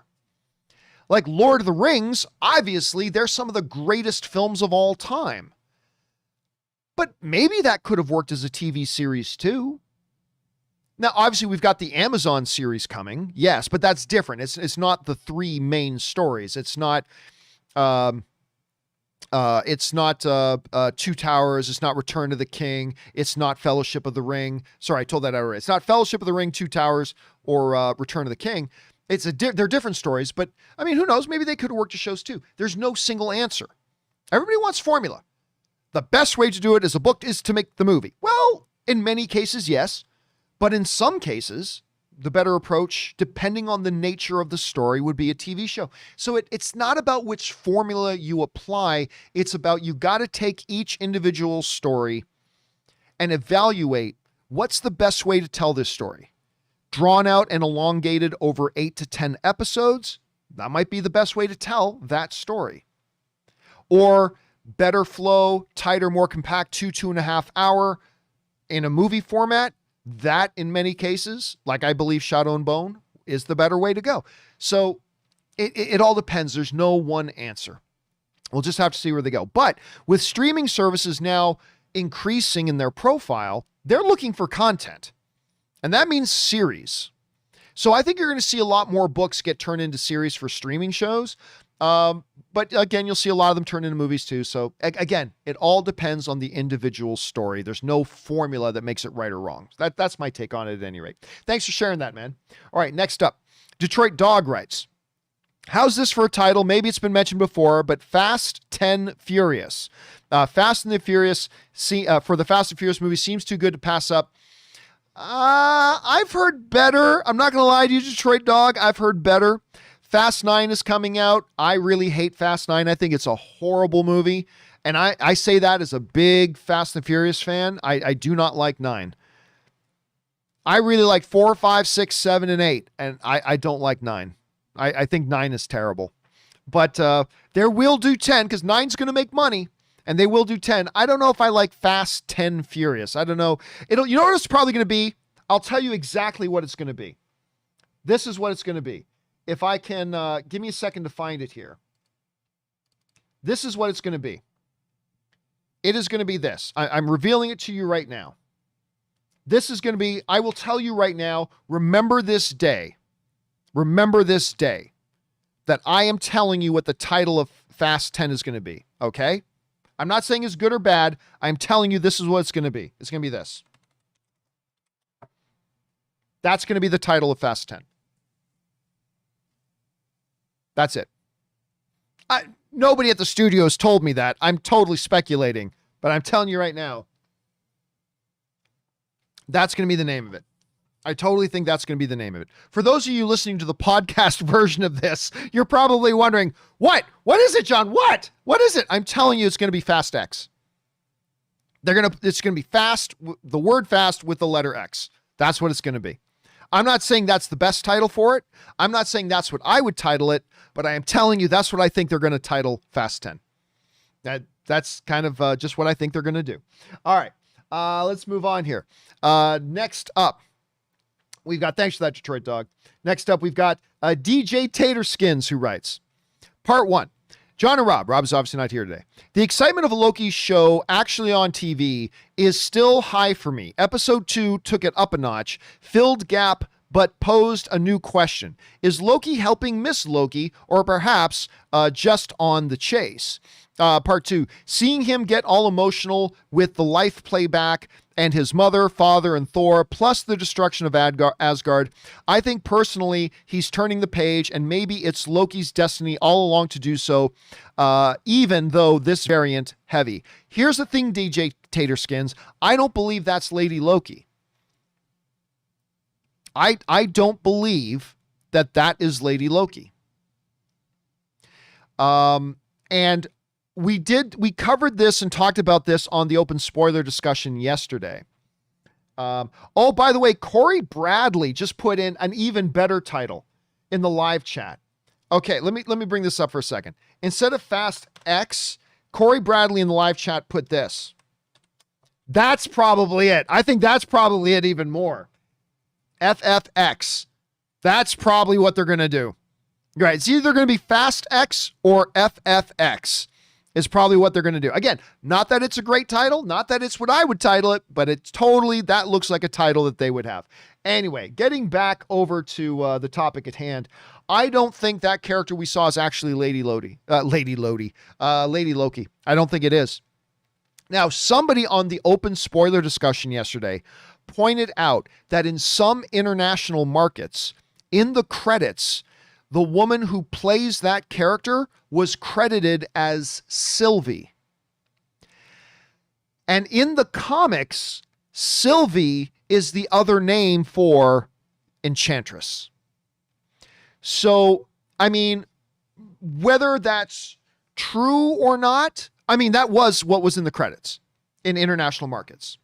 Like Lord of the Rings, obviously, they're some of the greatest films of all time. But maybe that could have worked as a TV series too. Now, obviously, we've got the Amazon series coming. Yes, but that's different. It's not the 3 main stories. It's not Two Towers. It's not Return of the King. It's not Fellowship of the Ring. Sorry, I told that already. It's not Fellowship of the Ring, Two Towers, or Return of the King. They're different stories, but I mean, who knows? Maybe they could have worked as shows too. There's no single answer. Everybody wants formula. The best way to do it as a book is to make the movie. Well, in many cases, yes. But in some cases, the better approach, depending on the nature of the story, would be a TV show. So it's not about which formula you apply. It's about you got to take each individual story and evaluate what's the best way to tell this story. Drawn out and elongated over 8 to 10 episodes, that might be the best way to tell that story. Or better flow, tighter, more compact, 2.5 hour in a movie format. That, in many cases, like I believe Shadow and Bone, is the better way to go. So it all depends. There's no one answer. We'll just have to see where they go. But with streaming services now increasing in their profile, they're looking for content. And that means series. So I think you're going to see a lot more books get turned into series for streaming shows. But again, you'll see a lot of them turn into movies too. So again, it all depends on the individual story. There's no formula that makes it right or wrong. That's my take on it at any rate. Thanks for sharing that, man. All right, next up, Detroit Dog writes, how's this for a title? Maybe it's been mentioned before, but Fast 10 Furious. Fast and the Furious, for the Fast and Furious movie seems too good to pass up. I've heard better. I'm not going to lie to you, Detroit Dog. I've heard better. Fast 9 is coming out. I really hate Fast 9. I think it's a horrible movie. And I say that as a big Fast and Furious fan. I do not like 9. I really like 4, 5, 6, 7, and 8. And I don't like 9. I think 9 is terrible. But they will do 10 because 9's going to make money, and they will do 10. I don't know if I like Fast 10 Furious. I don't know. You know what it's probably going to be? I'll tell you exactly what it's going to be. This is what it's going to be. If I can, give me a second to find it here. This is what it's going to be. It is going to be this. I'm revealing it to you right now. This is going to be, I will tell you right now, remember this day. Remember this day that I am telling you what the title of Fast 10 is going to be. Okay? I'm not saying it's good or bad. I'm telling you this is what it's going to be. It's going to be this. That's going to be the title of Fast 10. That's it. Nobody at the studio has told me that. I'm totally speculating, but I'm telling you right now, that's going to be the name of it. I totally think that's going to be the name of it. For those of you listening to the podcast version of this, you're probably wondering, what? What is it, John? What? What is it? I'm telling you, it's going to be Fast X. It's going to be fast, the word fast with the letter X. That's what it's going to be. I'm not saying that's the best title for it. I'm not saying that's what I would title it, but I am telling you that's what I think they're going to title Fast 10. That's kind of just what I think they're going to do. All right, let's move on here. Next up, we've got, thanks for that, Detroit Dog. Next up, we've got DJ Taterskins, who writes, Part 1. John and Rob is obviously not here today. The excitement of a Loki show actually on TV is still high for me. Episode 2 took it up a notch, filled gap, but posed a new question. Is Loki helping Miss Loki, or perhaps just on the chase? Part 2, seeing him get all emotional with the life playback and his mother, father, and Thor, plus the destruction of Asgard. I think personally he's turning the page, and maybe it's Loki's destiny all along to do so, even though this variant heavy. Here's the thing, DJ Taterskins. I don't believe that's Lady Loki. I don't believe that is Lady Loki. And we covered this and talked about this on the open spoiler discussion yesterday. Oh, by the way, Corey Bradley just put in an even better title in the live chat. Okay, let me bring this up for a second. Instead of Fast X, Corey Bradley in the live chat put this. That's probably it. I think that's probably it even more. FFX. That's probably what they're going to do. Right. It's either going to be Fast X or FFX is probably what they're going to do. Again, not that it's a great title, not that it's what I would title it, but it's totally, that looks like a title that they would have. Anyway, getting back over to the topic at hand, I don't think that character we saw is actually Lady Loki. Lady Loki. I don't think it is. Now, somebody on the open spoiler discussion yesterday pointed out that in some international markets, in the credits, the woman who plays that character was credited as Sylvie. And in the comics, Sylvie is the other name for Enchantress. So, I mean, whether that's true or not, I mean, that was what was in the credits in international markets.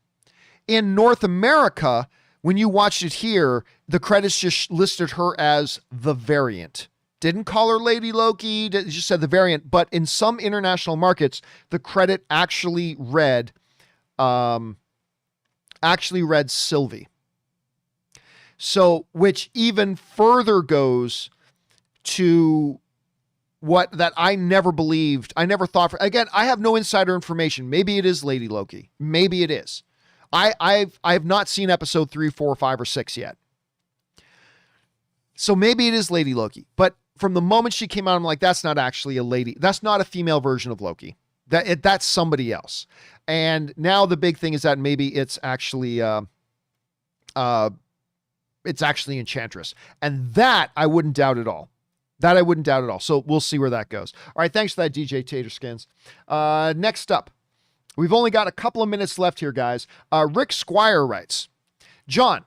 In North America, when you watched it here, the credits just listed her as the Variant. Didn't call her Lady Loki, just said the Variant. But in some international markets, the credit actually read Sylvie. So, which even further goes to what that I never believed. I never thought. Again, I have no insider information. Maybe it is Lady Loki. Maybe it is. I have not seen episode 3, 4, 5, or 6 yet. So maybe it is Lady Loki. But from the moment she came out, I'm like, that's not actually a lady. That's not a female version of Loki. That's somebody else. And now the big thing is that maybe it's actually Enchantress. And that I wouldn't doubt at all. So we'll see where that goes. All right. Thanks for that, DJ Taterskins. Next up, we've only got a couple of minutes left here, guys. Rick Squire writes, John,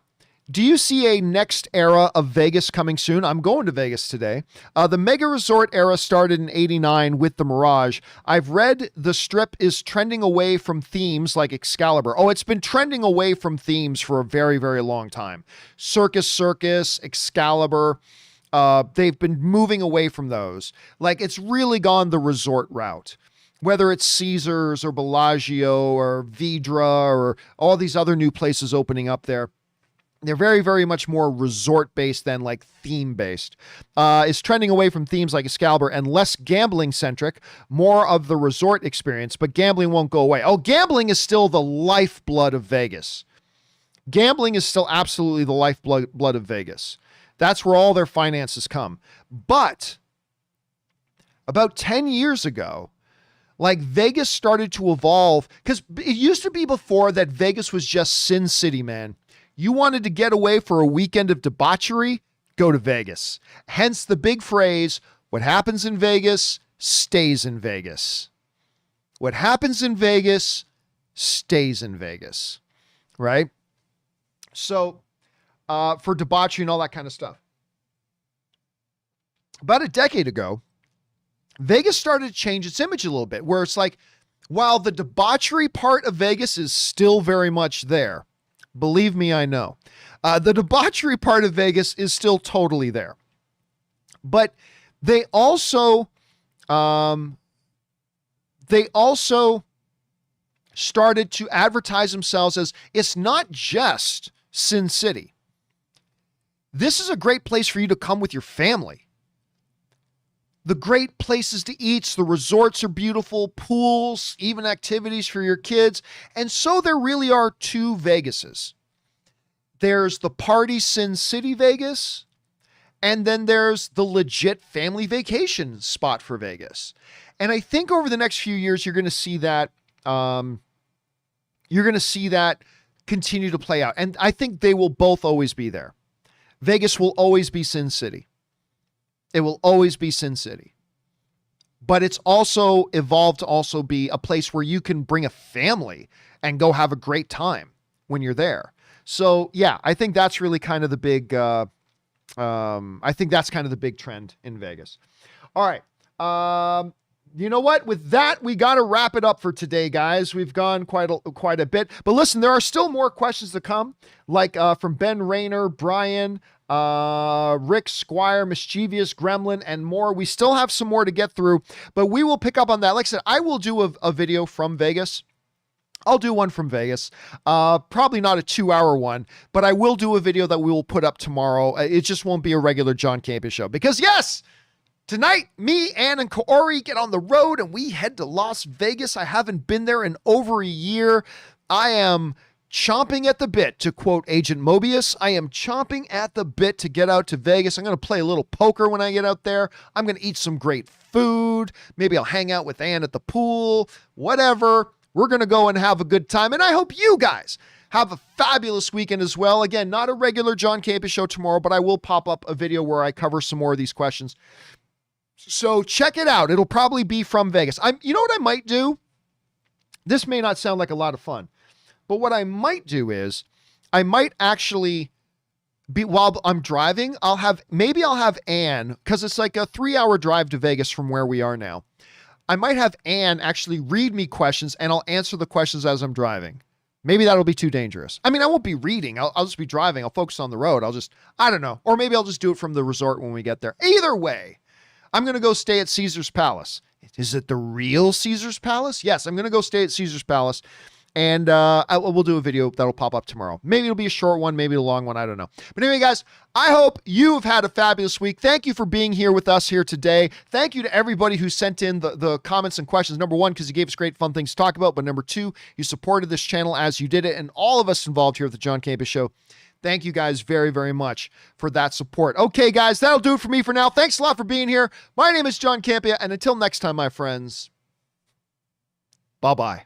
do you see a next era of Vegas coming soon? I'm going to Vegas today. The mega resort era started in '89 with the Mirage. I've read the strip is trending away from themes like Excalibur. Oh, it's been trending away from themes for a very, very long time. Circus, Excalibur. they've been moving away from those. Like, it's really gone the resort route, whether it's Caesars or Bellagio or Vidra or all these other new places opening up there. They're very, very much more resort-based than like theme-based. It's trending away from themes like Excalibur and less gambling-centric, more of the resort experience, but gambling won't go away. Oh, gambling is still the lifeblood of Vegas. Gambling is still absolutely the lifeblood of Vegas. That's where all their finances come. But about 10 years ago, like, Vegas started to evolve, because it used to be before that Vegas was just Sin City, man. You wanted to get away for a weekend of debauchery? Go to Vegas. Hence the big phrase, what happens in Vegas stays in Vegas. What happens in Vegas stays in Vegas, right? So, for debauchery and all that kind of stuff. About a decade ago, Vegas started to change its image a little bit, where it's like, while the debauchery part of Vegas is still very much there, believe me, I know. The debauchery part of Vegas is still totally there. But they also started to advertise themselves as, it's not just Sin City. This is a great place for you to come with your family. The great places to eat, the resorts are beautiful, pools, even activities for your kids. And so there really are two Vegases. There's the party Sin City Vegas, and then there's the legit family vacation spot for Vegas. And I think over the next few years, you're going to see that continue to play out. And I think they will both always be there. Vegas will always be Sin City. It will always be Sin City. But it's also evolved to also be a place where you can bring a family and go have a great time when you're there. So yeah, I think that's really kind of the big, I think that's kind of the big trend in Vegas. All right. You know what? With that, we got to wrap it up for today, guys. We've gone quite a bit, but listen, there are still more questions to come, like from Ben Rayner, Brian, Rick Squire, Mischievous Gremlin, and more. We still have some more to get through, but we will pick up on that. Like I said, I will do a video from Vegas. I'll do one from Vegas. Probably not a 2-hour one, but I will do a video that we will put up tomorrow. It just won't be a regular John Campea show, because yes, tonight, me, Ann, and Kaori get on the road and we head to Las Vegas. I haven't been there in over a year. I am chomping at the bit, to quote Agent Mobius. I am chomping at the bit to get out to Vegas. I'm going to play a little poker when I get out there. I'm going to eat some great food. Maybe I'll hang out with Ann at the pool, whatever. We're going to go and have a good time. And I hope you guys have a fabulous weekend as well. Again, not a regular John Campea show tomorrow, but I will pop up a video where I cover some more of these questions. So check it out. It'll probably be from Vegas. You know what I might do? This may not sound like a lot of fun, but what I might do is I might actually be, while I'm driving, I'll have Ann, because it's like a 3-hour drive to Vegas from where we are now. I might have Ann actually read me questions and I'll answer the questions as I'm driving. Maybe that'll be too dangerous. I mean, I won't be reading. I'll just be driving. I'll focus on the road. I don't know. Or maybe I'll just do it from the resort when we get there. Either way, I'm going to go stay at Caesar's Palace. Is it the real Caesar's Palace? Yes, I'm going to go stay at Caesar's Palace. And we'll do a video that'll pop up tomorrow. Maybe it'll be a short one, maybe a long one. I don't know. But anyway, guys, I hope you've had a fabulous week. Thank you for being here with us here today. Thank you to everybody who sent in the comments and questions. Number one, because you gave us great fun things to talk about. But number two, you supported this channel as you did it. And all of us involved here at the John Campea Show, thank you guys very, very much for that support. Okay, guys, that'll do it for me for now. Thanks a lot for being here. My name is John Campea. And until next time, my friends, bye-bye.